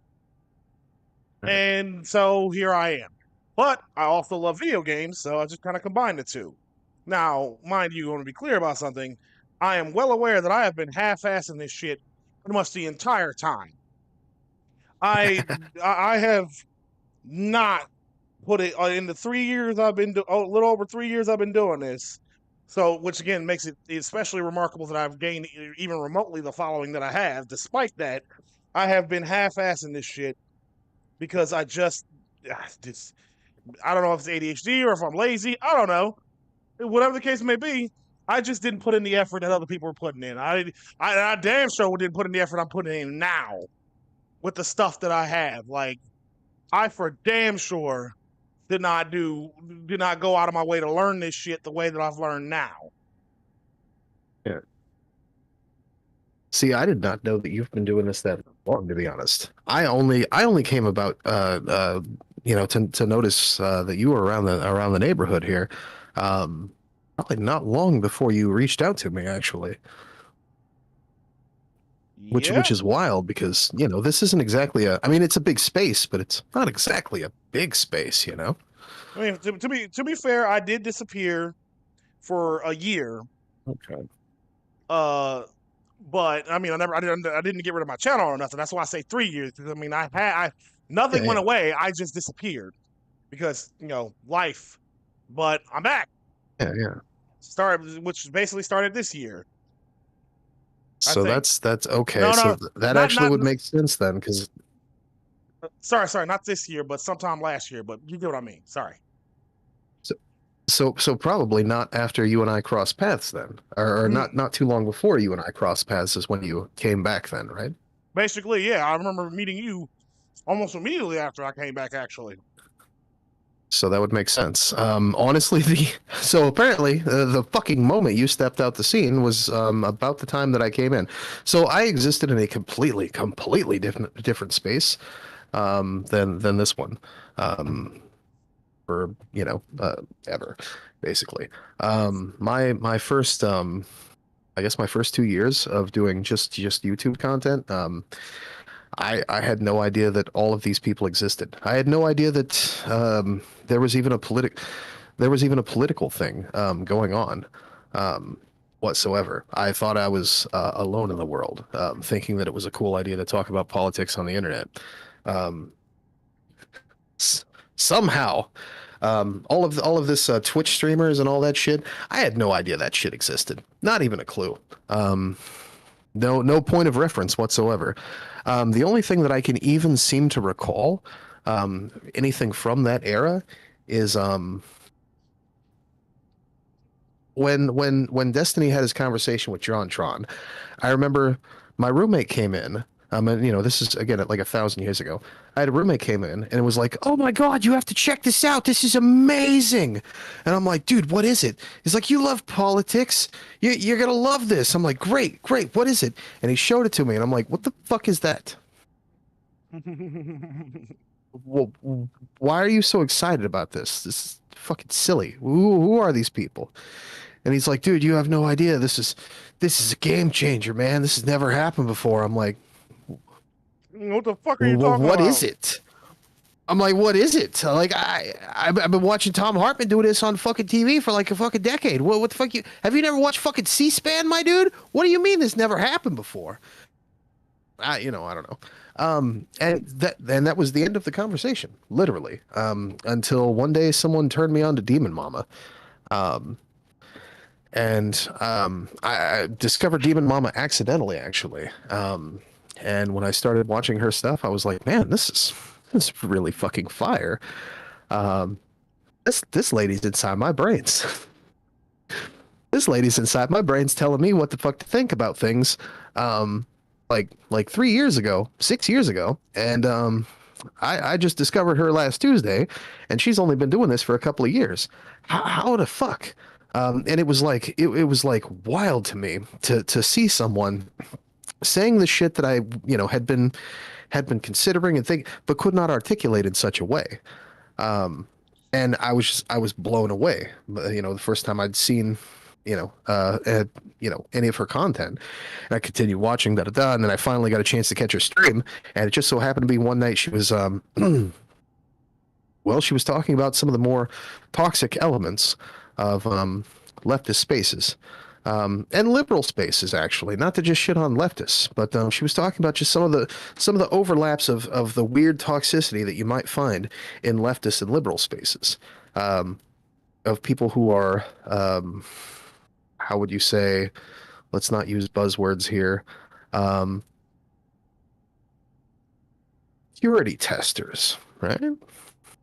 And so here I am. But I also love video games, so I just kind of combined the two. Now, mind you, I want to be clear about something. I am well aware that I have been half-assing this shit pretty much the entire time. I have not put it in the 3 years I've been a little over 3 years I've been doing this. So, which again makes it especially remarkable that I've gained even remotely the following that I have. Despite that, I have been half-assing this shit because I don't know if it's ADHD or if I'm lazy. I don't know. Whatever the case may be, I just didn't put in the effort that other people were putting in. I damn sure didn't put in the effort I'm putting in now with the stuff that I have. Like, I for damn sure did not go out of my way to learn this shit the way that I've learned now. Yeah. See, I did not know that you've been doing this that long, to be honest. I only came about to notice that you were around the neighborhood here. Probably not long before you reached out to me, actually. Which is wild because this isn't exactly it's a big space, but it's not exactly a big space, I mean, to be fair, I did disappear for a year. Okay. But I mean, I didn't get rid of my channel or nothing. That's why I say 3 years. Because I mean, nothing went away. I just disappeared because life. But I'm back. Yeah. Which basically started this year. So that's okay. No, so that actually would make sense then, because. Sorry, not this year, but sometime last year. But you get what I mean. Sorry. So probably not after you and I crossed paths then, or not too long before you and I crossed paths is when you came back then, right? Basically, yeah. I remember meeting you almost immediately after I came back, actually. So that would make sense. Honestly, so apparently the fucking moment you stepped out the scene was about the time that I came in. So I existed in a completely different space. than this one. For ever, basically. My first I guess my first 2 years of doing just YouTube content, I had no idea that all of these people existed. I had no idea that there was even a political thing going on whatsoever. I thought I was alone in the world, thinking that it was a cool idea to talk about politics on the internet. Um, Somehow, all of this Twitch streamers and all that shit, I had no idea that shit existed. Not even a clue. No point of reference whatsoever. The only thing that I can even seem to recall, anything from that era, is when Destiny had his conversation with Tron. I remember my roommate came in. And this is again like 1,000 years ago. I had a roommate came in and it was like, "Oh my God, you have to check this out. This is amazing." And I'm like, "Dude, what is it?" He's like, "You love politics. You're gonna love this." I'm like, "Great. What is it?" And he showed it to me, and I'm like, "What the fuck is that? Well, why are you so excited about this? This is fucking silly. Who are these people?" And he's like, "Dude, you have no idea. This is a game changer, man. This has never happened before." I'm like, what the fuck are you "Well, talking what about? is it?" I'm like, "What is it?" Like, I've been watching Tom Hartman do this on fucking TV for like a fucking decade. What the fuck have you never watched fucking C-SPAN, my dude? What do you mean this never happened before? I don't know. And that was the end of the conversation, literally. Until one day someone turned me on to Demon Mama. I discovered Demon Mama accidentally, actually. And when I started watching her stuff, I was like, "Man, this is really fucking fire." This lady's inside my brains. This lady's inside my brains telling me what the fuck to think about things. Like 3 years ago, 6 years ago, and I just discovered her last Tuesday, and she's only been doing this for a couple of years. How the fuck? And it was like it was like wild to me to see someone saying the shit that I had been considering and think, but could not articulate in such a way. And I was blown away. The first time I'd seen any of her content, and I continued watching and then I finally got a chance to catch her stream, and it just so happened to be one night she was well, she was talking about some of the more toxic elements of leftist spaces. And liberal spaces, actually, not to just shit on leftists, but she was talking about just some of the overlaps of the weird toxicity that you might find in leftist and liberal spaces, of people who are, how would you say, let's not use buzzwords here, purity testers, right?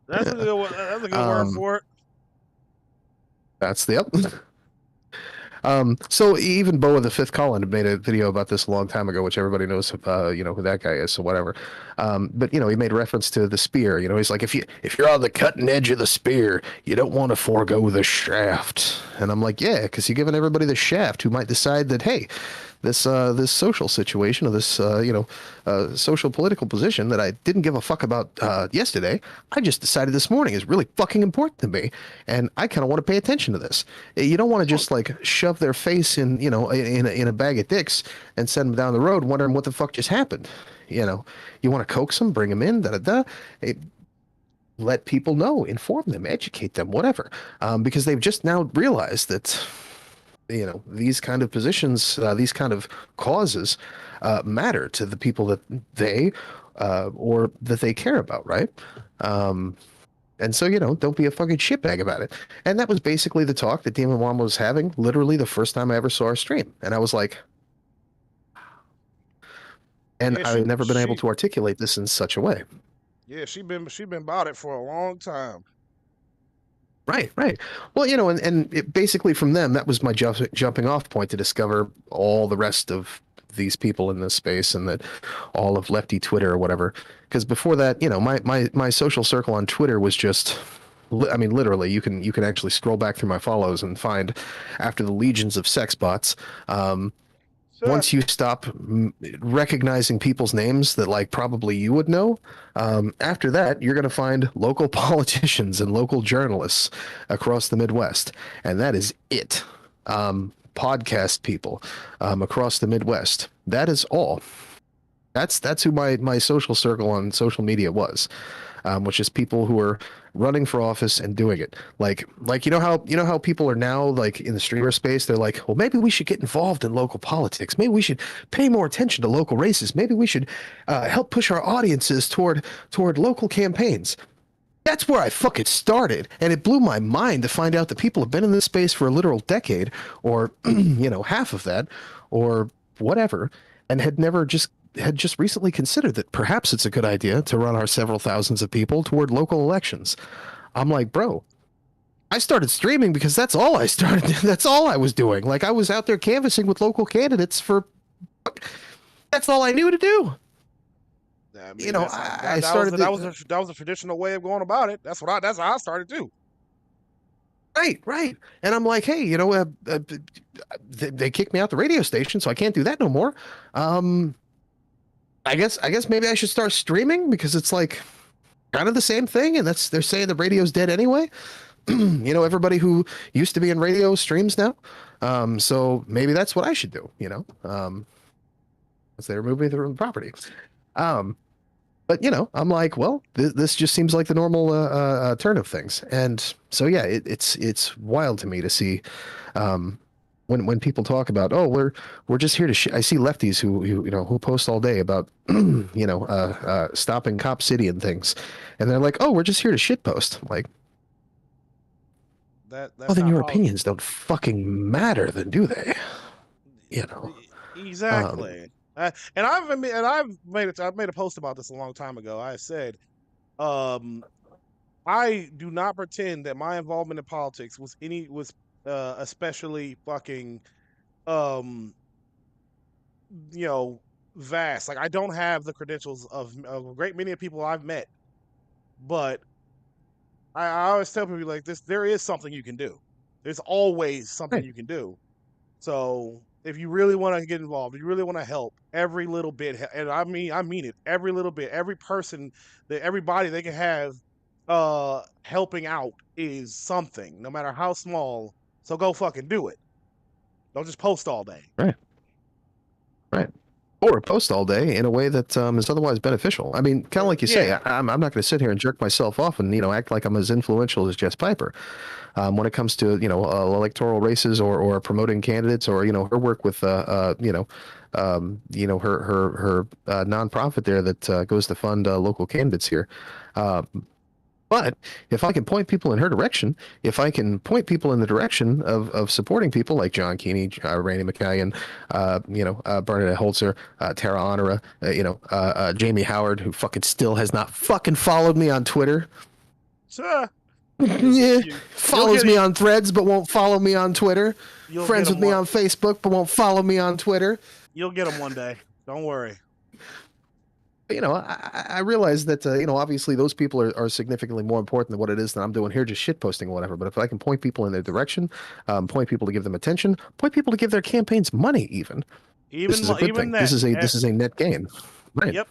That's a good one. That's a good word for it. That's the so even Bo of the Fifth Column made a video about this a long time ago, which everybody knows, who that guy is, so whatever. But he made reference to the spear. He's like, if you're on the cutting edge of the spear, you don't want to forego the shaft. And I'm like, yeah, because you're giving everybody the shaft who might decide that, hey, this social situation, or this social political position that I didn't give a fuck about yesterday, I just decided this morning is really fucking important to me, and I kind of want to pay attention to this. You don't want to just like shove their face in in a bag of dicks and send them down the road wondering what the fuck just happened. You want to coax them, bring them in, let people know, inform them, educate them, whatever, because they've just now realized that these kind of positions, these kind of causes matter to the people that they or that they care about, right? And so, don't be a fucking shitbag about it. And that was basically the talk that Demon Mom was having, literally the first time I ever saw her stream. And I was like, and I've never been able to articulate this in such a way. Yeah, she been about it for a long time. Right. Well, and it basically from them, that was my jumping off point to discover all the rest of these people in this space, and that all of lefty Twitter or whatever. Because before that, my social circle on Twitter was just, I mean, literally, you can actually scroll back through my follows and find, after the legions of sex bots, Sure. once you stop recognizing people's names that like probably you would know, after that you're going to find local politicians and local journalists across the Midwest, and that is it. Podcast people across the Midwest. That is all. That's who my social circle on social media was, which is people who are running for office and doing it. Like you know how people are now like in the streamer space. They're like, well, maybe we should get involved in local politics. Maybe we should pay more attention to local races. Maybe we should help push our audiences toward local campaigns. That's where I fucking started, and it blew my mind to find out that people have been in this space for a literal decade, or half of that, or whatever, and had just recently considered that perhaps it's a good idea to run our several thousands of people toward local elections. I'm like, bro, I started streaming because that's all I started. That's all I was doing. Like, I was out there canvassing with local candidates that's all I knew to do. I mean, I started. That was a traditional way of going about it. That's how I started too. Right. And I'm like, hey, they kicked me out the radio station, so I can't do that no more. I guess maybe I should start streaming because it's like kind of the same thing, and they're saying the radio's dead anyway. Everybody who used to be in radio streams now. So maybe that's what I should do, as they remove me from the property. But I'm like, well, this just seems like the normal turn of things, and so yeah, it's wild to me to see when people talk about, oh, we're just here to. I see lefties who post all day about stopping Cop City and things, and they're like, oh, we're just here to shitpost. I'm like, well, then your opinions don't fucking matter, then, do they? Exactly. And I've made a post about this a long time ago. I said, I do not pretend that my involvement in politics was especially fucking, vast. Like, I don't have the credentials of a great many of people I've met, but I always tell people like this: there is something you can do. There's always something you can do. So if you really want to get involved, if you really want to help, every little bit, and I mean it, every little bit, every person, everybody they can have helping out is something, no matter how small. So go fucking do it. Don't just post all day. Right. Or post all day in a way that is otherwise beneficial. I mean, kind of like you say, I'm not going to sit here and jerk myself off and act like I'm as influential as Jess Piper when it comes to electoral races or promoting candidates or her work with her nonprofit there that goes to fund local candidates here. But if I can point people in her direction, if I can point people in the direction of supporting people like John Keeney, Randy McCallion, Bernadette Holzer, Tara Honora, Jamie Howard, who fucking still has not fucking followed me on Twitter. Sure. Follows me on Threads, but won't follow me on Twitter. Friends with me on Facebook, but won't follow me on Twitter. You'll get them one day. Don't worry. I realize that, obviously those people are significantly more important than what it is that I'm doing here, just shit posting or whatever. But if I can point people in their direction, point people to give them attention, point people to give their campaigns money, this is a good thing. This is a net gain. Right. Yep.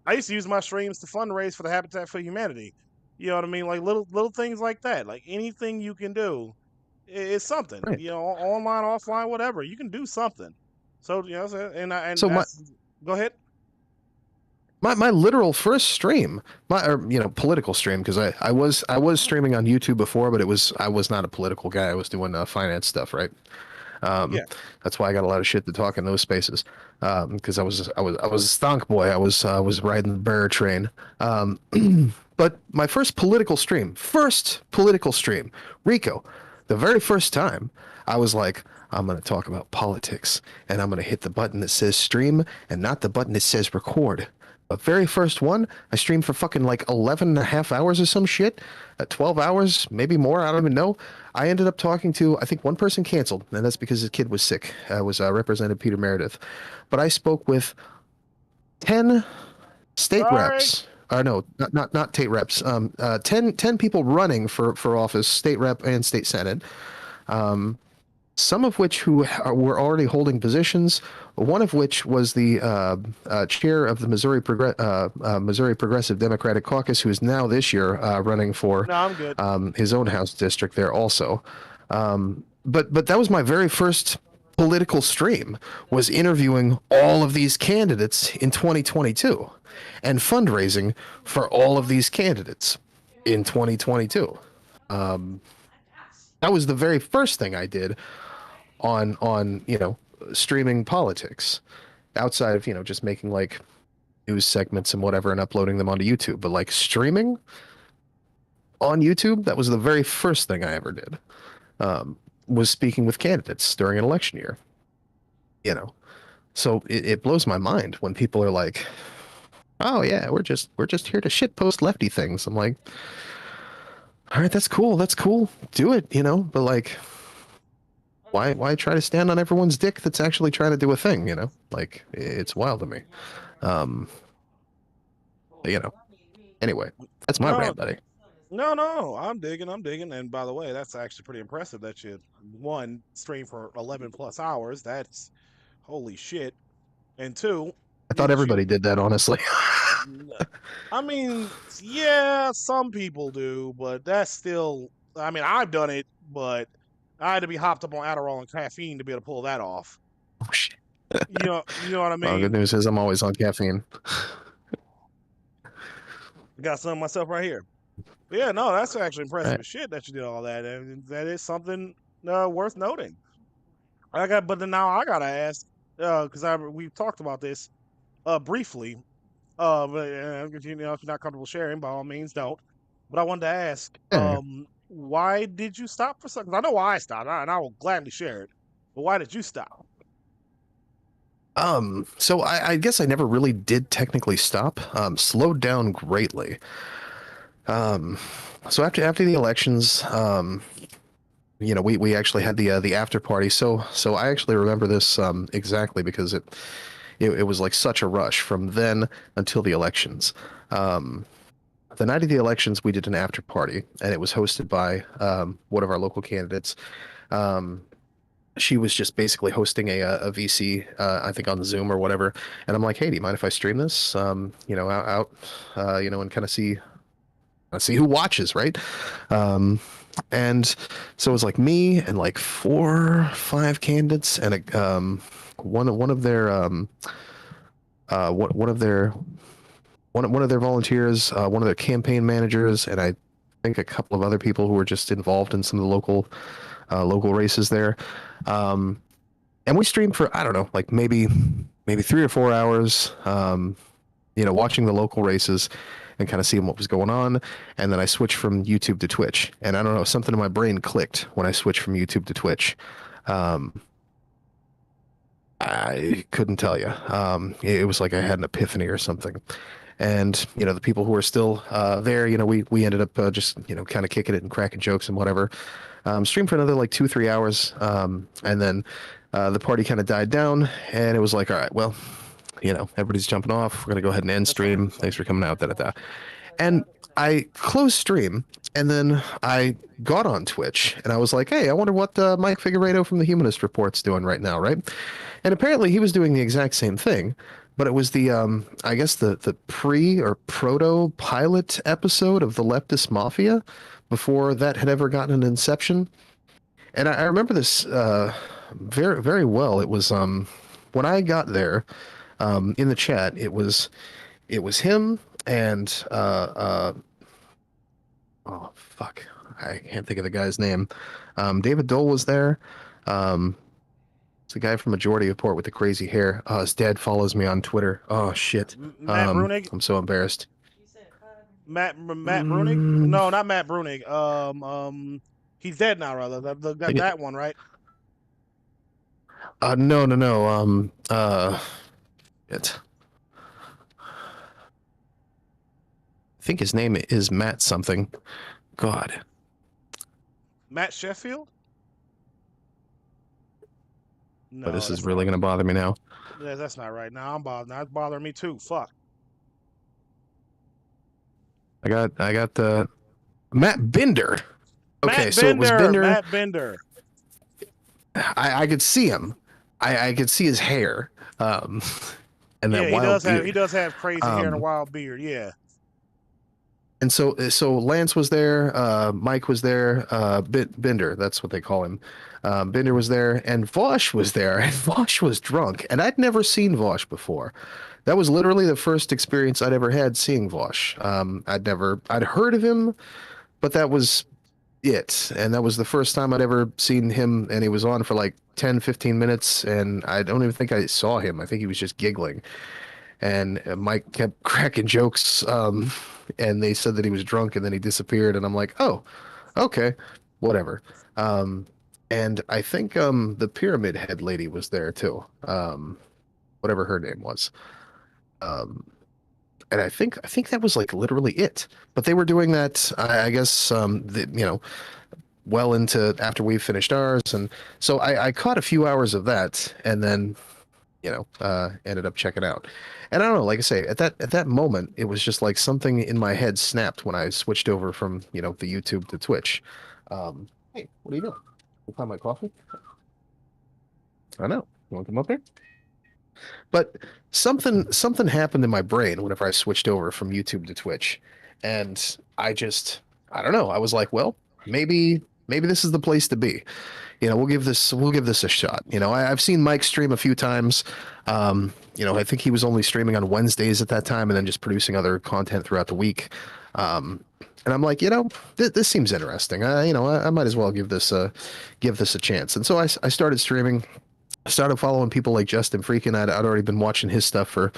I used to use my streams to fundraise for the Habitat for Humanity. You know what I mean? Like little things like that. Like anything you can do is something. Right. Online, offline, whatever. You can do something. So, go ahead. My literal first stream, political stream, because I was streaming on YouTube before, but I was not a political guy. I was doing finance stuff, right? That's why I got a lot of shit to talk in those spaces, because I was a stonk boy. I was riding the bear train. But my first political stream, Rico, the very first time, I was like, I'm going to talk about politics, and I'm going to hit the button that says stream and not the button that says record. The very first one, I streamed for fucking like 11 and a half hours or some shit, 12 hours, maybe more, I don't even know. I ended up talking to, I think one person canceled, and that's because his kid was sick. It was Representative Peter Meredith. But I spoke with 10 state reps. Or no, not state reps. 10 people running for office, state rep and state senate. some of which were already holding positions. One of which was the chair of the Missouri Progressive Democratic Caucus, who is now this year running for No, I'm good. his own House district there also. But that was my very first political stream, was interviewing all of these candidates in 2022 and fundraising for all of these candidates in 2022. That was the very first thing I did on streaming politics, outside of just making like news segments and whatever and uploading them onto YouTube. But like streaming on YouTube, that was the very first thing I ever did. Was speaking with candidates during an election year. So it blows my mind when people are like, "Oh yeah, we're just here to shitpost lefty things." I'm like, "All right, that's cool. Do it, But like, why try to stand on everyone's dick that's actually trying to do a thing? Like, it's wild to me." Anyway, that's my rant, buddy. No, I'm digging. And by the way, that's actually pretty impressive that you stream for 11 plus hours. That's holy shit. And two, I thought everybody did that, honestly. I mean, yeah, some people do, but that's still. I mean, I've done it, but I had to be hopped up on Adderall and caffeine to be able to pull that off. Oh shit. You know what I mean? Well, good news is I'm always on caffeine. I got some myself right here. But yeah, no, that's actually impressive shit that you did all that, and that is something worth noting. But then now I gotta ask, because we've talked about this briefly. But if you're not comfortable sharing, by all means, don't. But I wanted to ask, why did you stop for something? I know why I stopped, and I will gladly share it. But why did you stop? So I guess I never really did technically stop. Slowed down greatly. So after the elections, we actually had the after party. So I actually remember this exactly because it was like such a rush from then until the elections. The night of the elections, we did an after party, and it was hosted by one of our local candidates. She was just basically hosting a VC, I think on Zoom or whatever. And I'm like, hey, do you mind if I stream this? And kind of see who watches, right? And so it was like me and like 4 or 5 candidates and one of their volunteers, one of their campaign managers, and I think a couple of other people who were just involved in some of the local races there. And we streamed for, I don't know, like maybe 3 or 4 hours, watching the local races and kind of seeing what was going on. And then I switched from YouTube to Twitch. And I don't know, something in my brain clicked when I switched from YouTube to Twitch. I couldn't tell you. It was like I had an epiphany or something. And, the people who were still there, we ended up just, kind of kicking it and cracking jokes and whatever. Streamed for another like 2-3 hours. And then the party kind of died down. And it was like, all right, well, everybody's jumping off. We're going to go ahead and end stream. Thanks for coming out. And I closed stream, and then I got on Twitch, and I was like, hey, I wonder what Mike Figueredo from the Humanist Report's doing right now, right? And apparently he was doing the exact same thing, but it was the, I guess the pre or proto pilot episode of the Leftist Mafia before that had ever gotten an inception. And I remember this very, very well. It was when I got there, in the chat, it was him and oh fuck, I can't think of the guy's name. David Dole was there. It's the guy from Majority Report with the crazy hair. His dad follows me on Twitter. Oh shit. Matt Brunig? I'm so embarrassed. Matt Brunig? No, not Matt Brunig. He's dead now, rather. That one, right? No. I think his name is Matt something. God. Matt Sheffield? No, but this is really going to bother me now. Yeah, that's not right. Now I'm bothered. Now it's bothering me too. Fuck. I got the Matt Bender. Okay, Matt so it was Bender. Matt Bender. I could see him. I could see his hair, and Yeah, that wild he beard. does have crazy hair and a Um, wild beard. Yeah. and so Lance was there, Mike was there, Bender, that's what they call him. Bender was there, and Vosh was there, and Vosh was drunk, and I'd never seen Vosh before. That was literally the first experience I'd ever had seeing Vosh. I'd heard of him, but that was it. And that was the first time I'd ever seen him, and he was on for like 10, 15 minutes, and I don't even think I saw him. I think he was just giggling. And Mike kept cracking jokes, and they said that he was drunk, and then he disappeared, and I'm like, oh, okay, whatever. Um, and I think the Pyramid Head lady was there too, whatever her name was. Um, and I think that was like literally it. But they were doing that, I guess, well into after we finished ours, and so I caught a few hours of that, and then ended up checking out. And I don't know, like I say, at that moment, it was just like something in my head snapped when I switched over from the YouTube to Twitch. Hey, what are you doing? You find my coffee? I know. You want to come up here? But something happened in my brain whenever I switched over from YouTube to Twitch, and I don't know. I was like, well, maybe this is the place to be. We'll give this a shot. I've seen Mike stream a few times. I think he was only streaming on Wednesdays at that time, and then just producing other content throughout the week. And I'm like, this seems interesting. I might as well give this a chance. And so I started streaming. I started following people like Justin Freakin. I'd already been watching his stuff for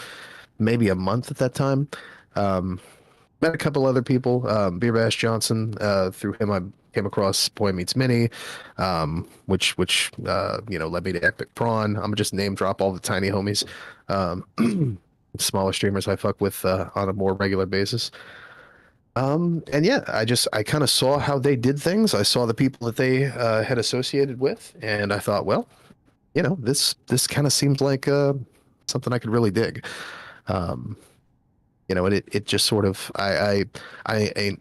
maybe a month at that time. Met a couple other people. Beer Bash Johnson. Through him, I came across Boy Meets Mini, which led me to Epic Prawn. I'm just name drop all the tiny homies, smaller streamers I fuck with on a more regular basis. And yeah, I kind of saw how they did things. I saw the people that they had associated with, and I thought, well, this kind of seems like something I could really dig. And it just sort of I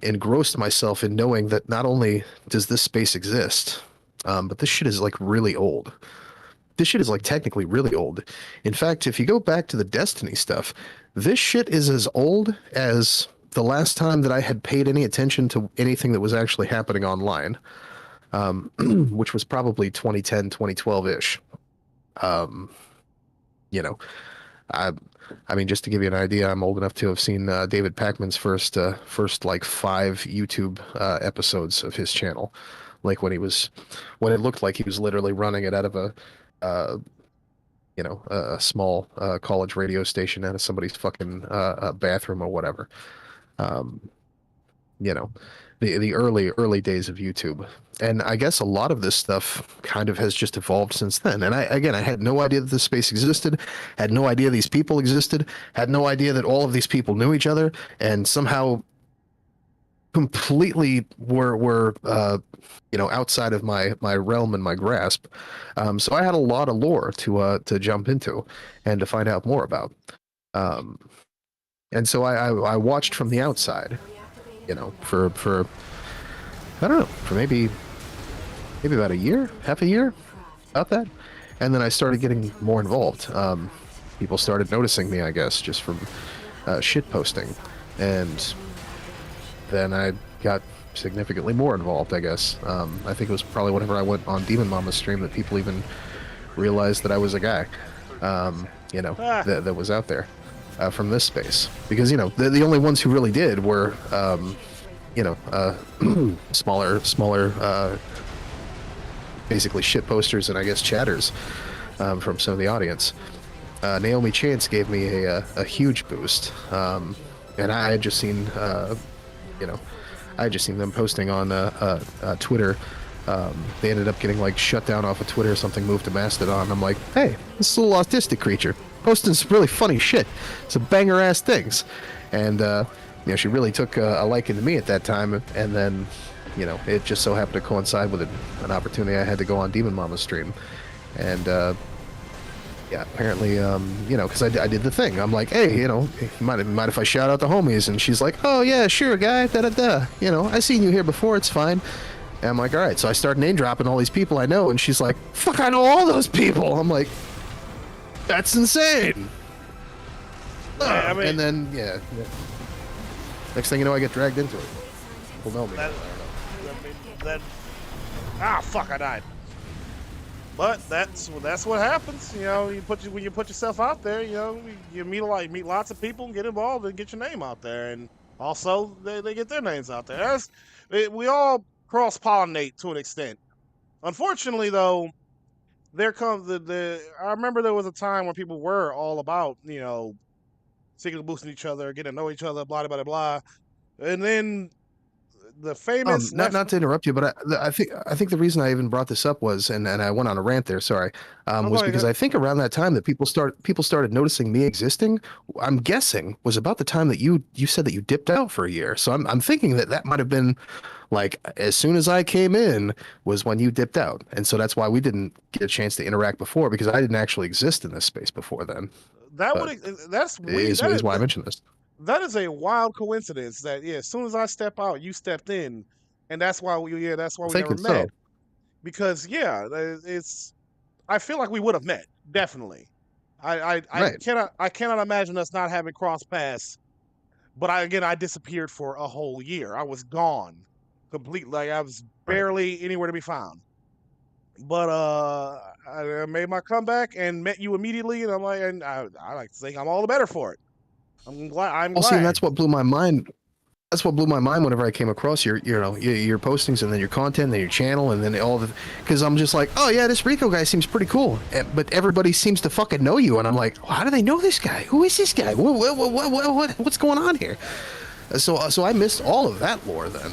engrossed myself in knowing that not only does this space exist, but this shit is like really old. This shit is like technically really old. In fact, if you go back to the Destiny stuff, this shit is as old as the last time that I had paid any attention to anything that was actually happening online, which was probably 2010, 2012-ish. I mean, just to give you an idea, I'm old enough to have seen David Pakman's first like 5 YouTube episodes of his channel, like when it looked like he was literally running it out of a small college radio station out of somebody's fucking bathroom or whatever. The early days of YouTube. And I guess a lot of this stuff kind of has just evolved since then. And I had no idea that this space existed, had no idea these people existed, had no idea that all of these people knew each other, and somehow completely were outside of my realm and my grasp. So I had a lot of lore to jump into and to find out more about. And so I watched from the outside, for I don't know, for maybe about a year, half a year, about that. And then I started getting more involved. People started noticing me, I guess, just from shit posting. And then I got significantly more involved, I guess. I think it was probably whenever I went on Demon Mama's stream that people even realized that I was a guy, that was out there from this space. Because, the only ones who really did were, smaller, basically shit posters and I guess chatters from some of the audience. Naomi Chance gave me a huge boost, and I had just seen them posting on Twitter. They ended up getting like shut down off of Twitter or something, moved to Mastodon. I'm like, hey, this little autistic creature posting some really funny shit, some banger ass things, and she really took a liking to me at that time. And then it just so happened to coincide with an opportunity I had to go on Demon Mama's stream, and apparently, because I did the thing. I'm like, hey, mind if I shout out the homies? And she's like, oh yeah, sure, guy, da da da. I seen you here before. It's fine. And I'm like, all right. So I start name dropping all these people I know, and she's like, fuck, I know all those people. I'm like, that's insane. I mean, and then, yeah. Next thing you know, I get dragged into it. People know me. Fuck, I died. But that's what happens, you know. When you put yourself out there, you know, you meet lots of people, and get involved, and get your name out there, and also they get their names out there. We all cross pollinate to an extent. Unfortunately, though, there comes I remember there was a time when people were all about, you know, secretly boosting each other, getting to know each other, blah blah blah blah, and then the famous not to interrupt you, but I think the reason I even brought this up was, and I went on a rant there. Sorry, was because I think around that time that people started noticing me existing. I'm guessing was about the time that you said that you dipped out for a year. So I'm thinking that might have been like as soon as I came in was when you dipped out, and so that's why we didn't get a chance to interact before, because I didn't actually exist in this space before then. That's weird. Is why I mentioned this. That is a wild coincidence. That as soon as I step out, you stepped in, and that's why we never met. Because it's I feel like we would have met, definitely. I cannot imagine us not having crossed paths. But I disappeared for a whole year. I was gone completely. Like, I was barely anywhere to be found. But I made my comeback and met you immediately, and I like to think I'm all the better for it. I'm glad. See, and that's what blew my mind. That's what blew my mind whenever I came across your postings, and then your content, and then your channel, and then all the, because I'm just like, oh yeah, this Rico guy seems pretty cool, but everybody seems to fucking know you, and I'm like, how do they know this guy? Who is this guy? What's going on here? So I missed all of that lore then,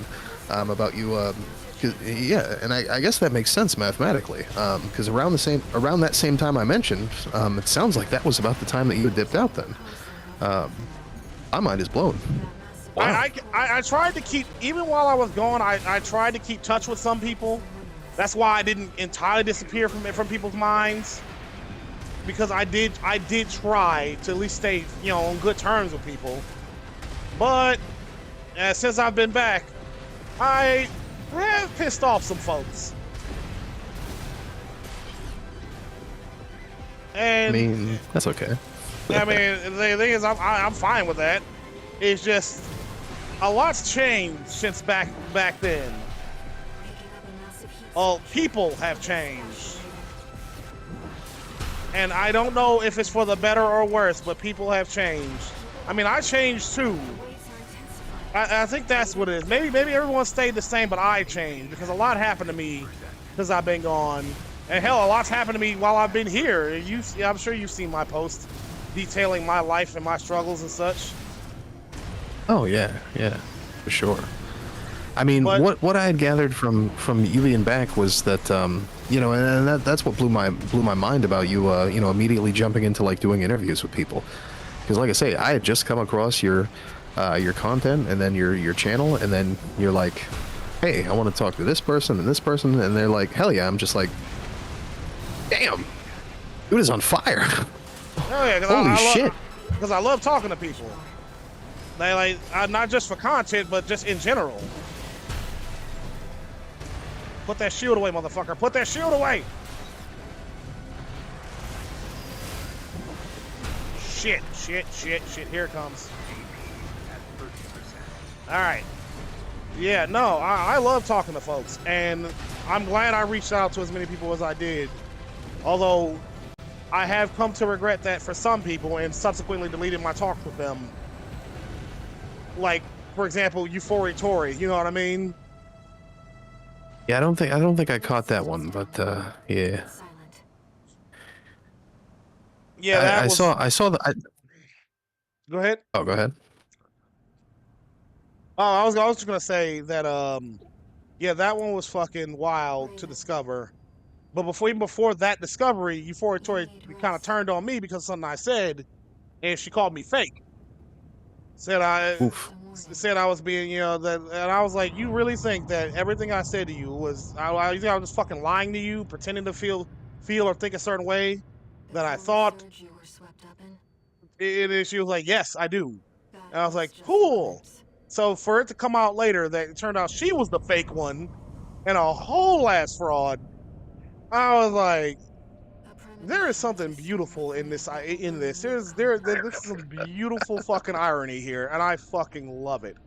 about you. And I guess that makes sense mathematically, because around that same time I mentioned, it sounds like that was about the time that you dipped out then. My mind is blown. Wow. I tried to keep, even while I was gone, I tried to keep touch with some people. That's why I didn't entirely disappear from people's minds, because I did try to at least stay, you know, on good terms with people. But since I've been back, I have pissed off some folks. And I mean, that's okay. I mean, the thing is, I'm fine with that. It's just a lot's changed since back then. Well, people have changed, and I don't know if it's for the better or worse, but people have changed. I mean, I changed too. I think that's what it is. Maybe everyone stayed the same, but I changed because a lot happened to me since I've been gone. And hell, a lot's happened to me while I've been here. I'm sure you've seen my posts detailing my life and my struggles and such. Oh yeah, for sure. I mean, what I had gathered from you being back was that you know, and that's what blew my mind about you. You know, immediately jumping into like doing interviews with people, because like I say, I had just come across your content and then your channel, and then you're like, hey, I want to talk to this person, and they're like, hell yeah. I'm just like, damn, dude is on fire. Oh yeah, holy shit. Because I love talking to people. They like, not just for content, but just in general. Put that shield away, motherfucker. Put that shield away. Shit. Here it comes. All right. Yeah, no, I love talking to folks, and I'm glad I reached out to as many people as I did. Although I have come to regret that for some people, and subsequently deleted my talks with them. Like, for example, Euphoria Tori, you know what I mean? Yeah, I don't think I caught that one, but yeah. Yeah, I saw the. Go ahead. Oh, go ahead. Oh, I was just gonna say that yeah, that one was fucking wild to discover. But even before that discovery, Euphoria Tori kind of turned on me because of something I said, and she called me fake. Said I was being, you know, that, and I was like, you really think that everything I said to you was, you think I was just fucking lying to you, pretending to feel or think a certain way that I thought? And she was like, yes, I do. And I was like, cool. So for it to come out later that it turned out she was the fake one, and a whole ass fraud. I was like, there is something beautiful in this. This is some beautiful fucking irony here, and I fucking love it.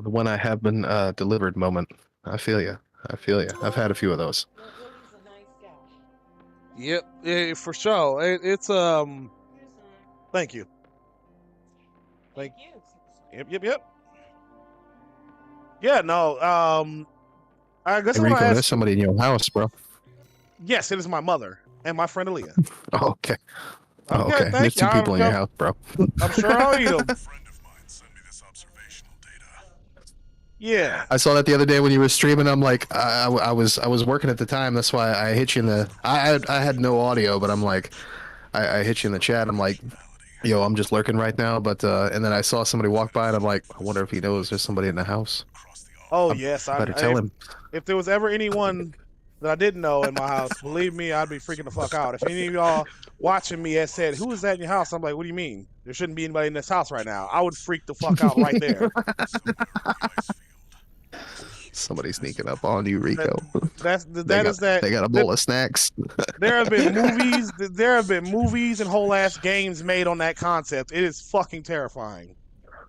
The one I have been delivered moment. I feel you. I feel you. I've had a few of those. Yep, for sure. It's Thank you. Thank you. Yep. Yeah, no. I guess Hey, I want to Rico, there's ask. somebody in your house, bro. Yes, it is my mother and my friend Aaliyah. Oh, okay. I'm Oh, good, okay. thank There's you. two people in your house, bro. I'm sure I'll eat them. A friend of mine sent me this observational data. Yeah. I saw that the other day when you were streaming. I'm like, I was working at the time. That's why I hit you in the. I had no audio, but I'm like, I hit you in the chat. I'm like, yo, I'm just lurking right now. But and then I saw somebody walk by, and I'm like, I wonder if he knows there's somebody in the house. Oh yes, I better tell him. If there was ever anyone that I didn't know in my house, believe me, I'd be freaking the fuck out. If any of y'all watching me had said, "Who is that in your house?" I'm like, "What do you mean? There shouldn't be anybody in this house right now." I would freak the fuck out right there. Somebody sneaking up on you, Rico. They got a bowl of snacks. There have been movies. There have been movies and whole ass games made on that concept. It is fucking terrifying.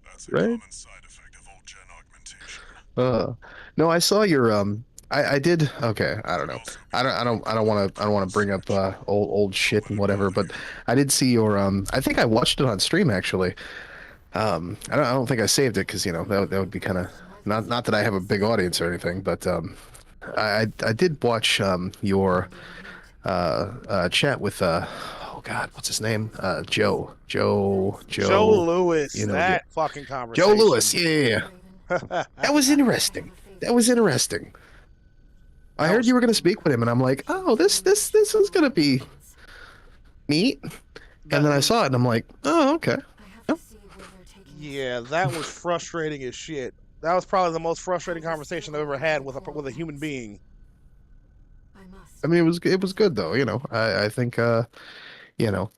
That's a Right? common side effect of old gen augmentation. No, I saw your I did. Okay, I don't know. I don't want to bring up old shit and whatever, but I did see your I think I watched it on stream actually. I don't think I saved it because that would be kind of not that I have a big audience or anything, but I did watch your chat with oh God, what's his name? Joe Lewis. That fucking conversation. Joe Lewis. Yeah. That was interesting. I heard you were going to speak with him, and I'm like, oh, this is going to be neat. And then I saw it, and I'm like, oh, okay. Yeah, that was frustrating as shit. That was probably the most frustrating conversation I've ever had with a human being. I mean, it was good though. I think I don't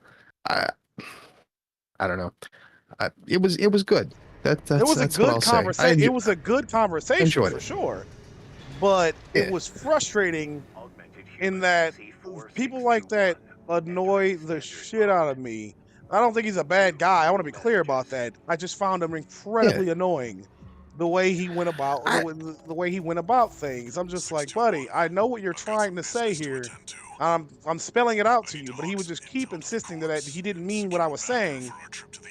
know. It was good. That's it was that's a what good I'll conversation. say. It was a good conversation for sure, but Yeah. it was frustrating in that people like that annoy the shit out of me. I don't think he's a bad guy. I want to be clear about that. I just found him incredibly annoying. The way he went about the way he went about things. I'm just like, buddy, I know what you're trying to say here. I'm spelling it out to you, but he would just keep insisting that he didn't mean what I was saying.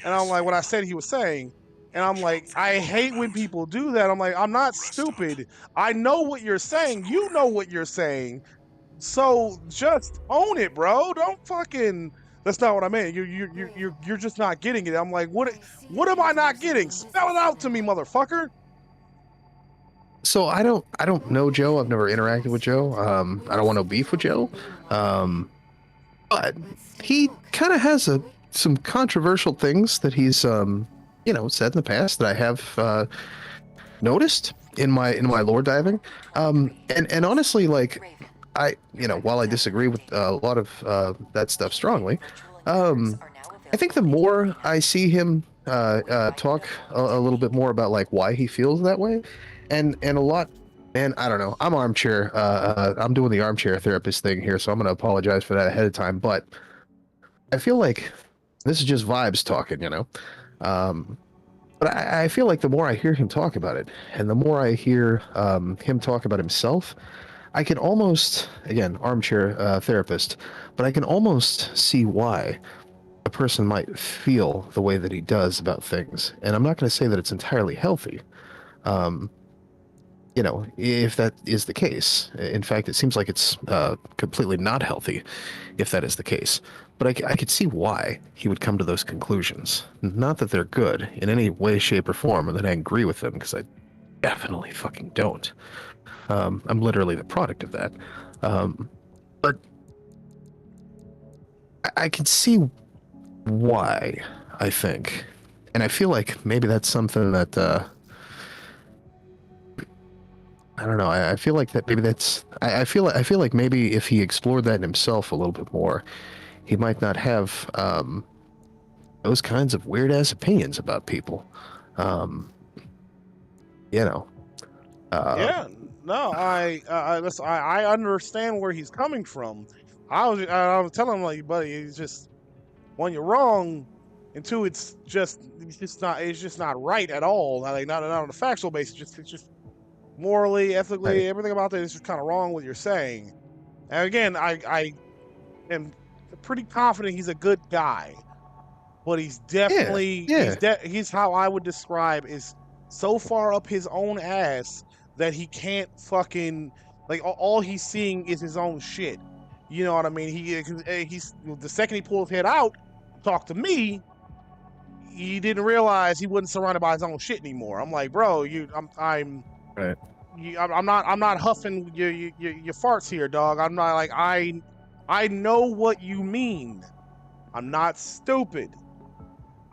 And I'm like, what I said he was saying. And I'm like, I hate when people do that. I'm like, I'm not stupid. I know what you're saying. You know what you're saying. So just own it, bro. Don't fucking. That's not what I meant. You're just not getting it. I'm like, what am I not getting? Spell it out to me, motherfucker. So I don't know Joe. I've never interacted with Joe. I don't want no beef with Joe. But he kind of has some controversial things that he's said in the past that I have noticed in my lore diving. And honestly, like I while I disagree with a lot of that stuff strongly, I think the more I see him talk a little bit more about like why he feels that way, and a lot. And I don't know. I'm armchair. I'm doing the armchair therapist thing here, so I'm going to apologize for that ahead of time. But I feel like this is just vibes talking, But I feel like the more I hear him talk about it, and the more I hear him talk about himself, I can almost, again, armchair therapist, but I can almost see why a person might feel the way that he does about things. And I'm not going to say that it's entirely healthy. If that is the case. In fact, it seems like it's completely not healthy if that is the case. But I could see why he would come to those conclusions. Not that they're good in any way, shape, or form, or that I agree with them, because I definitely fucking don't. I'm literally the product of that. But I can see why, I think. And I feel like maybe that's something that... I don't know. I feel like that maybe that's. I feel like maybe if he explored that in himself a little bit more, he might not have those kinds of weird ass opinions about people. Yeah, no, I understand where he's coming from. I was telling him like, buddy, it's just one, you're wrong, and two, it's just not right at all. Like not on a factual basis. It's just morally, Right. ethically, everything about that is just kind of wrong what you're saying. And again, I am pretty confident he's a good guy, but he's Yeah. definitely Yeah. he's how I would describe is so far up his own ass that he can't fucking like all he's seeing is his own shit. You know what I mean? He's the second he pulled his head out, talk to me, he didn't realize he wasn't surrounded by his own shit anymore. I'm like, bro, Right. I'm not huffing your farts here, dog. I'm not like I know what you mean. I'm not stupid.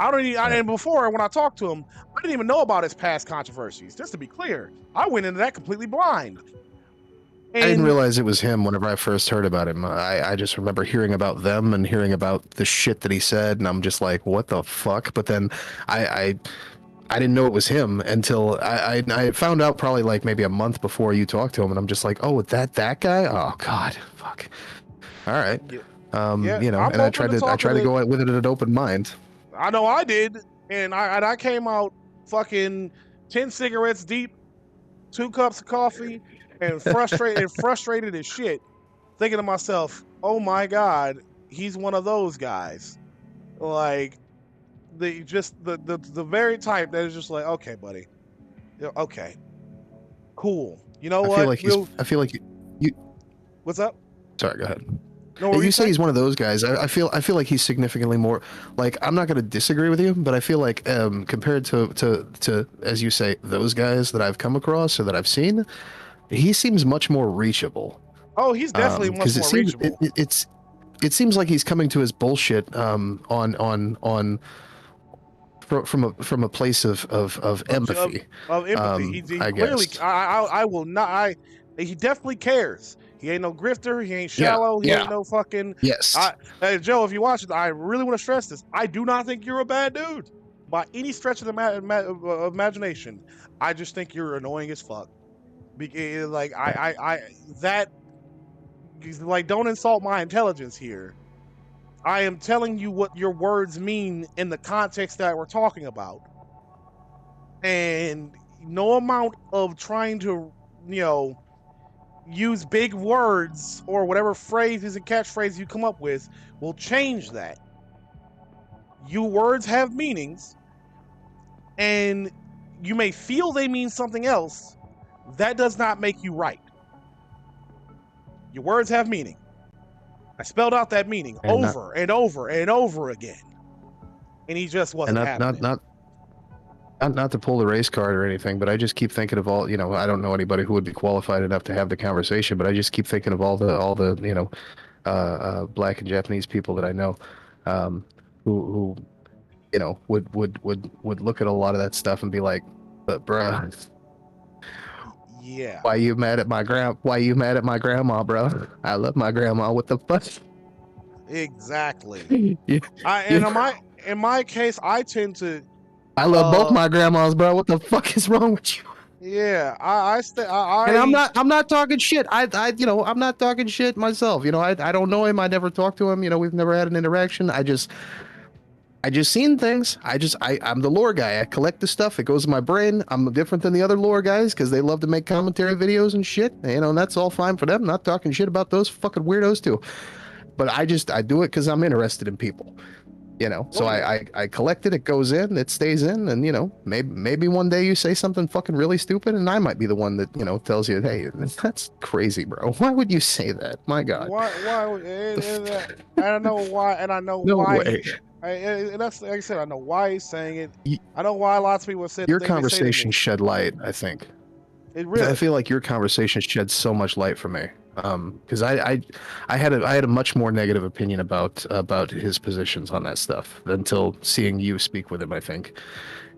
I don't even, and before when I talked to him, I didn't even know about his past controversies. Just to be clear, I went into that completely blind. I didn't And realize it was him whenever I first heard about him. I just remember hearing about them and hearing about the shit that he said, and I'm just like, what the fuck? But then I didn't know it was him until I found out probably like maybe a month before you talked to him, and I'm just like, oh, that guy? Oh God, fuck. All right. yeah, You know, I'm and I open tried to to talking to. go with it at an open mind. I know I did, and I came out fucking 10 cigarettes deep, 2 cups of coffee, and frustrated as shit, thinking to myself, oh my god, he's one of those guys. Like the very type that is just like, okay, buddy, yeah, okay, cool. You know I feel what? like I feel like you. What's up? Sorry, go ahead. No, what were You you say saying? he's one of those guys. I feel like he's significantly more like, I'm not going to disagree with you, but I feel like compared to as you say, those guys that I've come across or that I've seen, he seems much more reachable. Oh, he's definitely much Because more reachable. it seems like he's coming to his bullshit from a place of empathy. Of empathy. He I clearly. guess. I will not. He definitely cares. He ain't no grifter. He ain't Yeah. shallow. He Yeah. ain't no fucking. Yes. Hey, Joe, if you watch it, I really want to stress this. I do not think you're a bad dude by any stretch of the imagination. I just think you're annoying as fuck. Like that. Like, don't insult my intelligence here. I am telling you what your words mean in the context that we're talking about. And no amount of trying to, use big words or whatever phrases and catchphrases you come up with will change that. Your words have meanings, and you may feel they mean something else. That does not make you right. Your words have meaning. I spelled out that meaning And over and over and over again. And he just wasn't having it. Not to pull the race card or anything, but I just keep thinking of all, I don't know anybody who would be qualified enough to have the conversation, but I just keep thinking of all the black and Japanese people that I know, who would look at a lot of that stuff and be like, but bruh, yeah, why you mad at my grandma, bro? I love my grandma. What the fuck? exactly. Yeah. In my case, I tend to. I love both my grandmas, bro. What the fuck is wrong with you? Yeah, And I'm not talking shit. I'm not talking shit myself. I don't know him. I never talked to him. We've never had an interaction. I just seen things. I'm the lore guy. I collect the stuff. It goes in my brain. I'm different than the other lore guys because they love to make commentary videos and shit. And that's all fine for them. Not talking shit about those fucking weirdos too. But I do it because I'm interested in people. So I collect it. It goes in. It stays in. And maybe one day you say something fucking really stupid, and I might be the one that tells you, hey, that's crazy, bro. Why would you say that? My God. Why? I don't know why, and I know No why. way. And that's like I said. I know why he's saying it. I know why lots of people said Your they conversation shed light. I think. It really. I feel like your conversation shed so much light for me. Because I had a much more negative opinion about his positions on that stuff until seeing you speak with him. I think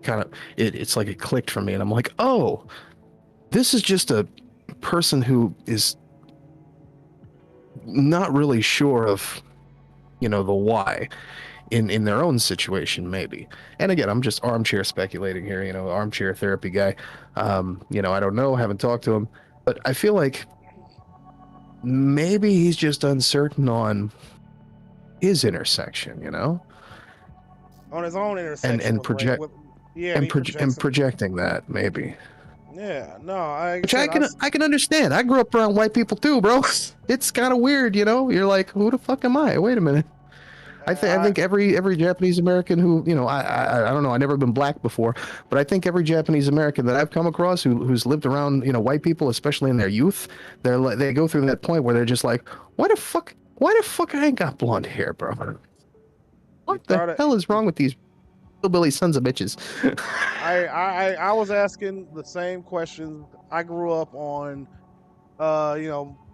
kind of it's like it clicked for me, and I'm like, oh, this is just a person who is not really sure of the why. in their own situation, maybe. And again, I'm just armchair speculating here, armchair therapy guy. I don't know, haven't talked to him, but I feel like maybe he's just uncertain on his intersection, On his own intersection and project yeah, and he projects projecting that maybe. Yeah, no, I Which I can understand. I grew up around white people too, bro. It's kind of weird, You're like, who the fuck am I? Wait a minute. I think every Japanese American who, I don't know, I've never been black before, but I think every Japanese American that I've come across who's lived around, white people, especially in their youth, they go through that point where they're just like, why the fuck I ain't got blonde hair, bro? What the hell is wrong with these hillbilly sons of bitches? I was asking the same questions. I grew up on,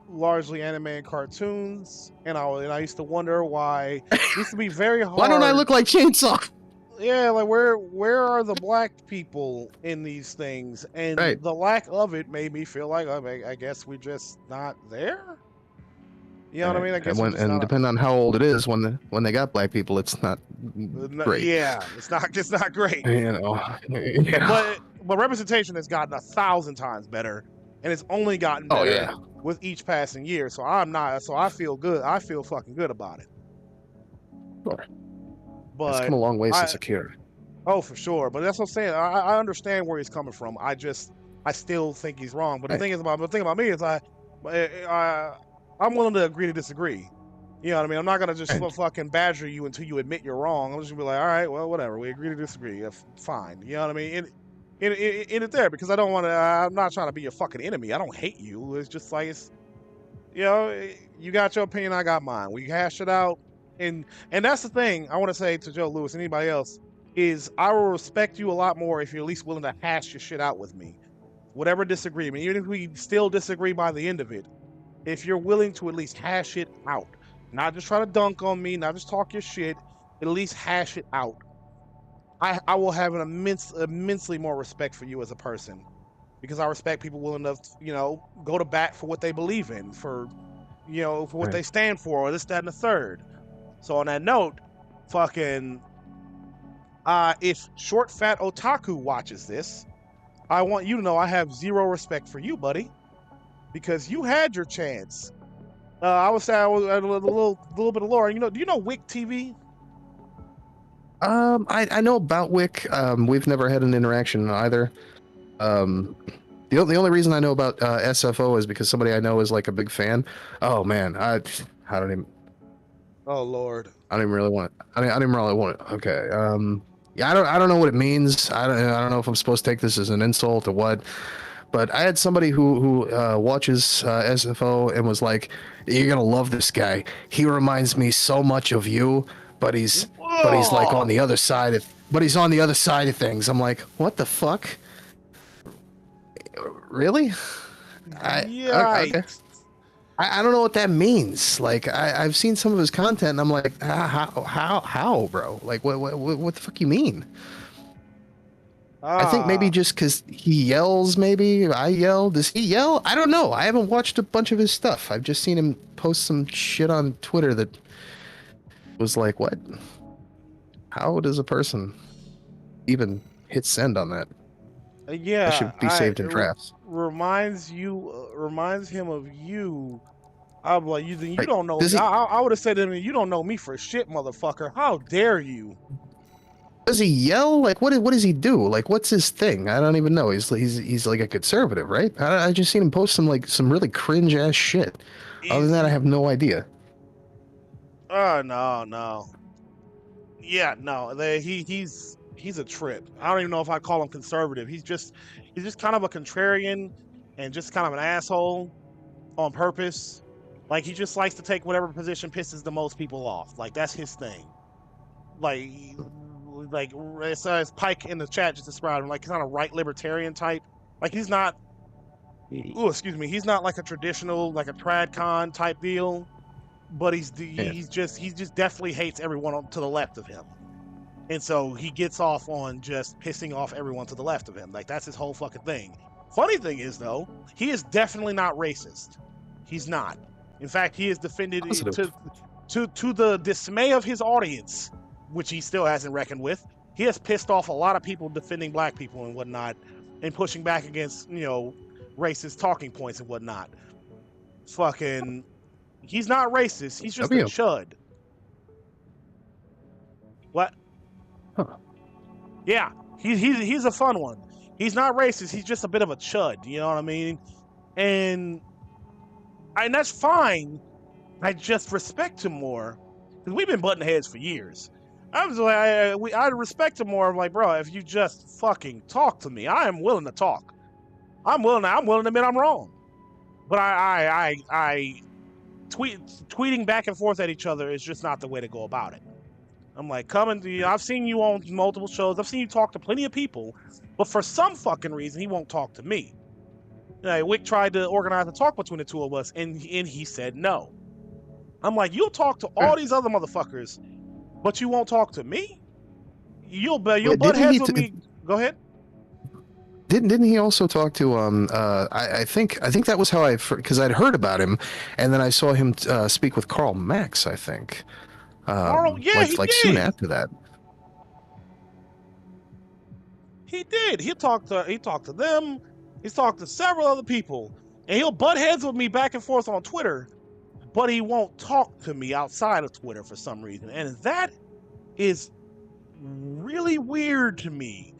largely anime and cartoons, and I used to wonder why it used to be very hard. Why don't I look like Chainsaw? Yeah, like where are the black people in these things? And right. The lack of it made me feel like I guess we're just not there. You know what I mean? I guess and depending on how old it is, when they got black people, it's not great. Yeah, it's not great. But representation has gotten 1,000 times better, and it's only gotten better with each passing year. So I feel good. I feel fucking good about it. Sure. But it's come a long way since Akira. Oh, for sure. But that's what I'm saying. I understand where he's coming from. I still think he's wrong. But the thing about me is I'm willing to agree to disagree. You know what I mean? I'm not gonna just fucking badger you until you admit you're wrong. I'm just gonna be like, all right, well, whatever. We agree to disagree. Fine. You know what I mean? In it there, because I don't want to. I'm not trying to be your fucking enemy. I don't hate you. It's just like you got your opinion, I got mine. We hash it out, and that's the thing I want to say to Joe Lewis, anybody else, is I will respect you a lot more if you're at least willing to hash your shit out with me. Whatever disagreement, even if we still disagree by the end of it, if you're willing to at least hash it out, not just try to dunk on me, not just talk your shit, at least hash it out. I will have an immensely more respect for you as a person, because I respect people willing to, go to bat for what they believe in, for what they stand for, or this, that, and the third. So on that note, fucking, if Short Fat Otaku watches this, I want you to know I have zero respect for you, buddy, because you had your chance. I would say I was a little bit of lore. Do you know Wick TV? I know about Wick. We've never had an interaction either. The only reason I know about SFO is because somebody I know is like a big fan. Oh man, I don't even. Oh Lord. I don't even really want it. I didn't really want it. Okay. Yeah, I don't know what it means. I don't know if I'm supposed to take this as an insult or what. But I had somebody who watches SFO and was like, "You're gonna love this guy. He reminds me so much of you, but he's like on the other side of things." I'm like, "What the fuck? Really?" Okay. I don't know what that means. Like I've seen some of his content and I'm like, how, bro? Like what the fuck you mean? I think maybe just because he yells, maybe I yell. Does he yell? I don't know. I haven't watched a bunch of his stuff. I've just seen him post some shit on Twitter that was like, what? How does a person even hit send on that? Yeah, that should be saved in drafts. Reminds him of you. I'm like, you don't know. I would have said to him, "You don't know me for shit, motherfucker. How dare you?" Does he yell? Like, what does he do? Like, what's his thing? I don't even know. He's like a conservative, right? I just seen him post some really cringe ass shit. Other than that, I have no idea. No. Yeah, no. He's a trip. I don't even know if I call him conservative. He's just kind of a contrarian and just kind of an asshole on purpose. Like, he just likes to take whatever position pisses the most people off. Like, that's his thing. Like it says Pike in the chat just described him, like kind of right libertarian type. Like he's not. He's not like a traditional, like a tradcon type deal, but he just definitely hates everyone to the left of him, and so he gets off on just pissing off everyone to the left of him. Like that's his whole fucking thing. Funny thing is though, he is definitely not racist. He's not. In fact, he is defended to the dismay of his audience. which he still hasn't reckoned with. He has pissed off a lot of people defending black people and whatnot, and pushing back against, racist talking points and whatnot. Fucking, he's not racist. He's just a W. chud. What? Huh. Yeah, he's a fun one. He's not racist. He's just a bit of a chud. You know what I mean? And that's fine. I just respect him more because we've been butting heads for years. I was like, I respect him more. I'm like, bro, if you just fucking talk to me, I am willing to talk. I'm willing to admit I'm wrong. But tweeting back and forth at each other is just not the way to go about it. I'm like, I've seen you on multiple shows. I've seen you talk to plenty of people, but for some fucking reason, he won't talk to me. Wick tried to organize a talk between the two of us, and he said no. I'm like, you'll talk to all these other motherfuckers, but you won't talk to me? You'll butt heads with me. Go ahead. Didn't he also talk to I think that was how because I'd heard about him, and then I saw him speak with Karl Marx, I think. Carl, yeah, he did. Soon after that. He did. He talked to them. He's talked to several other people, and he'll butt heads with me back and forth on Twitter, but he won't talk to me outside of Twitter for some reason, and that is really weird to me.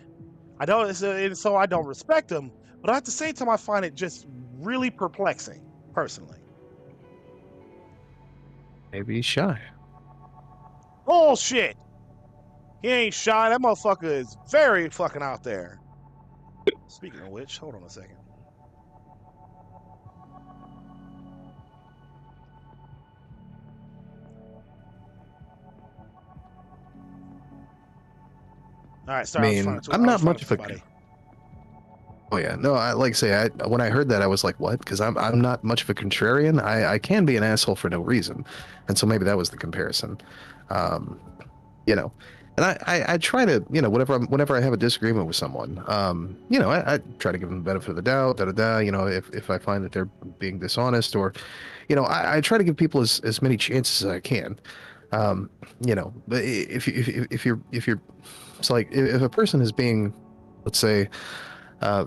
So I don't respect him, but at the same time, I find it just really perplexing, personally. Maybe he's shy. Bullshit. He ain't shy. That motherfucker is very fucking out there. Speaking of which, hold on a second. All right, sorry. I'm not much of a. Oh yeah, no. When I heard that, I was like, "What?" Because I'm not much of a contrarian. I can be an asshole for no reason, and so maybe that was the comparison. And I try to, whenever I have a disagreement with someone, I try to give them the benefit of the doubt, if I find that they're being dishonest, or, I try to give people as many chances as I can. But if you're, it's like if a person is being, let's say,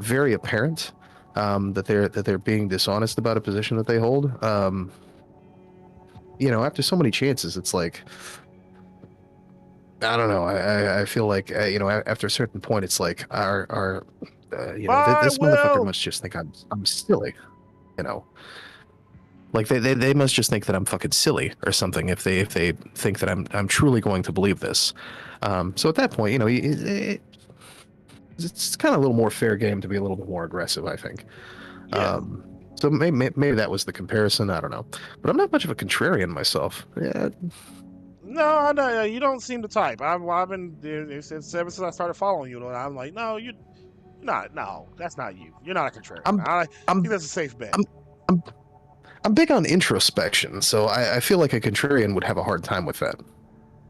very apparent, that they're being dishonest about a position that they hold, after so many chances, it's like, I don't know. I feel like after a certain point, it's like this motherfucker must just think I'm silly, like they must just think that I'm fucking silly or something if they think that I'm truly going to believe this. So at that point, it's kind of a little more fair game to be a little bit more aggressive, I think. Yeah. So maybe that was the comparison. I don't know, but I'm not much of a contrarian myself. Yeah. No, you don't seem the type. I've been ever since I started following you. I'm like, no, you're not. No, that's not you. You're not a contrarian. I think that's a safe bet. I'm big on introspection, so I feel like a contrarian would have a hard time with that.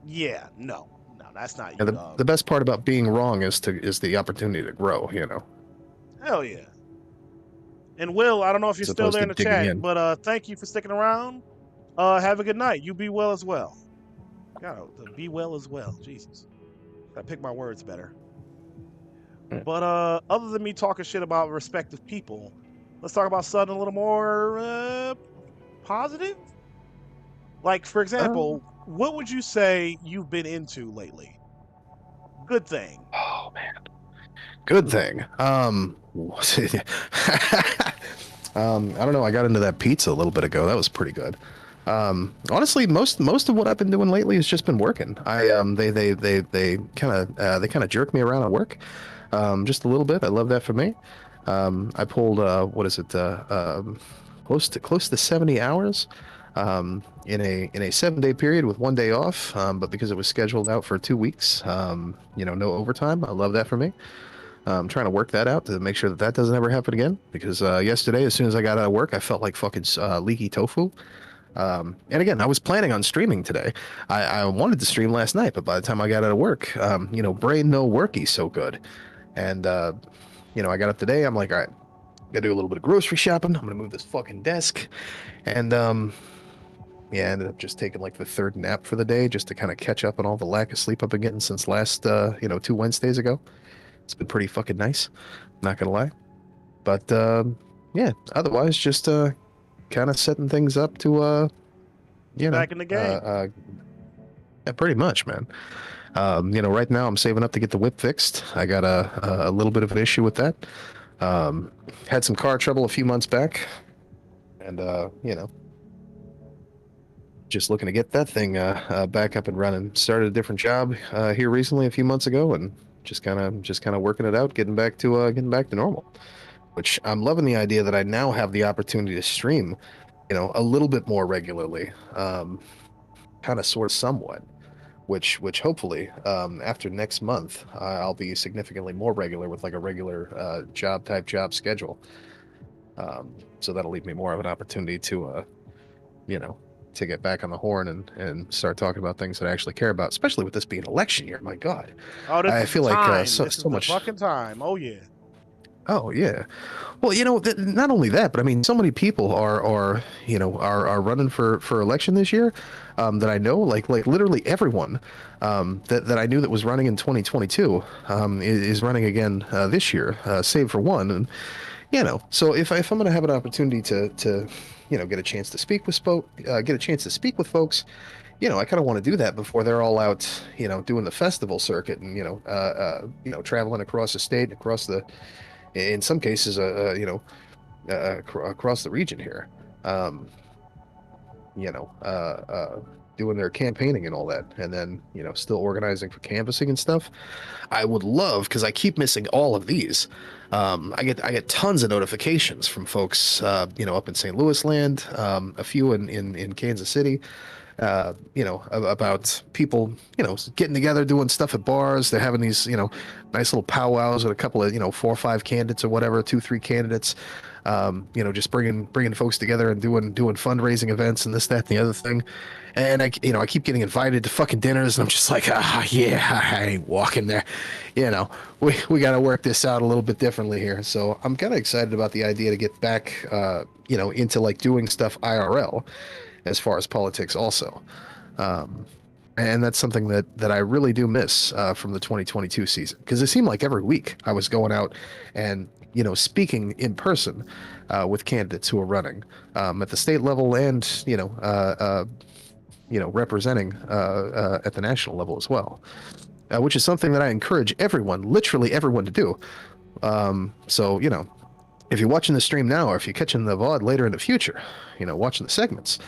Yeah, no, that's not you. Yeah, the best part about being wrong is the opportunity to grow. Hell yeah. And Will, I don't know if you're still there in the chat, but thank you for sticking around. Have a good night. You be well as well. Gotta be well as well. Jesus. Gotta pick my words better. But other than me talking shit about respective people, let's talk about something a little more positive. Like, for example, what would you say you've been into lately? Good thing. Oh man. Good thing. I don't know. I got into that pizza a little bit ago. That was pretty good. Honestly, most of what I've been doing lately has just been working. They kind of jerk me around at work, just a little bit. I love that for me. I pulled close to 70 hours, in a 7-day period with 1 day off. But because it was scheduled out for 2 weeks, no overtime. I love that for me. I'm trying to work that out to make sure that doesn't ever happen again. Because yesterday, as soon as I got out of work, I felt like fucking leaky tofu. And again, I was planning on streaming today. I wanted to stream last night, but by the time I got out of work, brain no worky so good. And, I got up today. I'm like, all right, gotta do a little bit of grocery shopping. I'm gonna move this fucking desk. And, yeah, I ended up just taking like the third nap for the day just to kind of catch up on all the lack of sleep I've been getting since last, 2 Wednesdays ago. It's been pretty fucking nice, not gonna lie. But yeah, otherwise just kind of setting things up to Back in the game. yeah, pretty much, man. Right now I'm saving up to get the whip fixed. I got a little bit of an issue with that. Had some car trouble a few months back, and just looking to get that thing back up and running. Started a different job here recently a few months ago, and just kind of working it out, getting back to normal. Which I'm loving the idea that I now have the opportunity to stream, a little bit more regularly, kind of sort of somewhat. Which hopefully after next month I'll be significantly more regular with like a regular job schedule. So that'll leave me more of an opportunity to to get back on the horn and start talking about things that I actually care about, especially with this being election year. My God. Oh, this I is feel the like time. so This is much the fucking time. Oh yeah. Oh yeah, well, not only that, but I mean, so many people are running for election this year that I know, like literally everyone that I knew that was running in 2022 is running again this year, save for one. And so if I'm going to have an opportunity to get a chance to speak with folks, I kind of want to do that before they're all out, doing the festival circuit and traveling across the state, across the, in some cases, across the region here, doing their campaigning and all that, and then still organizing for canvassing and stuff. I would love, because I keep missing all of these. I get tons of notifications from folks, up in St. Louis land, a few in Kansas City. About people, getting together, doing stuff at bars. They're having these, nice little powwows with a couple of, 4 or 5 candidates or whatever, 2, 3 candidates. Just bringing folks together and doing fundraising events and this, that, and the other thing. And I keep getting invited to fucking dinners, and I'm just like, yeah, I ain't walking there. We got to work this out a little bit differently here. So I'm kind of excited about the idea to get back, into like doing stuff IRL. As far as politics also. And that's something that I really do miss from the 2022 season. Because it seemed like every week I was going out and, speaking in person with candidates who are running at the state level and, representing at the national level as well. Which is something that I encourage literally everyone to do. So, if you're watching the stream now, or if you're catching the VOD later in the future, watching the segments,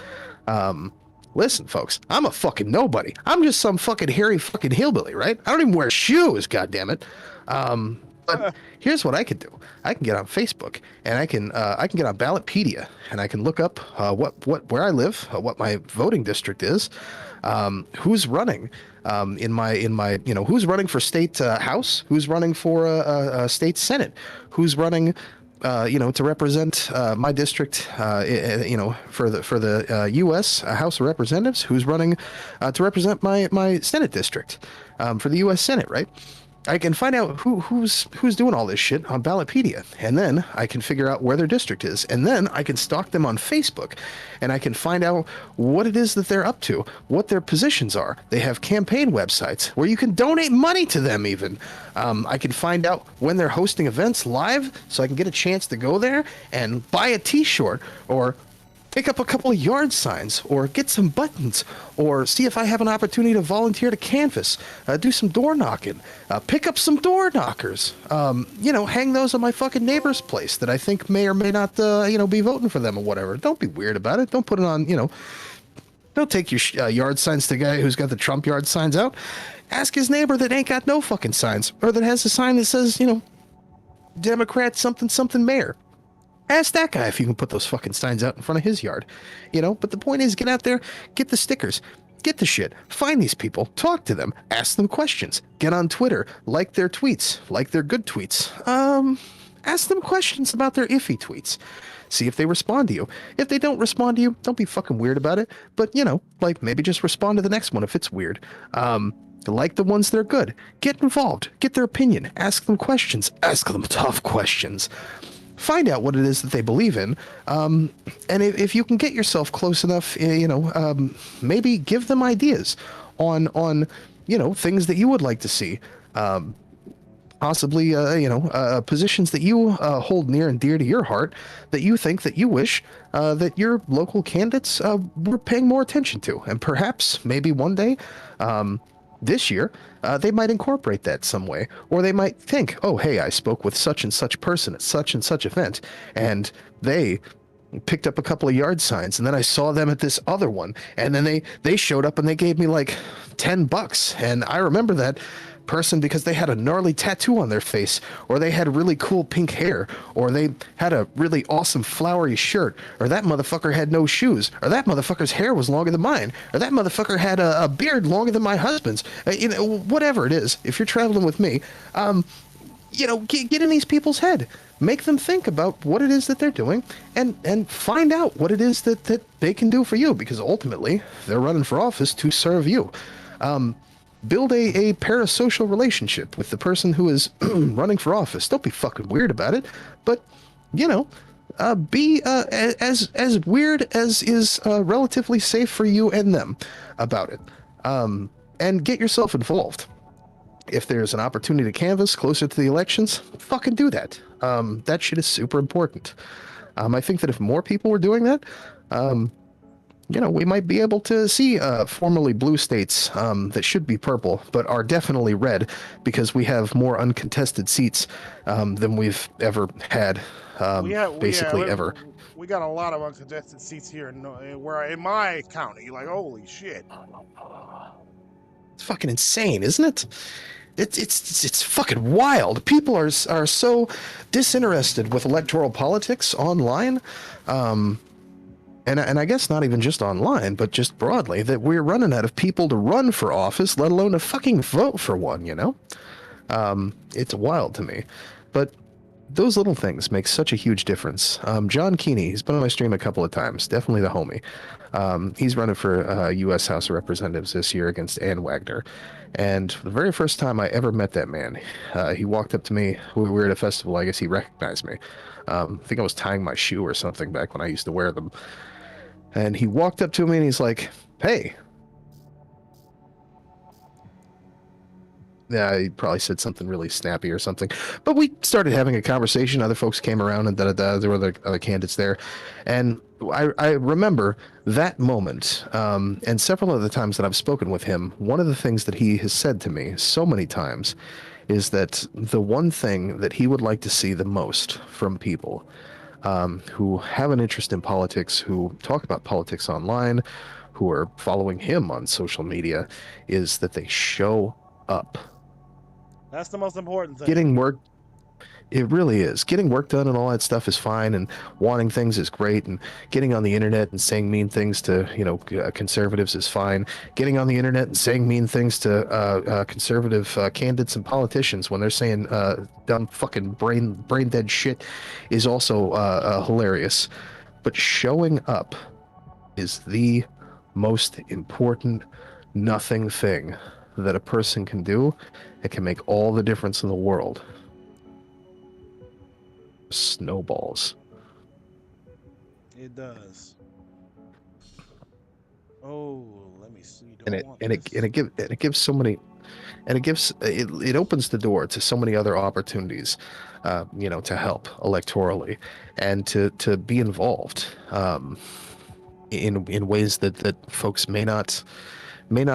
listen, folks, I'm a fucking nobody. I'm just some fucking hairy fucking hillbilly, right? I don't even wear shoes, goddammit. But here's what I can do. I can get on Facebook, and I can get on Ballotpedia, and I can look up where I live, what my voting district is, who's running in my who's running for state house, who's running for a state senate, who's running to represent my district, for the U.S. House of Representatives, who's running to represent my Senate district for the U.S. Senate, right? I can find out who's doing all this shit on Ballotpedia, and then I can figure out where their district is, and then I can stalk them on Facebook, and I can find out what it is that they're up to, what their positions are. They have campaign websites where you can donate money to them even. I can find out when they're hosting events live, so I can get a chance to go there and buy a t-shirt, or pick up a couple of yard signs, or get some buttons, or see if I have an opportunity to volunteer to canvass, do some door knocking, pick up some door knockers, hang those on my fucking neighbor's place that I think may or may not, be voting for them or whatever. Don't be weird about it. Don't put it on, don't take your yard signs to the guy who's got the Trump yard signs out. Ask his neighbor that ain't got no fucking signs, or that has a sign that says, Democrat something something mayor. Ask that guy if you can put those fucking signs out in front of his yard. But the point is, get out there, get the stickers, get the shit, find these people, talk to them, ask them questions, get on Twitter, like their tweets, like their good tweets. Ask them questions about their iffy tweets. See if they respond to you. If they don't respond to you, don't be fucking weird about it. But, maybe just respond to the next one if it's weird. Like the ones that are good. Get involved. Get their opinion. Ask them questions. Ask them tough questions. find out what it is that they believe in, and if you can get yourself close enough, maybe give them ideas on things that you would like to see. Possibly, positions that you hold near and dear to your heart that you think that you wish that your local candidates were paying more attention to. And perhaps, maybe one day, this year, they might incorporate that some way. Or they might think, oh, hey, I spoke with such and such person at such and such event, and they picked up a couple of yard signs, and then I saw them at this other one, and then they showed up and they gave me like $10, and I remember that person because they had a gnarly tattoo on their face, or they had really cool pink hair, or they had a really awesome flowery shirt, or that motherfucker had no shoes, or that motherfucker's hair was longer than mine, or that motherfucker had a beard longer than my husband's. Whatever it is, if you're traveling with me, get in these people's head. Make them think about what it is that they're doing, and find out what it is that they can do for you, because ultimately they're running for office to serve you. Build a parasocial relationship with the person who is running for office. Don't be fucking weird about it, but be as weird as is relatively safe for you and them about it, and get yourself involved. If there's an opportunity to canvass closer to the elections, fucking do that. That shit is super important. I think that if more people were doing that, we might be able to see formerly blue states that should be purple, but are definitely red, because we have more uncontested seats than we've ever had, ever. We got a lot of uncontested seats here in my county. Like, holy shit. It's fucking insane, isn't it? It's fucking wild. People are so disinterested with electoral politics online, and I guess not even just online, but just broadly, that we're running out of people to run for office, let alone to fucking vote for one. It's wild to me, but those little things make such a huge difference. John Keeney, he's been on my stream a couple of times, definitely the homie. He's running for U.S. House of Representatives this year against Ann Wagner. And the very first time I ever met that man, he walked up to me. We were at a festival. I guess he recognized me. I think I was tying my shoe or something back when I used to wear them. And he walked up to me and he's like, hey. Yeah, he probably said something really snappy or something. But we started having a conversation. Other folks came around and there were other candidates there. And I remember that moment, and several of the times that I've spoken with him, one of the things that he has said to me so many times is that the one thing that he would like to see the most from people who have an interest in politics, who talk about politics online, who are following him on social media, is that they show up. That's the most important thing. Getting work, it really is. Getting work done and all that stuff is fine, and wanting things is great, and getting on the internet and saying mean things to, conservatives is fine. Getting on the internet and saying mean things to conservative candidates and politicians when they're saying dumb fucking brain dead shit is also hilarious. But showing up is the most important nothing thing that a person can do. It can make all the difference in the world. Snowballs. It does. Oh, let me see. It gives so many, and it opens the door to so many other opportunities, to help electorally and to be involved in ways that folks may not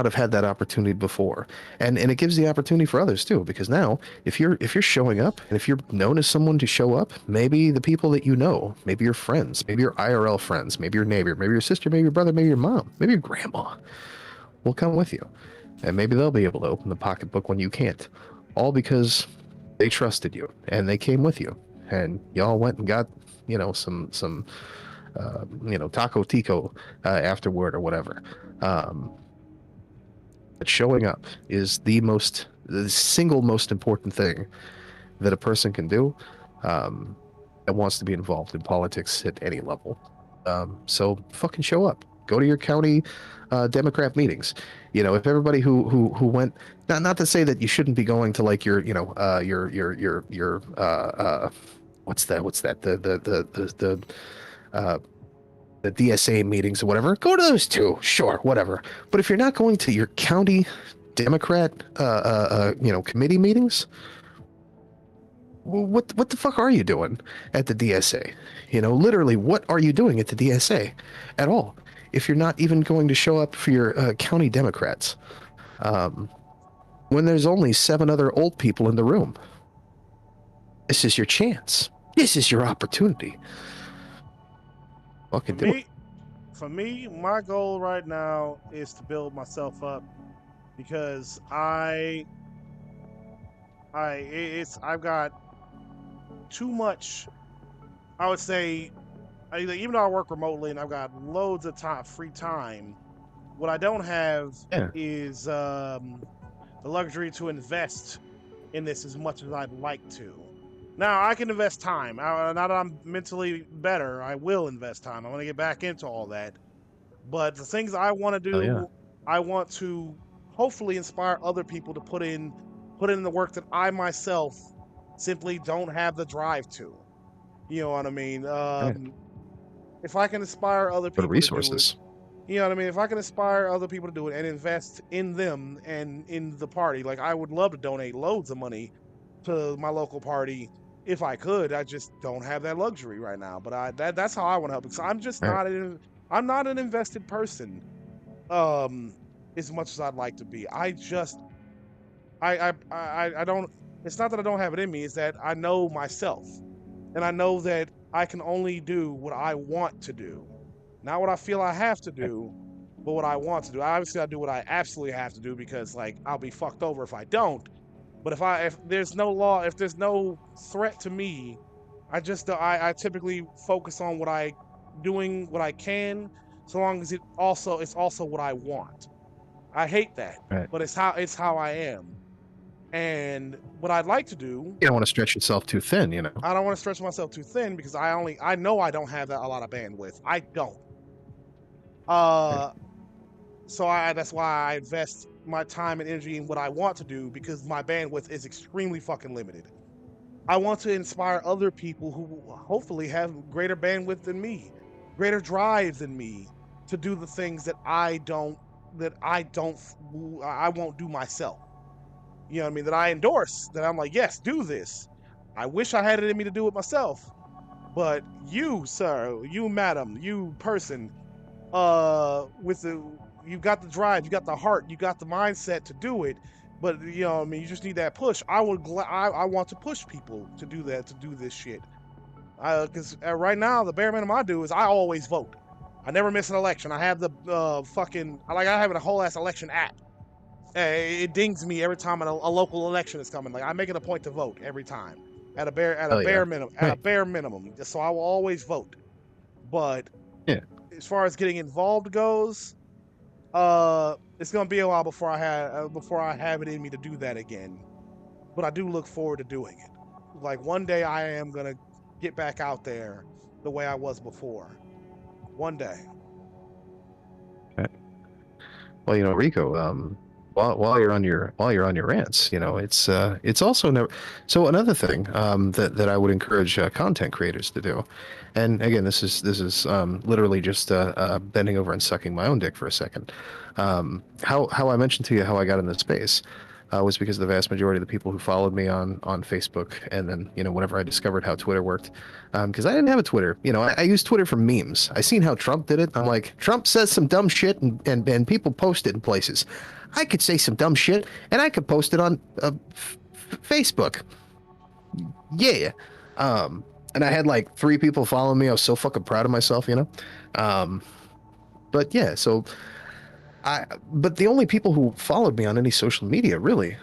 have had that opportunity before, and it gives the opportunity for others too, because now if you're showing up, and if you're known as someone to show up, maybe the people that maybe your friends, maybe your IRL friends, maybe your neighbor, maybe your sister, maybe your brother, maybe your mom, maybe your grandma will come with you, and maybe they'll be able to open the pocketbook when you can't, all because they trusted you and they came with you, and y'all went and got some taco tico afterward or whatever. But showing up is the single most important thing that a person can do that wants to be involved in politics at any level. So fucking show up. Go to your county Democrat meetings. If everybody who went, not to say that you shouldn't be going to like your what's that? The DSA meetings or whatever. Go to those too, sure, whatever. But if you're not going to your county Democrat, committee meetings, what the fuck are you doing at the DSA? Literally, what are you doing at the DSA at all? If you're not even going to show up for your county Democrats, when there's only 7 other old people in the room, this is your chance. This is your opportunity. Fucking do it. For me, my goal right now is to build myself up because I've got too much. I would say, even though I work remotely and I've got loads of free time, what I don't have is the luxury to invest in this as much as I'd like to. Now, I can invest time. Now that I'm mentally better, I will invest time. I want to get back into all that. But the things I want to do, I want to hopefully inspire other people to put in the work that I myself simply don't have the drive to. You know what I mean? If I can inspire other people to do it, you know what I mean? If I can inspire other people to do it and invest in them and in the party, like I would love to donate loads of money to my local party if I could. I just don't have that luxury right now. But that's how I want to help. Because I'm just I'm not an invested person, as much as I'd like to be. I don't. It's not that I don't have it in me. It's that I know myself, and I know that I can only do what I want to do, not what I feel I have to do, but what I want to do. Obviously, I do what I absolutely have to do because, like, I'll be fucked over if I don't. But if there's no law, if there's no threat to me, I typically focus on doing what I can, so long as it's also what I want. I hate that, but it's how I am. And what I'd like to do, you don't want to stretch yourself too thin, I don't want to stretch myself too thin because I know I don't have a lot of bandwidth. I don't. So that's why I invest my time and energy in what I want to do, because my bandwidth is extremely fucking limited. I want to inspire other people who hopefully have greater bandwidth than me, greater drive than me, to do the things that I won't do myself. You know what I mean? That I endorse, that I'm like, yes, do this. I wish I had it in me to do it myself. But you, sir, you madam, you person, you got the drive, you got the heart, you got the mindset to do it, but you know what I mean, you just need that push. I want to push people to do that, to do this shit. Because right now, the bare minimum I do is I always vote. I never miss an election. I have the I have a whole ass election app. It dings me every time a local election is coming. Like, I make it a point to vote every time at a bare minimum. So I will always vote. But as far as getting involved goes, it's gonna be a while before I have it in me to do that again. But I do look forward to doing it. Like, one day I am gonna get back out there the way I was before. One day. Okay. Well, Rico, while you're on your rants, it's also never. So another thing that I would encourage content creators to do, and again, this is literally just bending over and sucking my own dick for a second. How I mentioned to you how I got in this space was because the vast majority of the people who followed me on Facebook, and then whenever I discovered how Twitter worked, because I didn't have a Twitter. I used Twitter for memes. I seen how Trump did it. I'm like, Trump says some dumb shit, and people post it in places. I could say some dumb shit, and I could post it on Facebook. Yeah. And I had like 3 people following me. I was so fucking proud of myself, But yeah, so but the only people who followed me on any social media really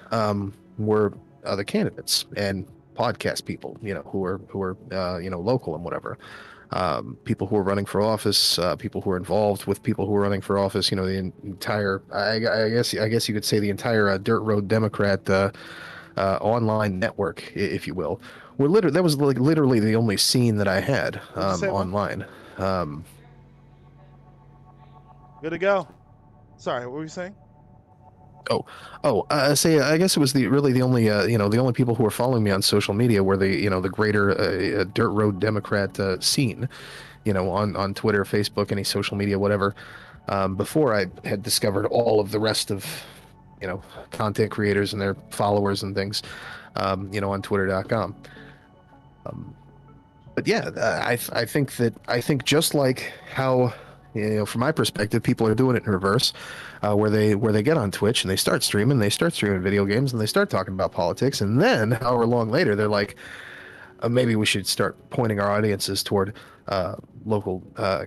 were other candidates and podcast people, who were local and whatever. People who are running for office, people who are involved with people who are running for office, the entire, I guess you could say the entire Dirt Road Democrat online network, if you will. That was like literally the only scene that I had online. Good to go. Sorry, what were you saying? Say I guess it was the only the only people who were following me on social media were the greater dirt road Democrat scene, on Twitter, Facebook, any social media, whatever. Before I had discovered all of the rest of content creators and their followers and things, on Twitter.com. But yeah, I think just like how from my perspective, people are doing it in reverse, where they get on Twitch and they start streaming video games, and they start talking about politics, and then however long later they're like, maybe we should start pointing our audiences toward local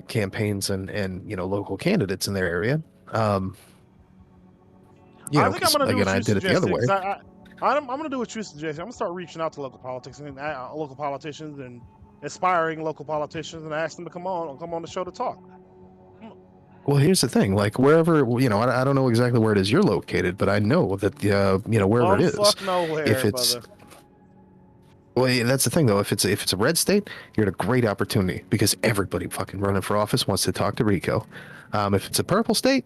campaigns and local candidates in their area. I think I'm going to do what you did it the other suggested. way. I'm going to do what you suggested. I'm going to start reaching out to local politics and local politicians and aspiring local politicians and ask them to come on the show to talk. Well, here's the thing. Like wherever I don't know exactly where it is you're located, but I know that wherever it is, fuck nowhere, if it's brother. Well, yeah, that's the thing though. If it's a red state, you're at a great opportunity because everybody fucking running for office wants to talk to Rico. If it's a purple state,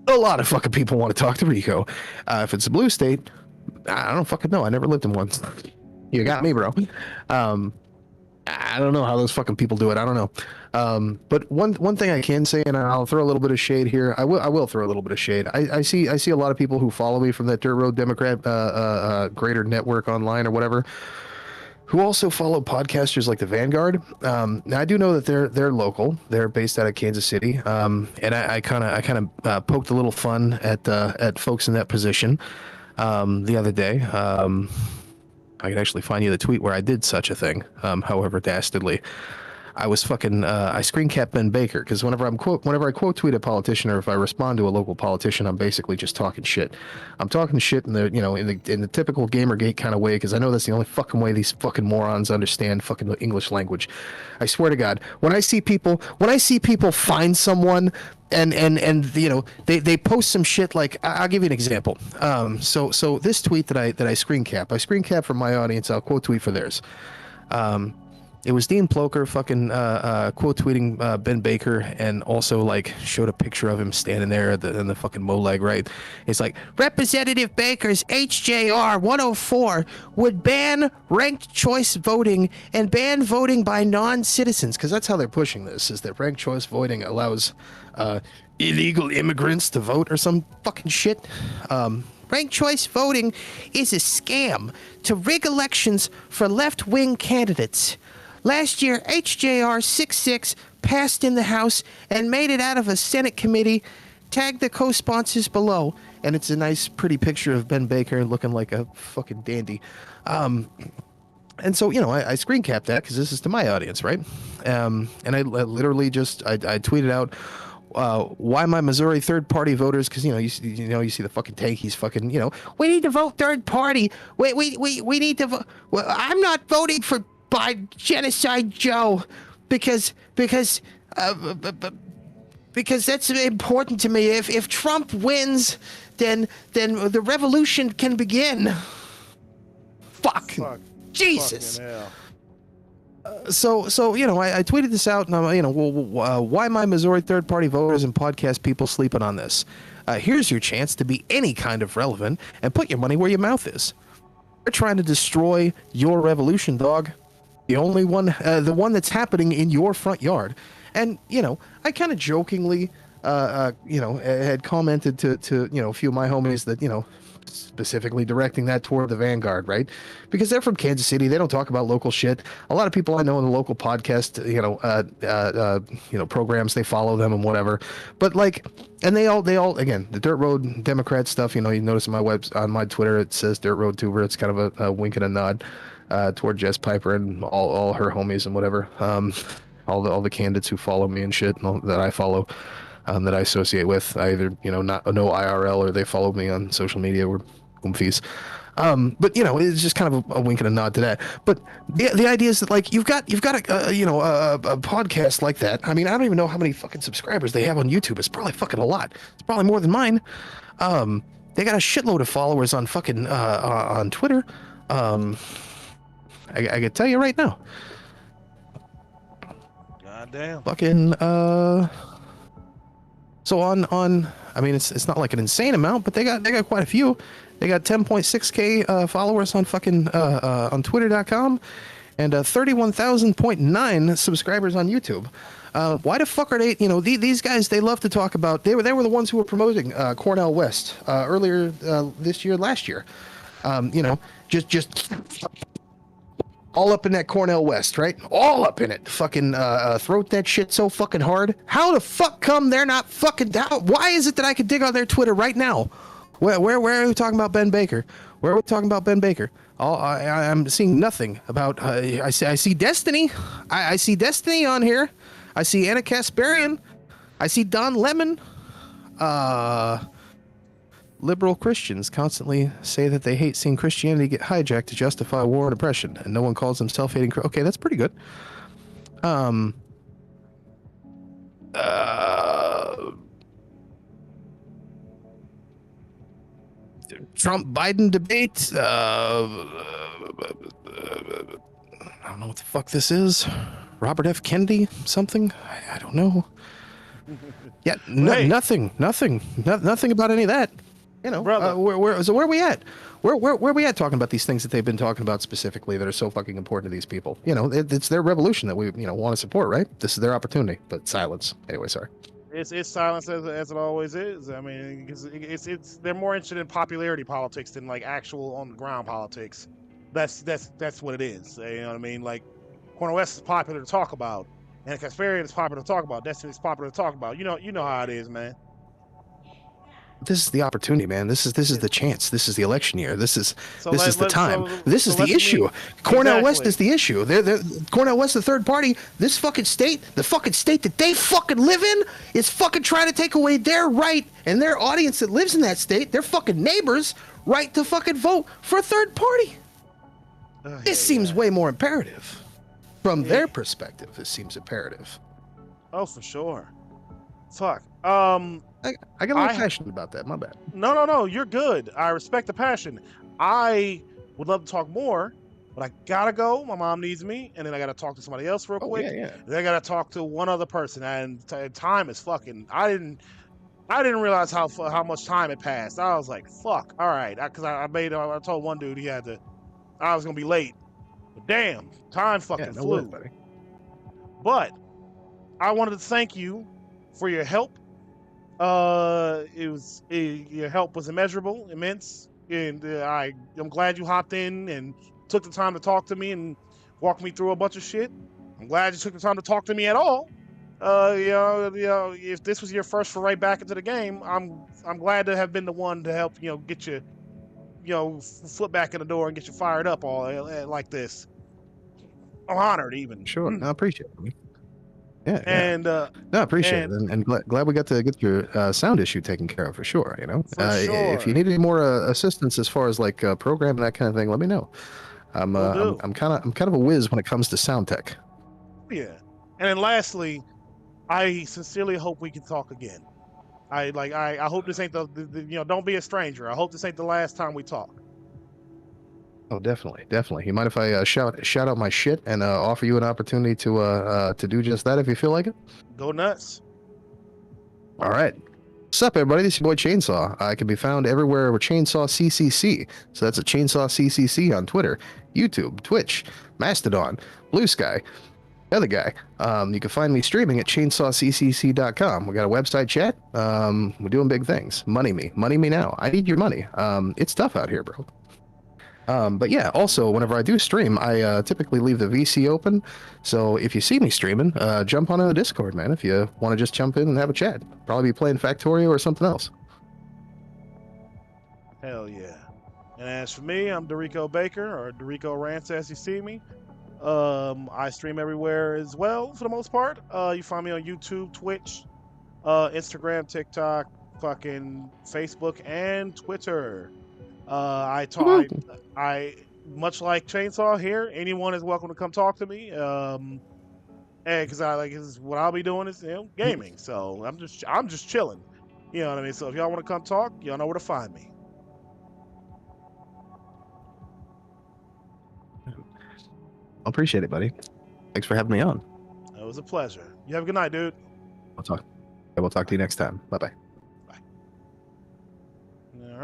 a lot of fucking people want to talk to Rico. If it's a blue state, I don't fucking know. I never lived in one. You got me, bro. I don't know how those fucking people do it. I don't know. But one thing I can say, and I'll throw a little bit of shade here. I will throw a little bit of shade. I see a lot of people who follow me from that Dirt Road Democrat greater network online or whatever, who also follow podcasters like the Vanguard. Now I do know that they're local. They're based out of Kansas City. And I kind of poked a little fun at folks in that position the other day. I can actually find you the tweet where I did such a thing, however dastardly. I was fucking I screen capped Ben Baker because whenever I quote tweet a politician or if I respond to a local politician, I'm basically just talking shit. I'm talking shit in the in the typical Gamergate kind of way because I know that's the only fucking way these fucking morons understand fucking English language. I swear to God, when I see people find someone and they post some shit like I'll give you an example. So this tweet that I screen cap for my audience. I'll quote tweet for theirs. It was Dean Ploker fucking quote tweeting Ben Baker and also like showed a picture of him standing there in the fucking Moleg, right? It's like Representative Baker's HJR 104 would ban ranked choice voting and ban voting by non-citizens, because that's how they're pushing this, is that ranked choice voting allows illegal immigrants to vote or some fucking shit. Ranked choice voting is a scam to rig elections for left-wing candidates. Last year, HJR 66 passed in the House and made it out of a Senate committee. Tag the co-sponsors below. And it's a nice, pretty picture of Ben Baker looking like a fucking dandy. And so, I screen capped that because this is to my audience, right? And I literally just, I tweeted out, why my Missouri third-party voters, because, you see the fucking tank, he's fucking, we need to vote third party. We need to vote. Well, I'm not voting by Genocide Joe because that's important to me. If Trump wins, then the revolution can begin. Fuck. Jesus. So I tweeted this out, and why my Missouri third-party voters and podcast people sleeping on this? Here's your chance to be any kind of relevant and put your money where your mouth is. They're trying to destroy your revolution, dog. The only one, the one that's happening in your front yard. And, I kind of jokingly, had commented to a few of my homies that, specifically directing that toward the Vanguard, right? Because they're from Kansas City. They don't talk about local shit. A lot of people I know in the local podcast, programs, they follow them and whatever. But and they all, again, the Dirt Road Democrat stuff, you notice on my Twitter, it says Dirt Road Tuber. It's kind of a wink and a nod toward Jess Piper and all her homies and whatever. All the candidates who follow me and shit and that I follow. That I associate with, I either not know IRL or they follow me on social media or goomfies. But it's just kind of a wink and a nod to that. But the idea is that you've got a podcast like that. I mean, I don't even know how many fucking subscribers they have on YouTube. It's probably fucking a lot. It's probably more than mine. They got a shitload of followers on fucking on Twitter. I can tell you right now. God damn. Fucking So on I mean, it's not like an insane amount, but they got quite a few. They got 10.6K followers on fucking on Twitter.com, and 31,000.9 subscribers on YouTube. Why the fuck are they? You know, these guys, they love to talk about. They were the ones who were promoting Cornell West earlier last year. You know, just all up in that Cornell West, right? All up in it. Fucking throat that shit so fucking hard. How the fuck come they're not fucking down? Why is it that I could dig on their Twitter right now? Where are we talking about Ben Baker? Where are we talking about Ben Baker? I'm seeing nothing about. I see Destiny. I see Destiny on here. I see Anna Kasparian. I see Don Lemon. Liberal Christians constantly say that they hate seeing Christianity get hijacked to justify war and oppression, and no one calls them self-hating. Okay, that's pretty good. Trump-Biden debate. I don't know what the fuck this is. Robert F. Kennedy, something? I don't know. Yeah, nothing about any of that. You know, so where are we at? Where are we at talking about these things that they've been talking about specifically that are so fucking important to these people? You know, it's their revolution that we want to support, right? This is their opportunity, but silence. Anyway, sorry. It's silence as it always is. I mean, it's they're more interested in popularity politics than like actual on the ground politics. That's what it is. You know what I mean? Like, Cornel West is popular to talk about, and Kasparian is popular to talk about. Destiny is popular to talk about. You know how it is, man. This is the opportunity, man. This is the chance. This is the election year. This is the time. This is the issue. Cornel West is the issue. Cornel West, the third party. This fucking state, the fucking state that they fucking live in, is fucking trying to take away their right and their audience that lives in that state, their fucking neighbors, right to fucking vote for a third party. This seems way more imperative. From their perspective, this seems imperative. Oh, for sure. Fuck. I get a little passionate about that. My bad. No. You're good. I respect the passion. I would love to talk more, but I gotta go. My mom needs me, and then I gotta talk to somebody else real quick. Yeah. Then I gotta talk to one other person, and time is fucking. I didn't realize how much time had passed. I was like, fuck. All right, because I told one dude I was gonna be late. But damn, time fucking flew. Worry, buddy. But I wanted to thank you for your help. Your help was immense, and I'm glad you hopped in and took the time to talk to me and walk me through a bunch of shit. I'm glad you took the time to talk to me at all. If this was your first foray back into the game, I'm glad to have been the one to help get you foot back in the door and get you fired up all like this. I'm honored, even. Sure, I appreciate it. Yeah. And no, I appreciate it, and glad we got to get your sound issue taken care of for sure. You know, sure. If you need any more assistance as far as like program and that kind of thing, let me know. I'm kind of a whiz when it comes to sound tech. Yeah, and then lastly, I sincerely hope we can talk again. I hope this ain't the don't be a stranger. I hope this ain't the last time we talk. Oh, definitely. You mind if I shout out my shit and offer you an opportunity to do just that if you feel like it? Go nuts. All right. What's up, everybody? This is your boy Chainsaw. I can be found everywhere with Chainsaw CCC. So that's a Chainsaw CCC on Twitter, YouTube, Twitch, Mastodon, Blue Sky. The other guy. You can find me streaming at chainsawccc.com. We got a website chat. We're doing big things. Money me now. I need your money. It's tough out here, bro. But yeah, also, whenever I do stream, I typically leave the VC open. So if you see me streaming, jump onto the Discord, man. If you want to just jump in and have a chat. Probably be playing Factorio or something else. Hell yeah. And as for me, I'm Dorico Baker, or Dorico Rants as you see me. I stream everywhere as well, for the most part. You find me on YouTube, Twitch, Instagram, TikTok, fucking Facebook, and Twitter. I much like Chainsaw here. Anyone is welcome to come talk to me. And because what I'll be doing is gaming. So I'm just chilling. You know what I mean? So if y'all want to come talk, y'all know where to find me. I appreciate it, buddy. Thanks for having me on. It was a pleasure. You have a good night, dude. We'll talk to you next time. Bye-bye. Bye.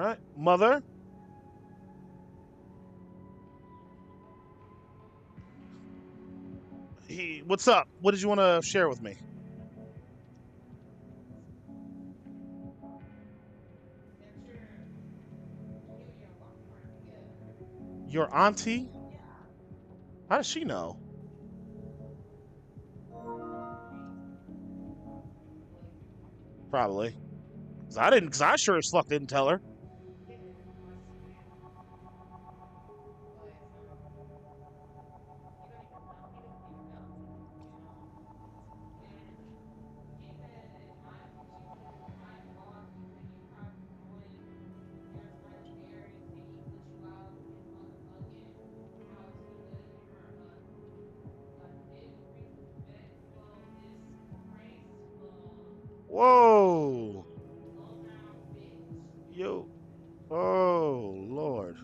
right, mother. What's up? What did you want to share with me? Your auntie? How does she know? Probably. Cause I didn't. Cause I sure as fuck didn't tell her. Whoa. Yo. Oh Lord.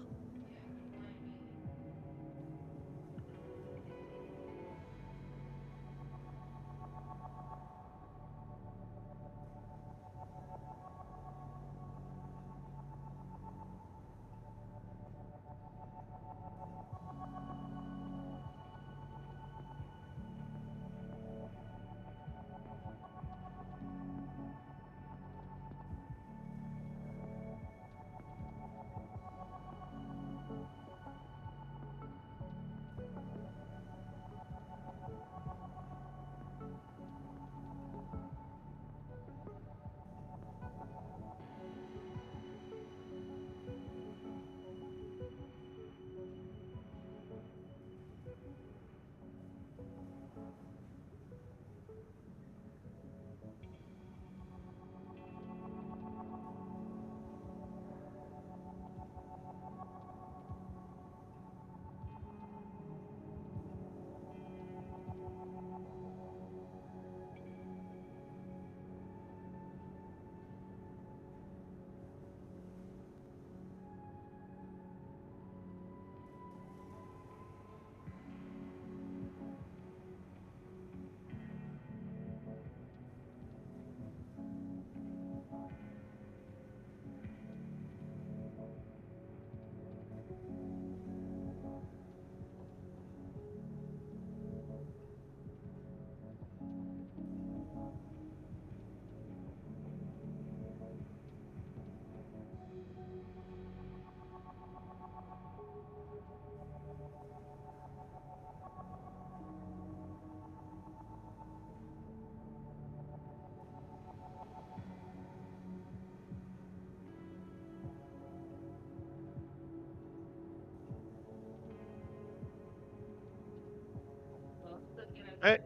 Hey,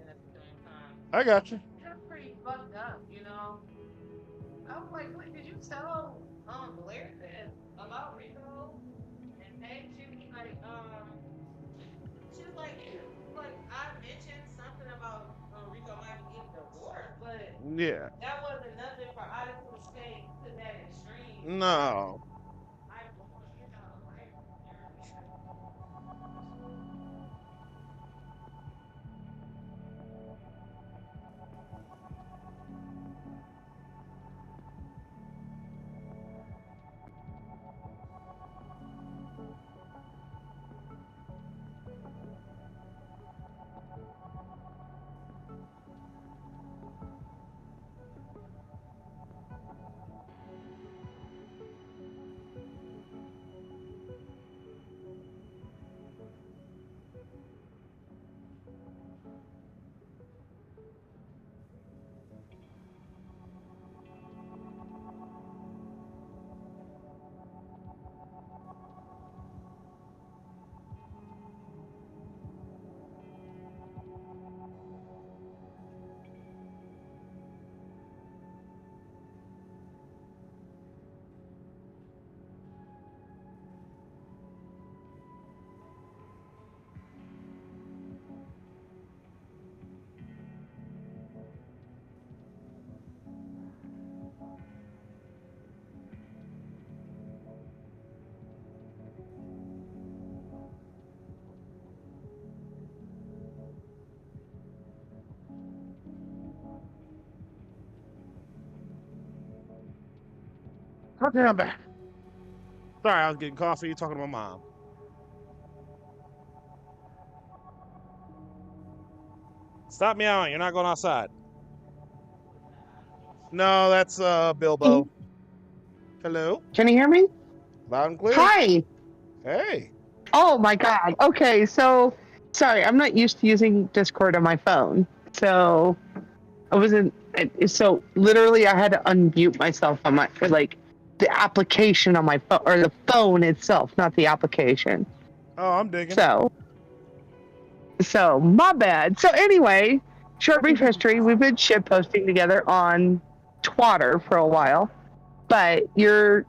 I got you. Yeah. No. Okay, I'm back. Sorry, I was getting coffee. Talking to my mom. Stop meowing. You're not going outside. No, that's Bilbo. Hello. Can you hear me? Loud and clear. Hi. Hey. Oh my God. Okay, so sorry, I'm not used to using Discord on my phone. So I wasn't. So literally, I had to unmute myself on my like the application on my phone or the phone itself, not the application. Oh, I'm digging. So my bad. So anyway, short brief history. We've been shit posting together on Twitter for a while, but you're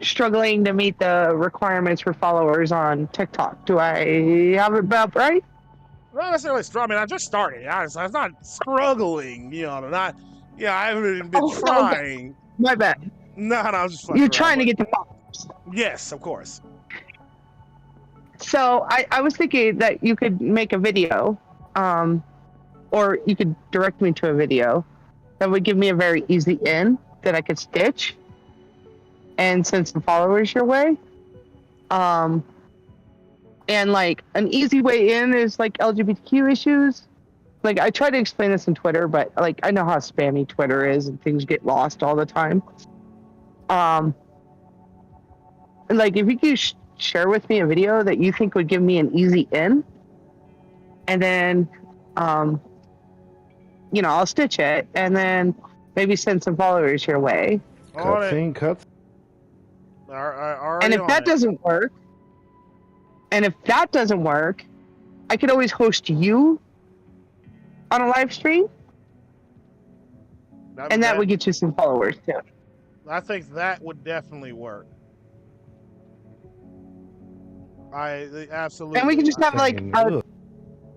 struggling to meet the requirements for followers on TikTok. Do I have it about right? Not necessarily struggling. I mean, I just started. I was not struggling, you know. Not, yeah, I haven't been trying. Okay. My bad. No, I was just fucking You're around, trying to get the followers. Yes, of course. So I was thinking that you could make a video, or you could direct me to a video that would give me a very easy in that I could stitch and send some followers your way. And like an easy way in is like LGBTQ issues. Like I try to explain this on Twitter, but like I know how spammy Twitter is and things get lost all the time. Like if you could share with me a video that you think would give me an easy in, and then you know, I'll stitch it and then maybe send some followers your way. Cutscene, cut. And if that doesn't work, I could always host you on a live stream, and that would get you some followers too. I think that would definitely work. Absolutely. And we can just have like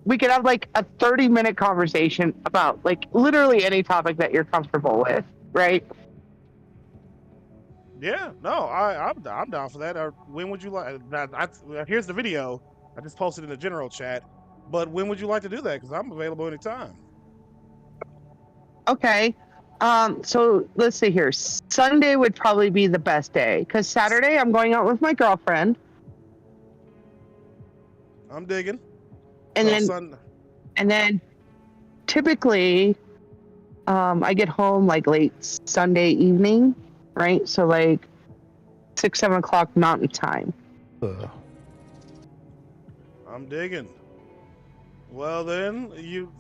we could have like a 30-minute conversation about like literally any topic that you're comfortable with, right? Yeah, no, I'm down for that. When would you like? Here's the video. I just posted in the general chat. But when would you like to do that? Because I'm available anytime. Okay. So let's see here. Sunday would probably be the best day because Saturday I'm going out with my girlfriend. I'm digging. And then typically I get home like late Sunday evening, right? So like 6, 7 o'clock Mountain Time. I'm digging. Well then, you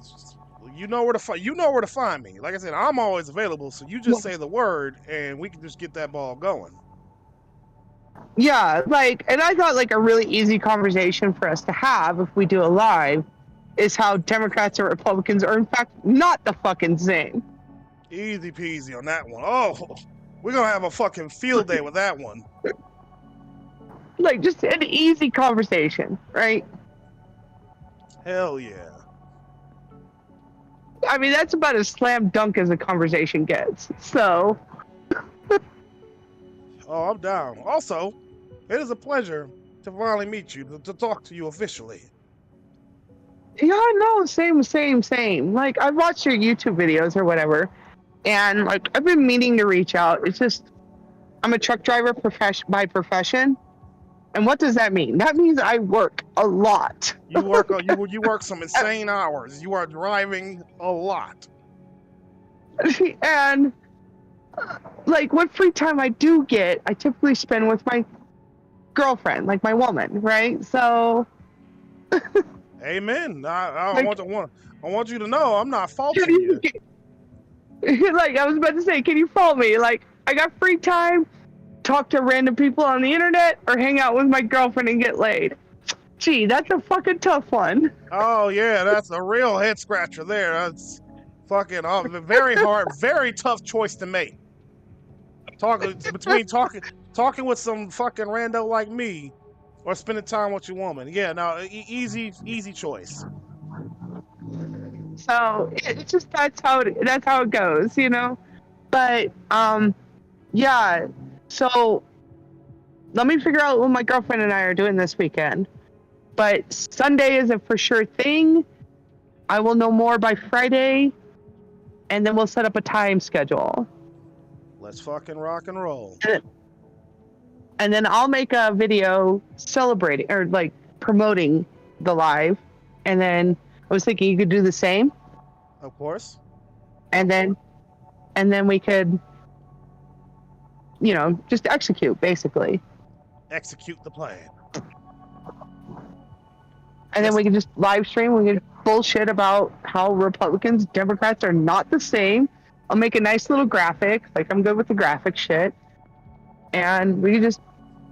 know where to find me. Like I said, I'm always available. So you just say the word, and we can just get that ball going. Yeah, like, and I thought like a really easy conversation for us to have if we do a live is how Democrats and Republicans are in fact not the fucking same. Easy peasy on that one. Oh, we're gonna have a fucking field day with that one. Like just an easy conversation, right? Hell yeah. I mean, that's about as slam dunk as a conversation gets. So. Oh, I'm down. Also, it is a pleasure to finally meet you, to talk to you officially. Yeah, no, same. Like, I've watched your YouTube videos or whatever, and like, I've been meaning to reach out. It's just, I'm a truck driver by profession. And what does that mean? That means I work a lot. You work some insane hours. You are driving a lot. And like what free time I do get, I typically spend with my girlfriend, like my woman, right? So. Amen. I want you to know I'm not faulting you. Like I was about to say, can you fault me? Like I got free time. Talk to random people on the internet or hang out with my girlfriend and get laid. Gee, that's a fucking tough one. Oh yeah, that's a real head scratcher there. That's fucking very hard, very tough choice to make. Talking with some fucking rando like me or spending time with your woman. Yeah, no, easy choice. So it's just that's how it goes, you know. But yeah. So let me figure out what my girlfriend and I are doing this weekend. But Sunday is a for sure thing. I will know more by Friday, and then we'll set up a time schedule. Let's fucking rock and roll. And and then I'll make a video celebrating or like promoting the live, and then I was thinking you could do the same, Of course. and then we could, just execute basically, Execute the plan. and then we can just live stream. We can bullshit about how Republicans, Democrats are not the same. I'll make a nice little graphic, like I'm good with the graphic shit, and we can just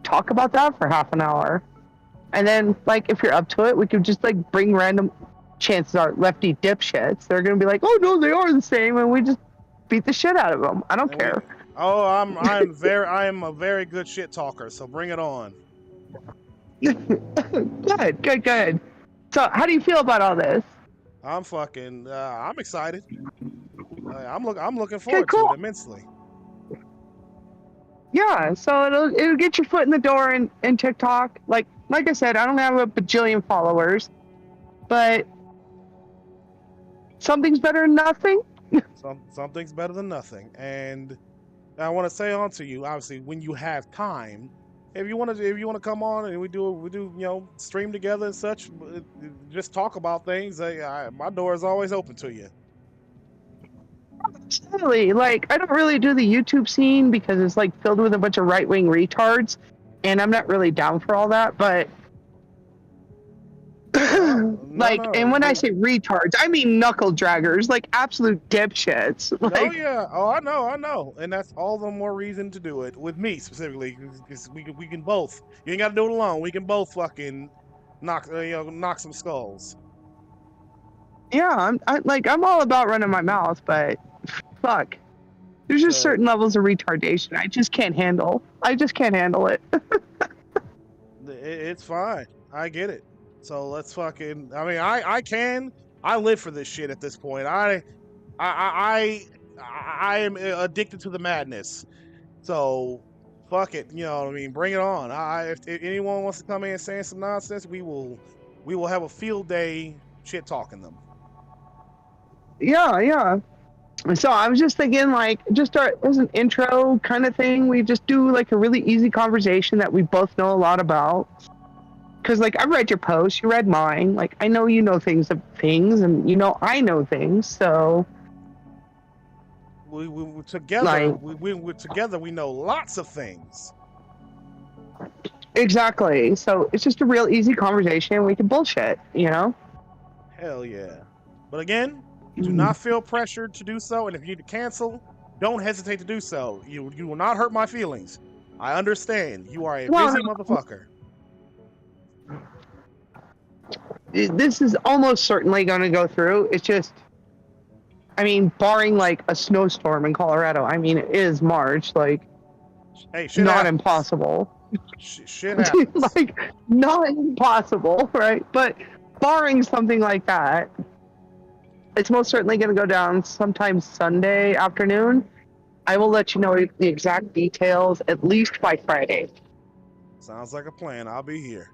talk about that for half an hour. And then, like, if you're up to it, we could just like bring random, chances are lefty dipshits. They're gonna be like, "Oh no, they are the same," and we just beat the shit out of them. I don't care. I'm a very good shit talker, so bring it on. Good. So, how do you feel about all this? I'm excited. I'm looking forward to it immensely. Yeah, so it'll get your foot in the door in TikTok. Like I said, I don't have a bajillion followers, but something's better than nothing. Something's better than nothing. And I want to say on to you, obviously, when you have time, if you want to come on and we do stream together and such, just talk about things. My door is always open to you. Absolutely. Like, I don't really do the YouTube scene because it's like filled with a bunch of right-wing retards, and I'm not really down for all that. But and when I say retards, I mean knuckle draggers, like absolute dipshits. Like, I know, and that's all the more reason to do it with me specifically. Because we can both. You ain't got to do it alone. We can both fucking knock some skulls. Yeah, I'm all about running my mouth, but fuck, there's just certain levels of retardation I just can't handle. I just can't handle it. It's fine. I get it. So let's fucking. I mean, I live for this shit at this point. I am addicted to the madness. So fuck it. You know what I mean? Bring it on. If anyone wants to come in and say some nonsense, we will have a field day shit talking them. Yeah. So I was just thinking, like, just as an intro kind of thing, we just do like a really easy conversation that we both know a lot about. Because, like, I read your post, you read mine. Like, I know you know things, and I know things. So we together, like, we're together. We know lots of things. Exactly. So it's just a real easy conversation. We can bullshit, Hell yeah. But again, do not feel pressured to do so. And if you need to cancel, don't hesitate to do so. You will not hurt my feelings. I understand. You are a busy motherfucker. This is almost certainly going to go through. It's just, I mean, barring like a snowstorm in Colorado. I mean, it is March. Like, hey, shit not happens. Impossible. Shit happens. Like, not impossible, right? But barring something like that, it's most certainly going to go down sometime Sunday afternoon. I will let you know the exact details at least by Friday. Sounds like a plan. I'll be here.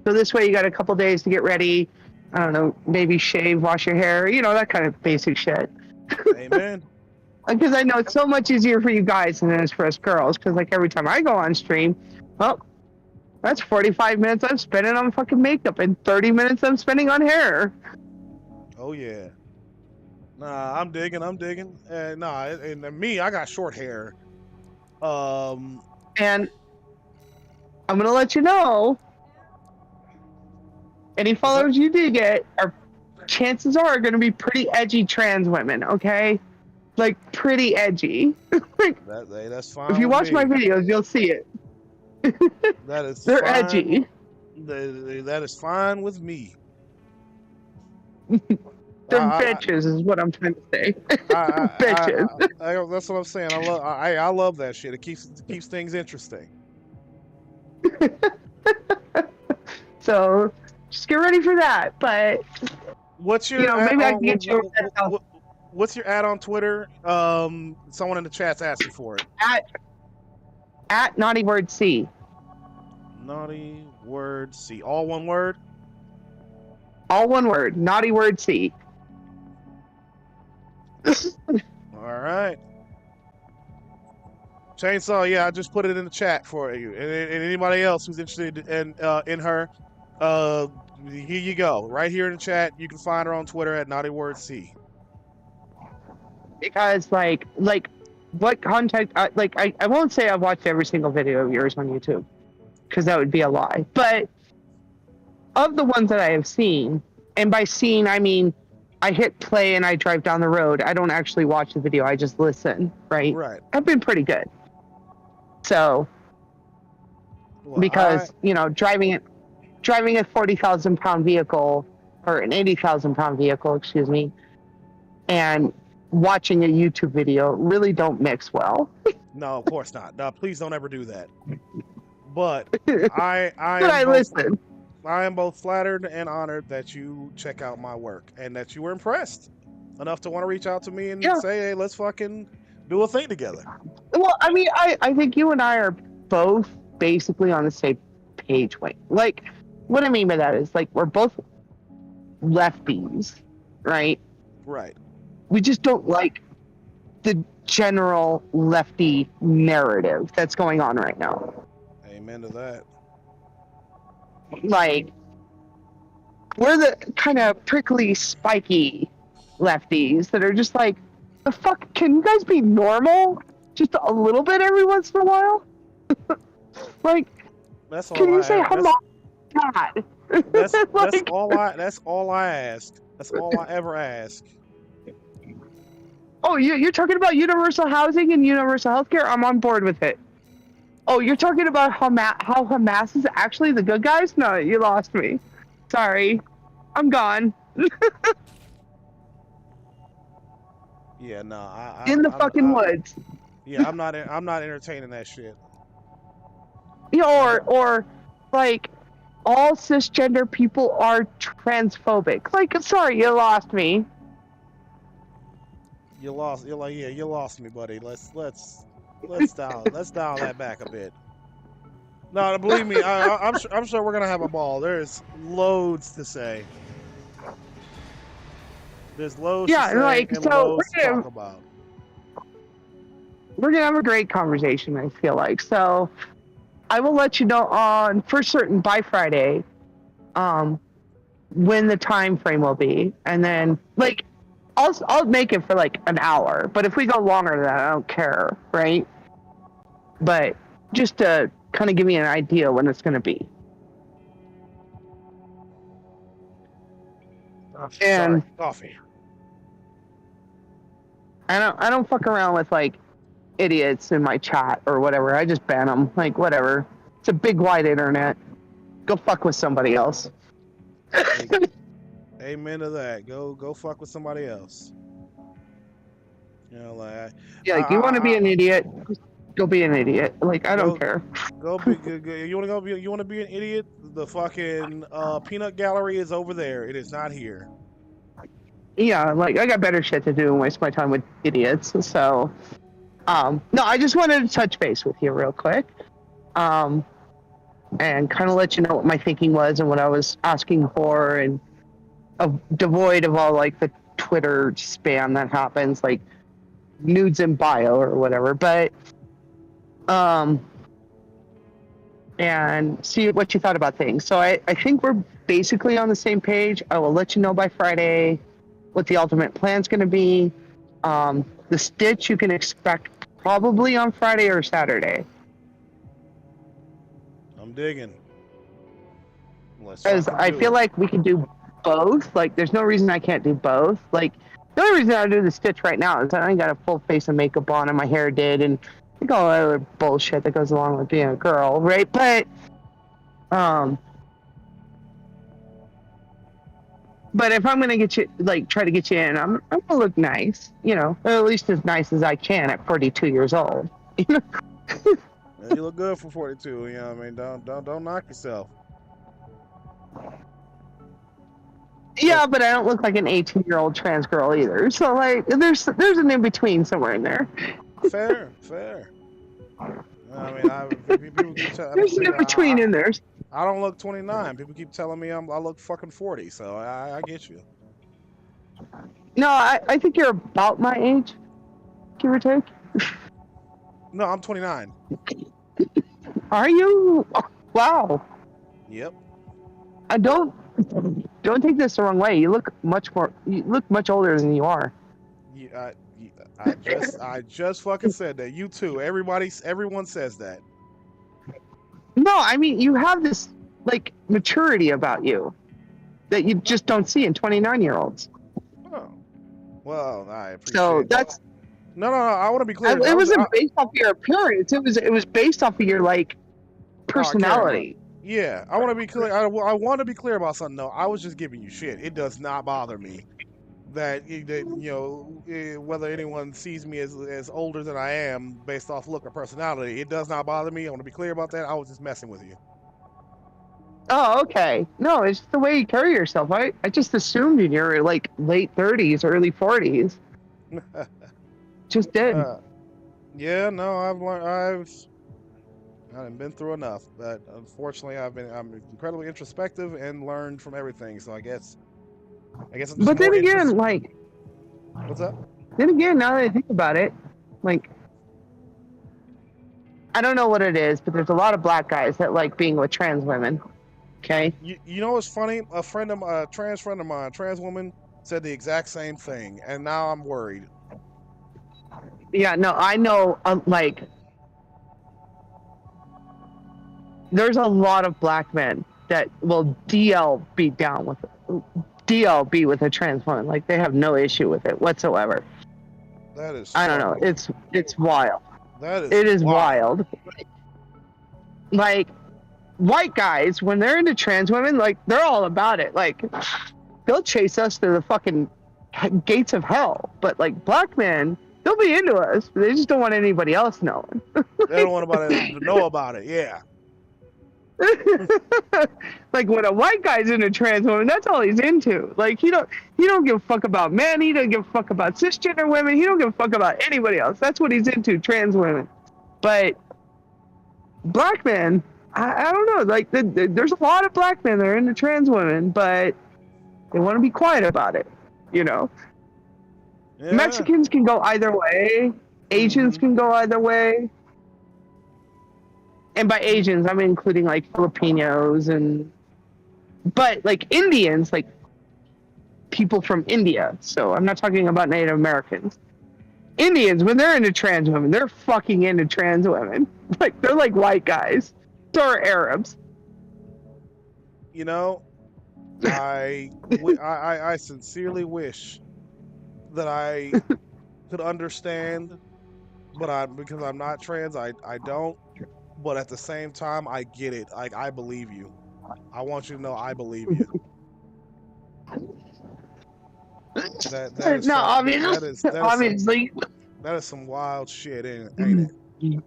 So this way you got a couple days to get ready. I don't know, maybe shave, wash your hair, that kind of basic shit. Amen. Because I know it's so much easier for you guys than it is for us girls. Because like every time I go on stream, well, that's 45 minutes I'm spending on fucking makeup and 30 minutes I'm spending on hair. Oh yeah. Nah, I'm digging. And me, I got short hair. And I'm gonna let you know, any followers you do get chances are going to be pretty edgy trans women, okay? Like, pretty edgy. That's fine. If you watch my videos, you'll see it. That is They're fine. edgy. That is fine with me. They're bitches, is what I'm trying to say. Bitches. That's what I'm saying. I love that shit. It keeps things interesting. So just get ready for that. But what's your maybe I can get you. What's your ad on Twitter? Someone in the chat's asking for it. At Naughty Word C. Naughty Word C. All one word? All one word. Naughty Word C. All right. Chainsaw, yeah, I just put it in the chat for you. And anybody else who's interested in her, here you go. Right here in the chat. You can find her on Twitter at Naughty Word C. Because like what content? I won't say I've watched every single video of yours on YouTube, because that would be a lie. But of the ones that I have seen, and by seen I mean I hit play and I drive down the road. I don't actually watch the video. I just listen. Right. Right. I've been pretty good. So, Well, because driving a 40,000-pound vehicle, or an 80,000-pound vehicle, excuse me, and watching a YouTube video really don't mix well. No, of course not. No, please don't ever do that. But I listen. I am both flattered and honored that you check out my work and that you were impressed enough to want to reach out to me and say, hey, let's fucking do a thing together. Well, I mean, I think you and I are both basically on the same page. Like, what I mean by that is, like, we're both lefties, right? Right. We just don't like the general lefty narrative that's going on right now. Amen to that. Like, we're the kind of prickly, spiky lefties that are just like, the fuck, can you guys be normal? Just a little bit every once in a while? Like, that's all can you I say hello, God? That's Like, all I ask. That's all I ever ask. oh, you're talking about universal housing and universal healthcare? I'm on board with it. Oh, you're talking about how Hamas is actually the good guys? No, you lost me. Sorry. I'm gone. Yeah, no, In the fucking woods. Yeah, I'm not entertaining that shit. Or like, all cisgender people are transphobic. Like, sorry, you lost me. You lost me, buddy. Let's dial that back a bit. No, believe me, I'm sure we're gonna have a ball. There's loads to say. There's loads to say and loads to talk about. We're gonna have a great conversation, I feel like. So I will let you know for certain by Friday, when the time frame will be, and then like I'll make it for like an hour. But if we go longer than that, I don't care, right? But just to kind of give me an idea when it's gonna be. And coffee. I don't fuck around with like idiots in my chat or whatever. I just ban them. Like, whatever. It's a big wide internet. Go fuck with somebody else. Amen to that. Go fuck with somebody else. You know, like you want to be an idiot? Go be an idiot. Like, I don't care. Go be you want to be an idiot? The fucking peanut gallery is over there. It is not here. Yeah, like, I got better shit to do and waste my time with idiots. So, no, I just wanted to touch base with you real quick. And kind of let you know what my thinking was and what I was asking for, and devoid of all like the Twitter spam that happens, like nudes in bio or whatever. But and see what you thought about things. So I think we're basically on the same page. I will let you know by Friday what the ultimate plan's going to be. The Stitch you can expect probably on Friday or Saturday. I'm digging. Because I feel like we can do both. Like, there's no reason I can't do both. Like, the only reason I do the Stitch right now is I ain't got a full face of makeup on and my hair did, and like all that other bullshit that goes along with being a girl, right? But if I'm gonna get you, like, try to get you in, I'm gonna look nice, or at least as nice as I can at 42 years old. You look good for 42. You know what I mean? Don't knock yourself. Yeah, but I don't look like an 18-year-old trans girl either. So, like, there's an in between somewhere in there. Fair. I mean, people keep there's an in between in there. I don't look 29. People keep telling me I look fucking 40. So I get you. No, I think you're about my age, give or take. No, I'm 29. Are you? Oh, wow. Yep. I don't take this the wrong way. You look much older than you are. I just fucking said that. You too. Everyone says that. No, I mean you have this like maturity about you that you just don't see in 29-year-olds. Oh. Well, I appreciate So that. that's No. I want to be clear. it wasn't based off of your appearance. It was based off of your like personality. Yeah, I want to be clear. I want to be clear about something though. I was just giving you shit. It does not bother me that whether anyone sees me as older than I am based off look or personality. It does not bother me. I want to be clear about that. I was just messing with you. Oh, okay. No, it's the way you carry yourself. I just assumed in your like late 30s, early 40s. Just did. Yeah, no, I've been through enough, but unfortunately, I'm incredibly introspective and learned from everything. So I guess I'm just but then more again, like, what's up? Then again, now that I think about it, like, I don't know what it is, but there's a lot of black guys that like being with trans women. Okay. You know what's funny? A trans friend of mine, trans woman, said the exact same thing, and now I'm worried. Yeah, no, I know. Like, there's a lot of black men that will DLB with a trans woman. Like, they have no issue with it whatsoever. That is. I don't know. It's wild. It is wild. Like, white guys, when they're into trans women, like, they're all about it. Like, they'll chase us to the fucking gates of hell. But like black men, they'll be into us. They just don't want anybody else knowing. They don't want anybody to know about it. Yeah. Like when a white guy's into trans women, that's all he's into. Like he don't give a fuck about men. He don't give a fuck about cisgender women. He don't give a fuck about anybody else. That's what he's into, trans women. But black men, I don't know. Like there's a lot of black men that are into trans women, but they want to be quiet about it. You know, Yeah. Mexicans can go either way. Asians can go either way. And by Asians, I'm including like Filipinos but like Indians, like people from India. So I'm not talking about Native Americans. Indians, when they're into trans women, they're fucking into trans women. Like they're like white guys. So are Arabs. You know, I sincerely wish that I could understand, but because I'm not trans, I don't. But at the same time, I get it. Like I believe you. I want you to know I believe you. That is No, some, obviously. That is some wild shit, ain't it?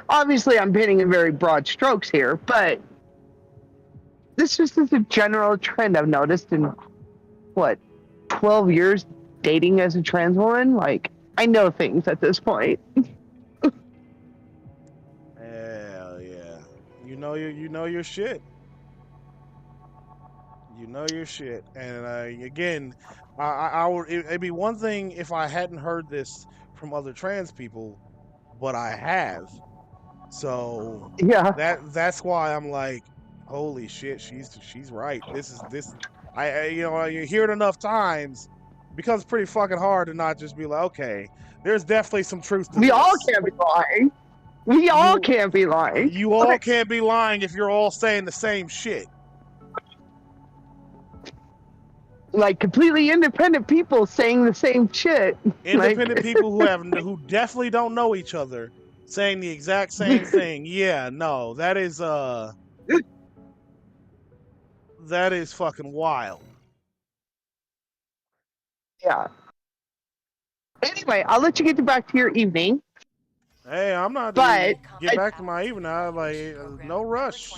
Obviously, I'm painting in very broad strokes here, but this just is a general trend I've noticed in, 12 years dating as a trans woman? Like, I know things at this point. Hell yeah. You know your shit. You know your shit. And again, it'd be one thing if I hadn't heard this from other trans people, but I have. So yeah, that's why I'm like, holy shit, she's right. You hear it enough times, it becomes pretty fucking hard to not just be like, okay, there's definitely some truth to this. We all can't be lying. We all can't be lying. You all can't be lying if you're all saying the same shit. Like completely independent people saying the same shit. Independent people who definitely don't know each other saying the exact same thing. Yeah, no, that is fucking wild. Yeah. Anyway, I'll let you get back to your evening. Hey, I'm not. But get back to my evening. No rush.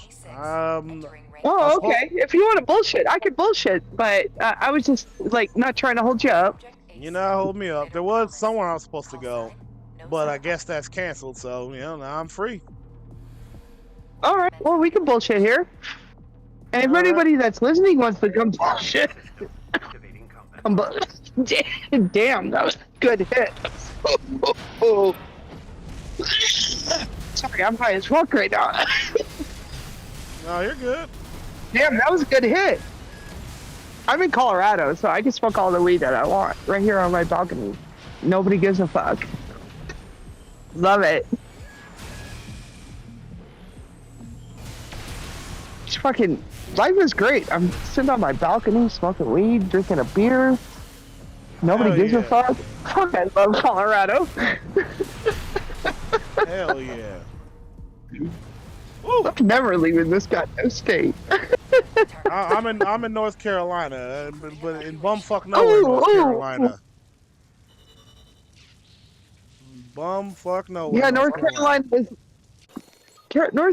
Oh, okay. If you want to bullshit, I could bullshit. But I was just like not trying to hold you up. You know, hold me up. There was somewhere I was supposed to go, but I guess that's canceled. So now I'm free. All right. Well, we can bullshit here. And if anybody that's listening wants to come bullshit, damn, that was a good hit. Sorry, I'm high as fuck right now. No, you're good. Damn, that was a good hit. I'm in Colorado, so I can smoke all the weed that I want right here on my balcony. Nobody gives a fuck. Love it. It's fucking life is great. I'm sitting on my balcony, smoking weed, drinking a beer. Nobody Hell gives a yeah. fuck. Fuck, I love Colorado. Hell yeah. I'm never leaving this goddamn state. I'm in North Carolina, but in bumfuck nowhere, North Carolina. Bumfuck nowhere. Yeah, North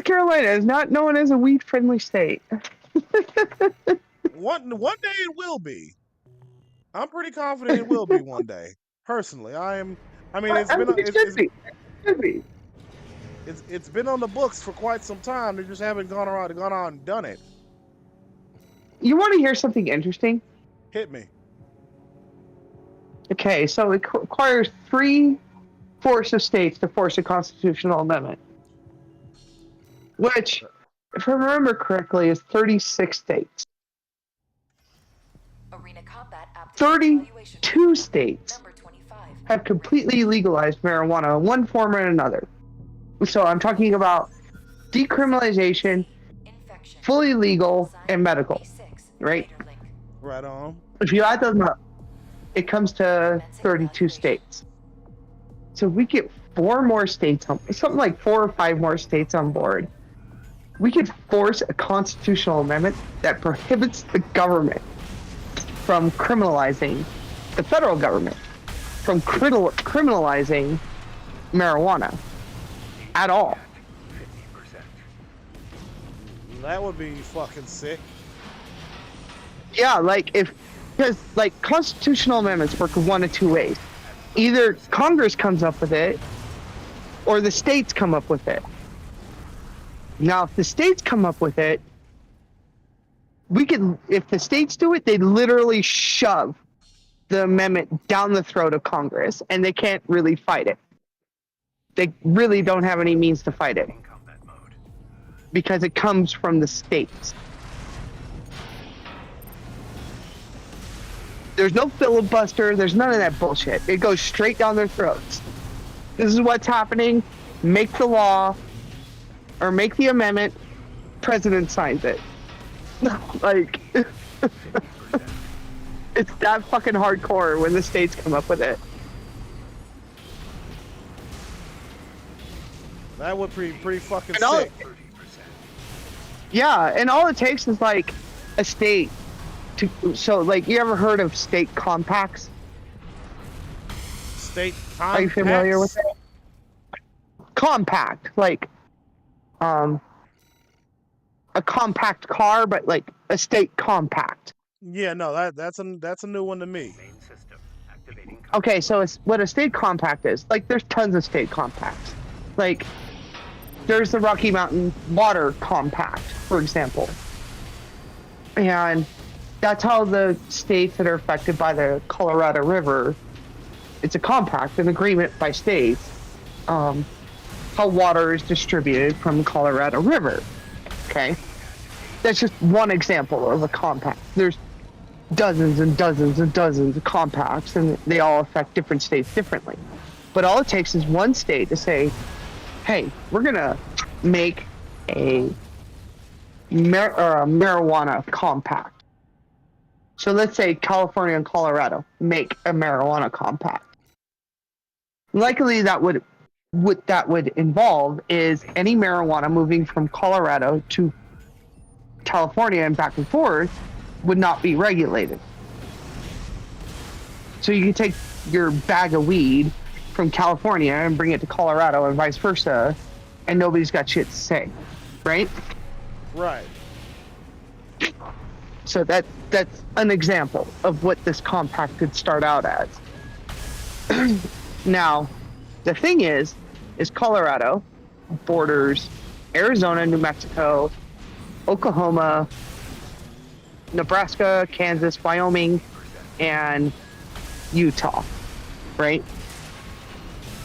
Carolina is not known as a weed-friendly state. One day it will be. I'm pretty confident it will be one day. Personally, I mean, it's been on the books for quite some time. They just haven't gone on and done it. You want to hear something interesting? Hit me. Okay, so it requires 3/4 of states to force a constitutional amendment, which, if I remember correctly, is 36 states. 32 states have completely legalized marijuana in one form or another. So I'm talking about decriminalization, fully legal, and medical, right? Right on. If you add them up, it comes to 32 states. So if we get 4 more states, something like 4 or 5 more states on board, we could force a constitutional amendment that prohibits the government from criminalizing the federal government, from criminalizing marijuana at all. That would be fucking sick. Yeah, because constitutional amendments work one of 2 ways. Either Congress comes up with it, or the states come up with it. Now, if the states come up with it, if the states do it, they literally shove the amendment down the throat of Congress, and they can't really fight it. They really don't have any means to fight it because it comes from the states. There's no filibuster. There's none of that bullshit. It goes straight down their throats. This is what's happening. Make the law or make the amendment. President signs it. Like, it's that fucking hardcore when the states come up with it. That would be pretty fucking And sick. Yeah, and all it takes is like a state to. So, like, you ever heard of state compacts? State compacts? Are you familiar with it? Compact, like, a compact car, but like a state compact. Yeah, no, that's a new one to me. Okay, so it's what a state compact is. Like, there's tons of state compacts. Like, there's the Rocky Mountain Water Compact, for example. And that's how the states that are affected by the Colorado River, it's a compact, an agreement by states, how water is distributed from the Colorado River. Okay? That's just one example of a compact. There's dozens and dozens and dozens of compacts, and they all affect different states differently. But all it takes is one state to say, hey, we're going to make a marijuana compact. So let's say California and Colorado make a marijuana compact. Likely what that would involve is any marijuana moving from Colorado to California and back and forth would not be regulated. So you can take your bag of weed from California and bring it to Colorado and vice versa, and nobody's got shit to say, right? Right. So that's an example of what this compact could start out as. Now, the thing is Colorado borders Arizona, New Mexico, Oklahoma, Nebraska, Kansas, Wyoming, and Utah, right?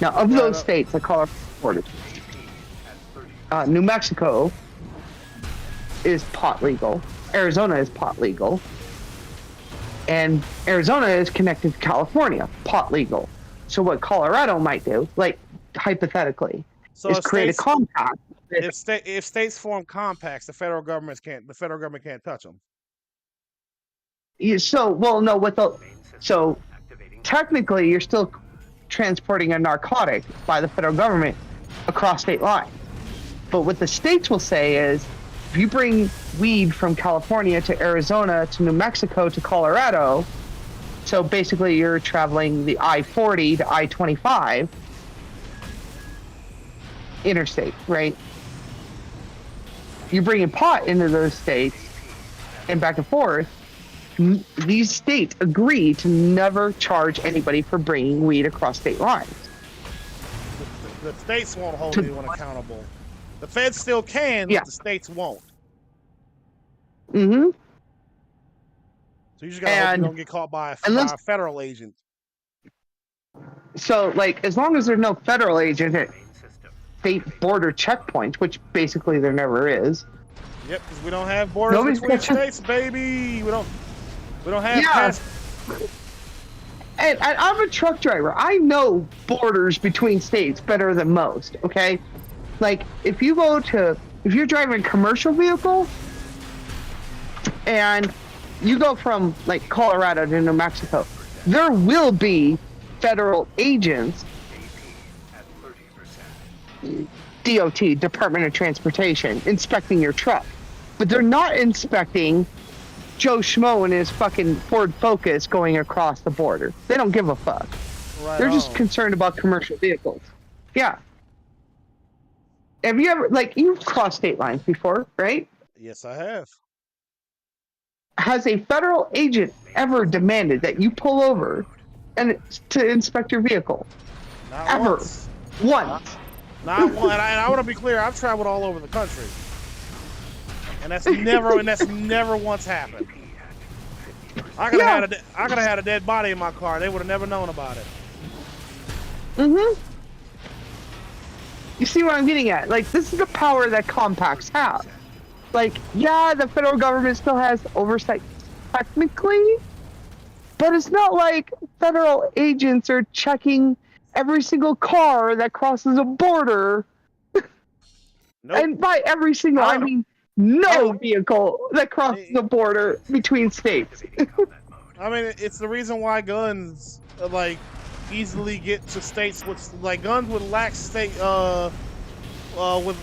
Now, of those states, borders. New Mexico is pot legal. Arizona is pot legal. And Arizona is connected to California, pot legal. So what Colorado might do, like hypothetically, is create a compact. If states form compacts, the federal government can't touch them. So technically you're still transporting a narcotic by the federal government across state lines. But what the states will say is, if you bring weed from California to Arizona to New Mexico to Colorado, so basically you're traveling the I-40 to I-25 interstate, right? You're bringing pot into those states and back and forth. These states agree to never charge anybody for bringing weed across state lines. The states won't hold anyone accountable. The feds still can, but the states won't. Mm-hmm. So you just gotta hope you don't get caught by a federal agent. So, like, as long as there's no federal agent at state border checkpoints, which basically there never is. Yep, because we don't have borders between states, baby. We don't have And I'm a truck driver. I know borders between states better than most, okay? Like, if you're driving a commercial vehicle and you go from, like, Colorado to New Mexico, there will be federal agents, DOT, Department of Transportation, inspecting your truck. But they're not inspecting Joe Schmo and his fucking Ford Focus going across the border. They don't give a fuck. Right They're just concerned about commercial vehicles. Yeah. Have you ever, like, you've crossed state lines before, right? Yes, I have. Has a federal agent ever demanded that you pull over and to inspect your vehicle? Not ever. Once. Not one. And I want to be clear. I've traveled all over the country, and that's never once happened. I could have had a dead body in my car. They would have never known about it. Mm-hmm. You see what I'm getting at? Like, this is the power that compacts have. Like, yeah, the federal government still has oversight technically, but it's not like federal agents are checking every single car that crosses a border. Nope. And by every single, I mean no vehicle that crosses the border between states. I mean, it's the reason why guns, like, easily get to states with, like, guns with lax state, with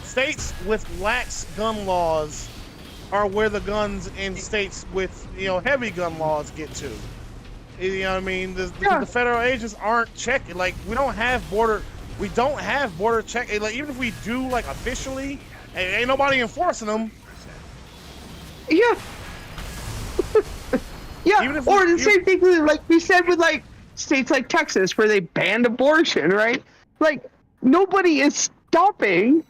states with lax gun laws are where the guns in states with, heavy gun laws get to. You know what I mean? The federal agents aren't checking. Like, we don't have border check. Like, even if we do, like, officially, ain't nobody enforcing them. Yeah. Yeah. Or the same thing, like we said with, like, states like Texas where they banned abortion, right? Like, nobody is stopping.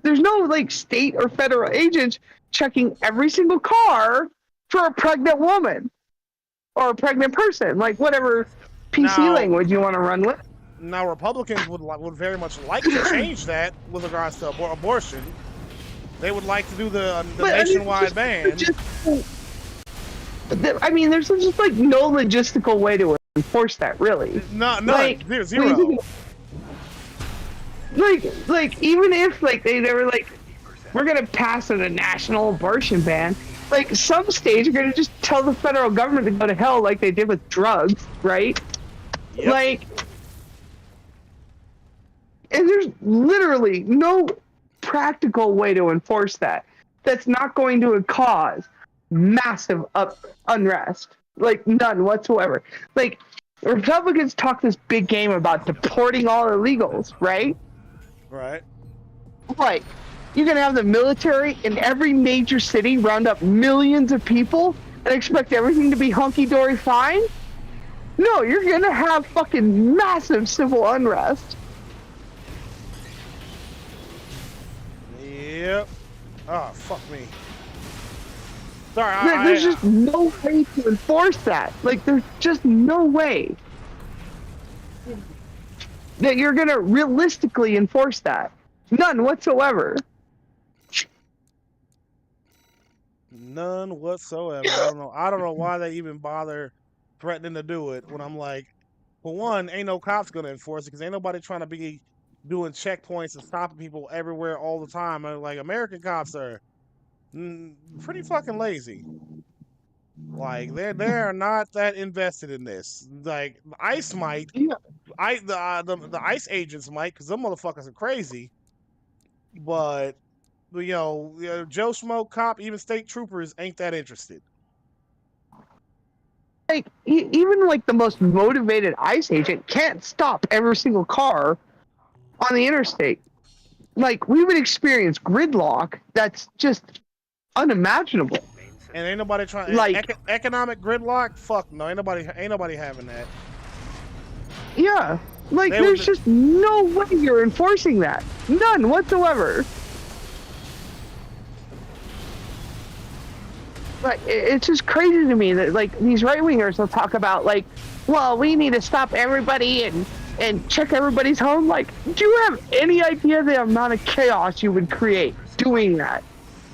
There's no, like, state or federal agents checking every single car for a pregnant woman or a pregnant person, like, whatever PC language you want to run with. Now, Republicans would very much like to change that with regards to abortion. They would like to do the nationwide ban. I mean, there's just, like, no logistical way to enforce that, really. No, like, zero. Like, even if, like, they were like, we're gonna pass a national abortion ban, like, some states are gonna just tell the federal government to go to hell, like they did with drugs, right? Yep. Like, and there's literally no practical way to enforce that. That's not going to cause massive unrest, like, none whatsoever. Like, Republicans talk this big game about deporting all illegals, right? Right. Like, you're gonna have the military in every major city round up millions of people and expect everything to be hunky-dory fine? No, you're gonna have fucking massive civil unrest. Yep. Oh, fuck me. Sorry, there's just no way to enforce that. Like, there's just no way. that you're gonna realistically enforce that. None whatsoever. None whatsoever. I don't know why they even bother threatening to do it when I'm like, for one, ain't no cops gonna enforce it because ain't nobody trying to be doing checkpoints and stopping people everywhere all the time. Like American cops are pretty fucking lazy. Like they're not that invested in this. Like ICE might, Yeah. the ICE agents might, because them motherfuckers are crazy. But Joe Schmo cop, even state troopers ain't that interested. Like even like the most motivated ICE agent can't stop every single car on the interstate. Like we would experience gridlock that's just unimaginable. And ain't nobody trying economic gridlock. Fuck no, ain't nobody having that. Yeah, like there's just no way you're enforcing that. None whatsoever. Like it's just crazy to me that like these right wingers will talk about like, well, we need to stop everybody and check everybody's home. Like, do you have any idea the amount of chaos you would create doing that?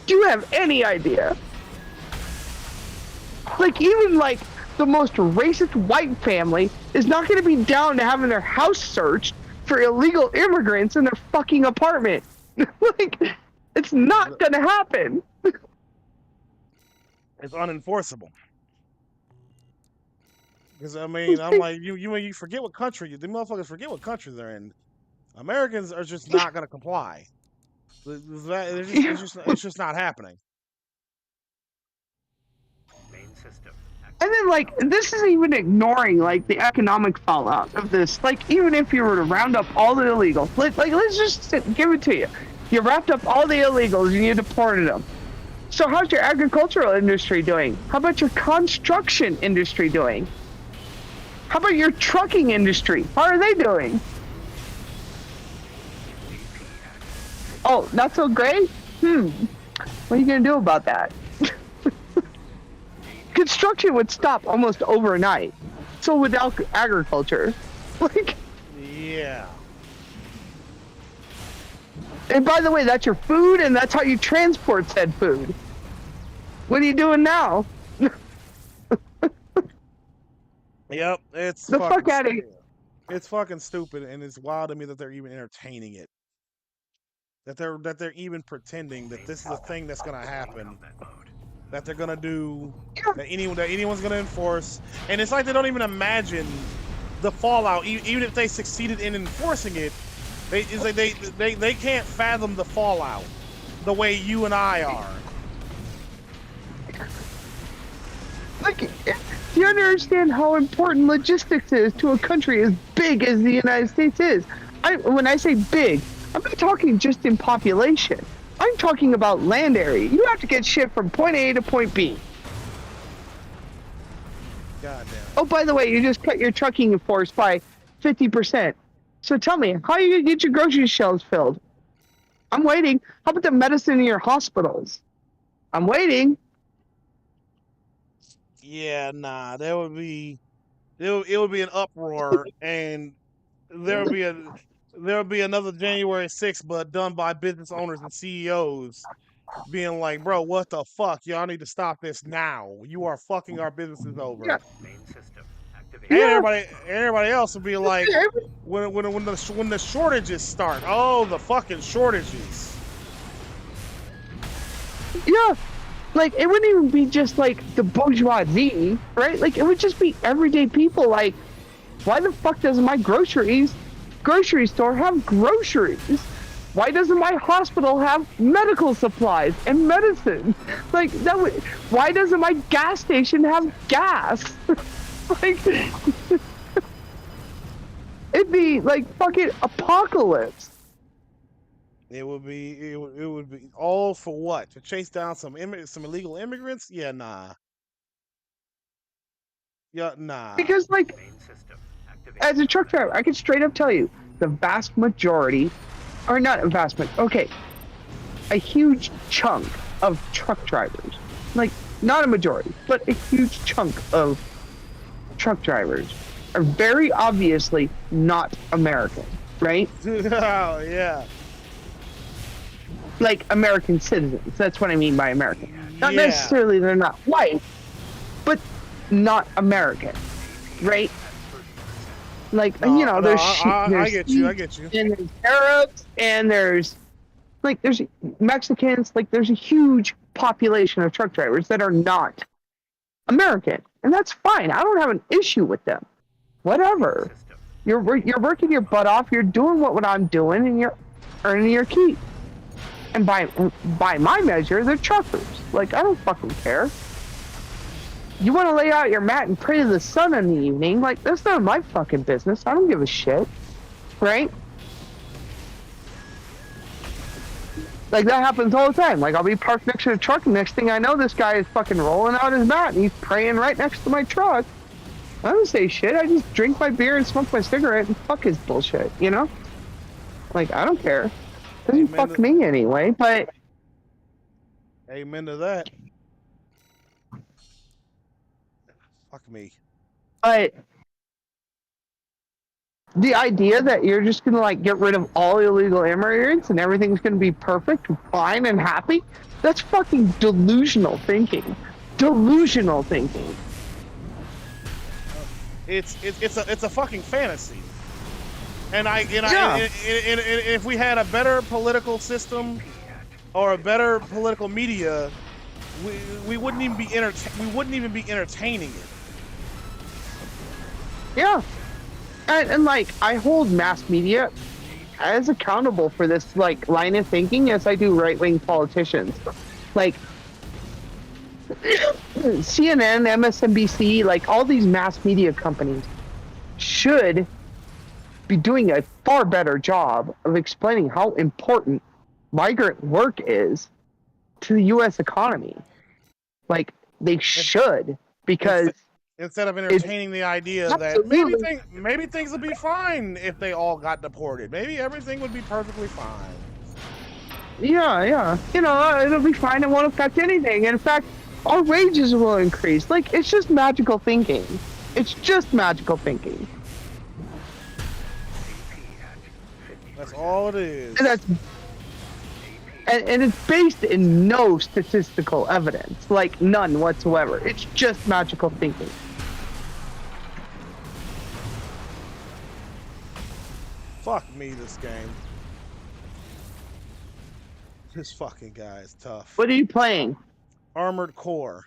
Do you have any idea? Like even like the most racist white family is not going to be down to having their house searched for illegal immigrants in their fucking apartment. Like, it's not going to happen. It's unenforceable. Because I'm like, you forget what country the motherfuckers forget what country they're in. Americans are just not going to comply. It's just not happening. And then, like, this is even ignoring, like, the economic fallout of this. Like, even if you were to round up all the illegals, let's just give it to you. You wrapped up all the illegals and you deported them. So how's your agricultural industry doing? How about your construction industry doing? How about your trucking industry? How are they doing? Oh, not so great? What are you going to do about that? Construction would stop almost overnight. So would agriculture. Like, yeah. And by the way, that's your food, and that's how you transport said food. What are you doing now? Yep, it's the fuck out of here. It's fucking stupid, and it's wild to me that they're even entertaining it. That they're even pretending that this is a thing that's gonna happen. That they're gonna do, that anyone's gonna enforce, and it's like they don't even imagine the fallout. Even if they succeeded in enforcing it, they can't fathom the fallout the way you and I are. Like, do you understand how important logistics is to a country as big as the United States is? When I say big, I'm not talking just in population. I'm talking about land area. You have to get shit from point A to point B. Goddamn. Oh, by the way, you just cut your trucking force by 50%. So tell me, how are you going to get your grocery shelves filled? I'm waiting. How about the medicine in your hospitals? I'm waiting. Yeah, nah, it would be an uproar, and there would be another January 6th, but done by business owners and CEOs, being like, bro, what the fuck? Y'all need to stop this now. You are fucking our businesses over. Yeah. And everybody else would be like, when the shortages start, oh, the fucking shortages. Yeah. Like, it wouldn't even be just, like, the bourgeoisie, right? Like, it would just be everyday people, like, why the fuck doesn't my grocery store have groceries? Why doesn't my hospital have medical supplies and medicine? Like, why doesn't my gas station have gas? Like, it'd be, like, fucking apocalypse. It would be all for what? To chase down some illegal immigrants? Yeah, nah. Yeah, nah. Because, like, as a truck driver, I can straight up tell you, the vast majority, or not a vast majority, okay, a huge chunk of truck drivers, like, not a majority, but a huge chunk of truck drivers are very obviously not American. right? Oh yeah. Like American citizens. That's what I mean by American. Not Yeah. necessarily they're not white, but not American, right? Like No, you know, no, there's I get you. I get you. and there's Arabs and there's Mexicans. Like there's a huge population of truck drivers that are not American, and that's fine. I don't have an issue with them. Whatever. You're working your butt off. You're doing what I'm doing, and you're earning your keep. And by my measure, they're truckers. Like I don't fucking care. You want to lay out your mat and pray to the sun in the evening? Like that's not my fucking business. I don't give a shit, right? Like that happens all the time. Like I'll be parked next to a truck, and next thing I know, this guy is fucking rolling out his mat and he's praying right next to my truck. I don't say shit. I just drink my beer and smoke my cigarette and fuck his bullshit. You know? Like I don't care. Doesn't fuck me anyway. But amen to that. Fuck me. But the idea that you're just gonna like get rid of all illegal immigrants and everything's gonna be perfect, fine, and happy, that's fucking delusional thinking. Delusional thinking. It's a fucking fantasy. And if we had a better political system or a better political media, we wouldn't even be entertaining it. Yeah. And like I hold mass media as accountable for this like line of thinking as I do right-wing politicians. Like CNN, MSNBC, like all these mass media companies should be doing a far better job of explaining how important migrant work is to the U.S. economy. Like they should, because instead of entertaining the idea that maybe things would be fine if they all got deported. Maybe everything would be perfectly fine. Yeah. You know, it'll be fine. It won't affect anything. And in fact, our wages will increase. Like, it's just magical thinking. It's just magical thinking. That's all it is. And it's based in no statistical evidence. Like, none whatsoever. It's just magical thinking. Fuck me, this game. This fucking guy is tough. What are you playing? Armored Core.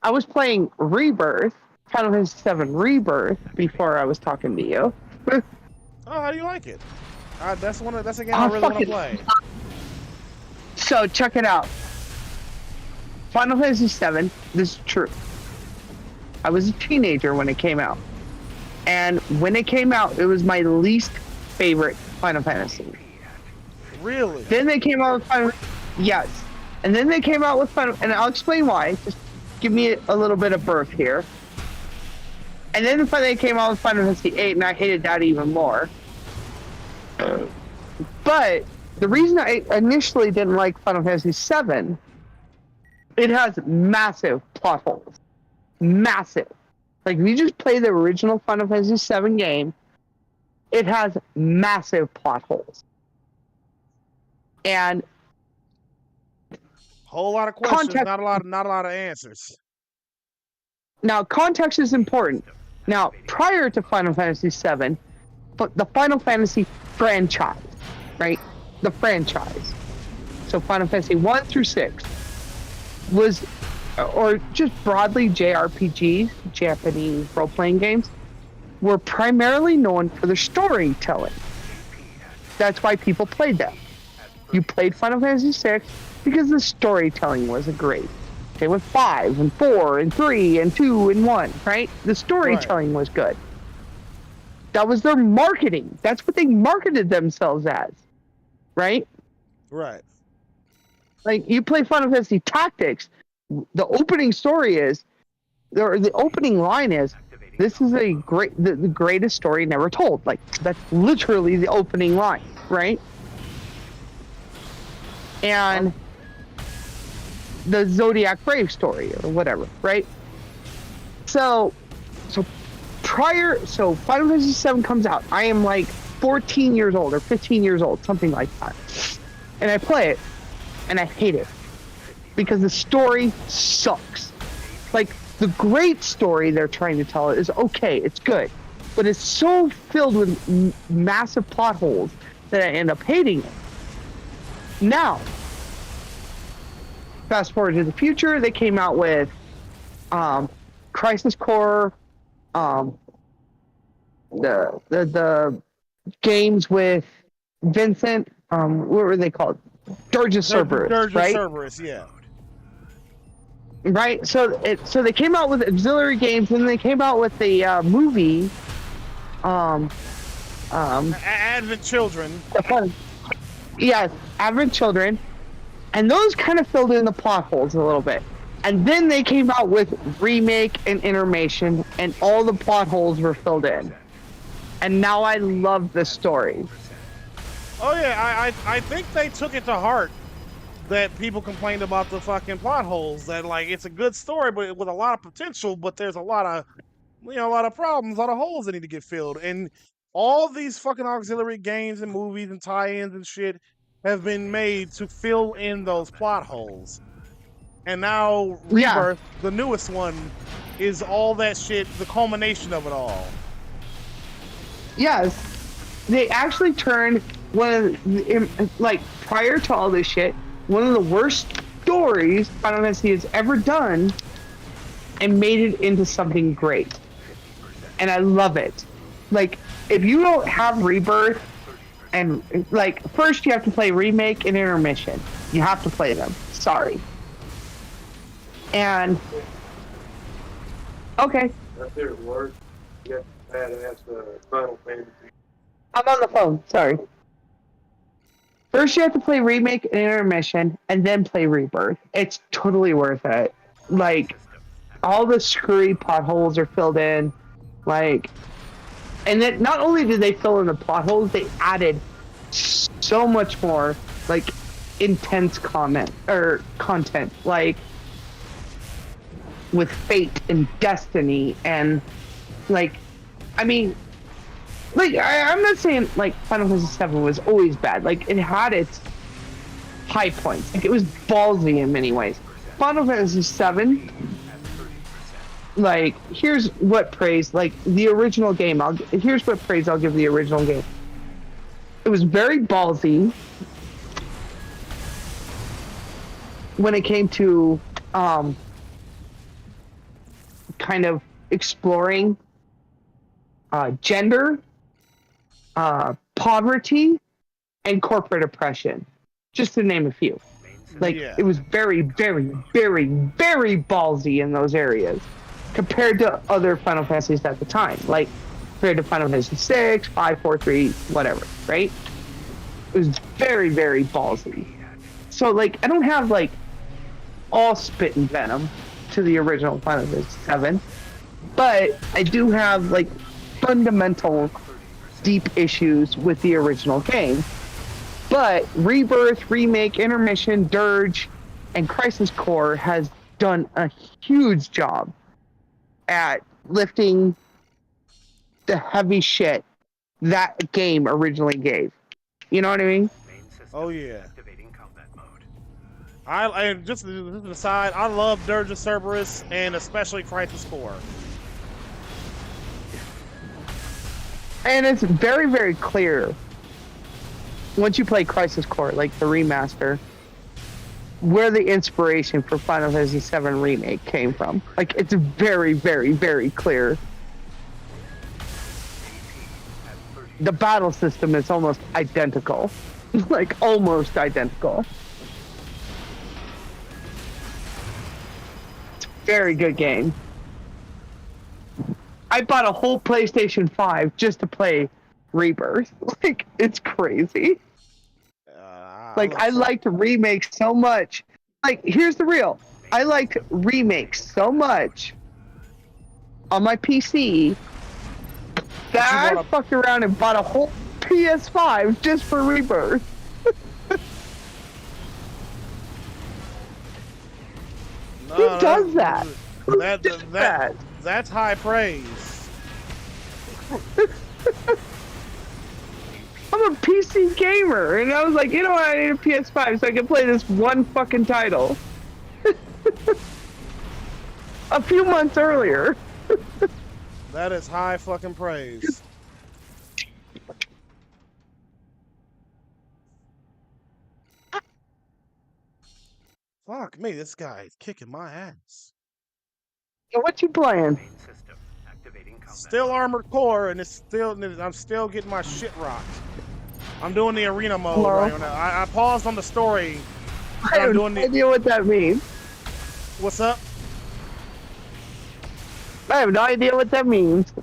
I was playing Rebirth, Final Fantasy VII Rebirth, before I was talking to you. Oh, how do you like it? That's a game I really want to play. So check it out. Final Fantasy VII. This is true. I was a teenager when it came out, and when it came out, it was my least favorite Final Fantasy. Really? Then they came out with Final. Yes, and then they came out with Final, and I'll explain why. Just give me a little bit of birth here. And then they came out with Final Fantasy VIII, and I hated that even more. But the reason I initially didn't like Final Fantasy VII, it has massive plot holes. Massive. Like, if you just play the original Final Fantasy VII game, it has massive plot holes. And whole lot of questions, not a lot of answers. Now, context is important. Now, prior to Final Fantasy VII, but the Final Fantasy franchise, right? The franchise. So Final Fantasy 1 through 6 was, or just broadly JRPGs, Japanese role-playing games, were primarily known for their storytelling. That's why people played them. You played Final Fantasy VI because the storytelling was great. Okay, with 5 and 4 and 3 and 2 and 1, right? The storytelling was good. That was their marketing. That's what they marketed themselves as, right? Right. Like, you play Final Fantasy Tactics, the opening story is, or the opening line is, this is the greatest story never told. Like, that's literally the opening line, right? And the Zodiac Brave story or whatever, right? So so Final Fantasy VII comes out. I am like 14 years old or 15 years old, something like that. And I play it, and I hate it. Because the story sucks. Like, the great story they're trying to tell is okay, it's good. But it's so filled with massive plot holes that I end up hating it. Now, fast forward to the future, they came out with Crisis Core, the games with Vincent, what were they called? Dirge Cerberus, Dirge right? Cerberus, yeah. Right. So they came out with auxiliary games, and they came out with the movie. Advent Children. Yes, Advent Children, and those kind of filled in the plot holes a little bit. And then they came out with remake and intermission, and all the plot holes were filled in. And now I love the story. Oh yeah, I think they took it to heart that people complained about the fucking plot holes. That like it's a good story, but with a lot of potential, but there's a lot of a lot of problems, a lot of holes that need to get filled. And all these fucking auxiliary games and movies and tie-ins and shit have been made to fill in those plot holes. And now Rebirth, the newest one, is all that shit, the culmination of it all. Yes. They actually turned one of the, like, prior to all this shit, one of the worst stories Final Fantasy has ever done and made it into something great. And I love it. Like, if you don't have Rebirth, and, like, first you have to play Remake and Intermission. You have to play them. Sorry. And, okay. That's their word. You have to badass Final Fantasy. I'm on the phone. Sorry. First, you have to play Remake and Intermission, and then play Rebirth. It's totally worth it. Like, all the screwy potholes are filled in. Like, and then not only did they fill in the plot holes, they added so much more, like, intense content. Like, with fate and destiny and, like, I mean, like, I'm not saying, like, Final Fantasy VII was always bad. Like, it had its high points. Like, it was ballsy in many ways. Final Fantasy VII, like, here's what praise, like, the original game, here's what praise I'll give the original game. It was very ballsy when it came to, kind of exploring gender, poverty, and corporate oppression, just to name a few. Like, It was very, very, very, very ballsy in those areas compared to other Final Fantasies at the time. Like, compared to Final Fantasy 6, 5, 4, 3, whatever, right? It was very, very ballsy. So, like, I don't have, like, all spit and venom to the original Final Fantasy 7, but I do have, like, fundamental deep issues with the original game. But Rebirth, Remake, Intermission, Dirge, and Crisis Core has done a huge job at lifting the heavy shit that game originally gave. You know what I mean? Oh yeah. I just an aside, I love Dirge of Cerberus and especially Crisis Core. And it's very, very clear once you play Crisis Core, like the remaster, where the inspiration for Final Fantasy VII Remake came from. Like, it's very, very, very clear. The battle system is almost identical. Like, almost identical. It's a very good game. I bought a whole PlayStation 5 just to play Rebirth. Like, it's crazy. I liked Remake so much. Like, here's the real. I liked Remake so much on my PC that I fucked around and bought a whole PS5 just for Rebirth. No, Who does that? That's high praise. I'm a PC gamer, and I was like, you know what? I need a PS5 so I can play this one fucking title. A few months earlier. That is high fucking praise. Fuck me, this guy is kicking my ass. So what you playing? Still Armored Core, and I'm still getting my shit rocked. I'm doing the arena mode right now. I paused on the story. I have no idea what that means. What's up? I have no idea what that means.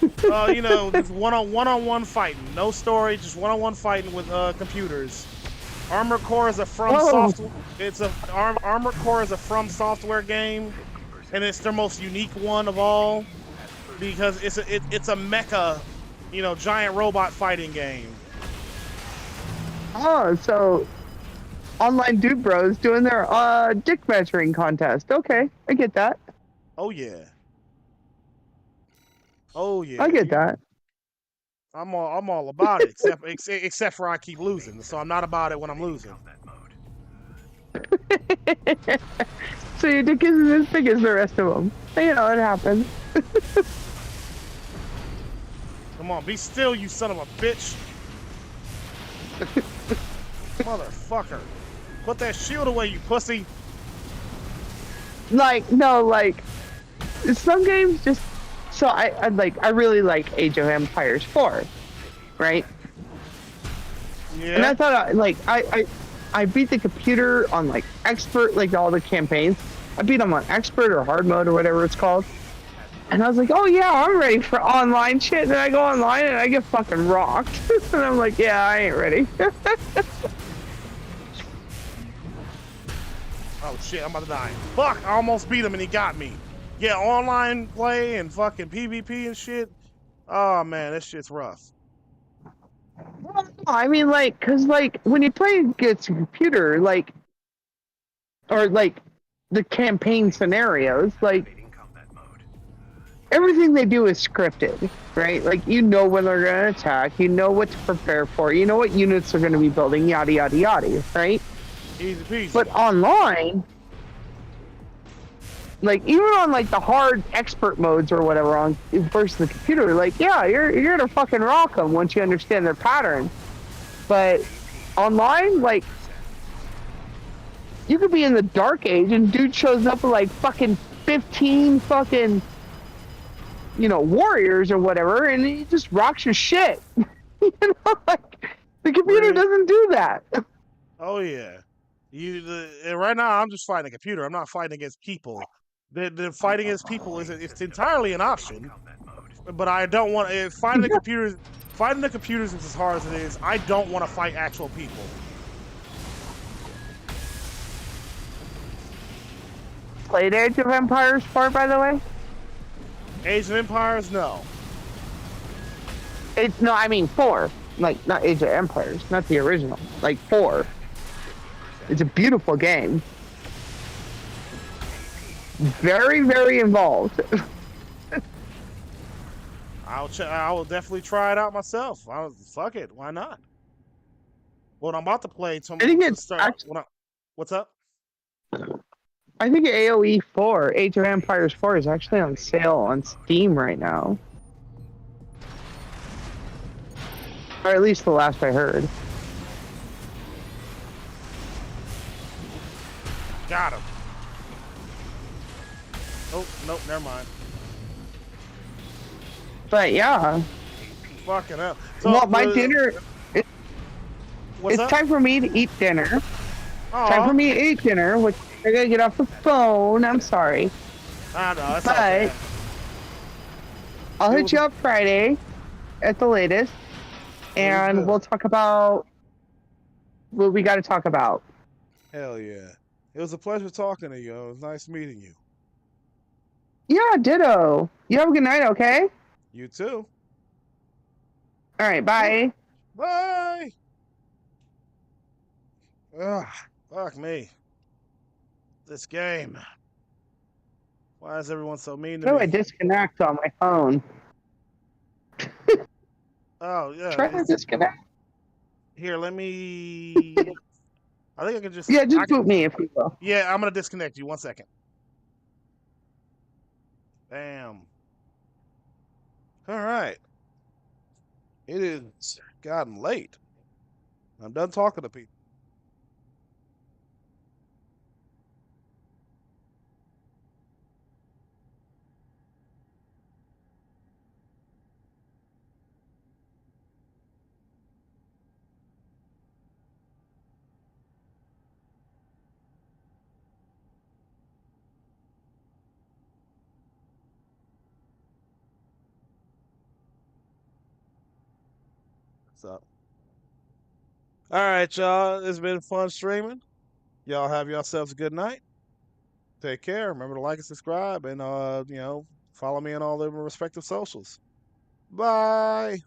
You know, just one-on-one fighting. No story, just one-on-one fighting with computers. Armored Core is a Armored Core is a From Software game, and it's their most unique one of all because it's a mecha, you know, giant robot fighting game. Oh, so online dude bros doing their dick measuring contest. Okay, I get that. Oh yeah. Oh yeah. I get that. I'm all about it, except for I keep losing, so I'm not about it when I'm losing. So your dick isn't as big as the rest of them. You know, it happens. Come on, be still, you son of a bitch. Motherfucker. Put that shield away, you pussy. Like, no, like, some games just... So I really like Age of Empires 4, right? Yeah. And I thought, I beat the computer on, like, expert, like, all the campaigns. I beat them on expert or hard mode or whatever it's called. And I was like, oh yeah, I'm ready for online shit. And then I go online and I get fucking rocked. And I'm like, yeah, I ain't ready. Oh shit, I'm about to die. Fuck, I almost beat him and he got me. Yeah, online play and fucking PvP and shit. Oh man, that shit's rough. I mean, like, cause like when you play against a computer, like, or like the campaign scenarios, like everything they do is scripted, right? Like you know when they're gonna attack, you know what to prepare for, you know what units are gonna be building, yada yada yada, right? Easy peasy. But online, like even on like the hard expert modes or whatever on versus the computer, like yeah, you're gonna fucking rock them once you understand their pattern. But online, like you could be in the dark age and dude shows up with like fucking 15 fucking, you know, warriors or whatever, and he just rocks your shit. You know, like the computer doesn't do that. Oh yeah. Right now I'm just fighting a computer. I'm not fighting against people. The fighting against people it's entirely an option. But I don't want fighting the computers. Fighting the computers is as hard as it is. I don't want to fight actual people. Played Age of Empires 4, by the way? Age of Empires, no. No, I mean 4. Like, not Age of Empires, not the original. Like 4. It's a beautiful game. Very, very involved. I will definitely try it out myself. Fuck it, why not? Well, I'm about to play. What's up? I think AOE 4, Age of Empires 4, is actually on sale on Steam right now. Or at least the last I heard. Got him. Oh, nope, never mind. But yeah. Fucking hell. So, well, my dinner... It's up? time for me to eat dinner. Aww. Time for me to eat dinner, which I gotta get off the phone. I'm sorry. I know, it's but okay. I'll hit you up Friday at the latest, and we'll talk about what we got to talk about. Hell yeah. It was a pleasure talking to you. It was nice meeting you. Yeah, ditto. You have a good night, okay? You too. All right, bye. Bye. Ugh, fuck me. This game. Why is everyone so mean to me? How do I disconnect on my phone? Oh yeah, Try to disconnect. here. Let me. I think I can just. Yeah, I just can, boot me if you will. yeah, I'm gonna disconnect you. 1 second. Bam. All right. It is gotten late. I'm done talking to people. So, all right, y'all. It's been fun streaming. Y'all have yourselves a good night. Take care. Remember to like and subscribe, and follow me on all the respective socials. Bye.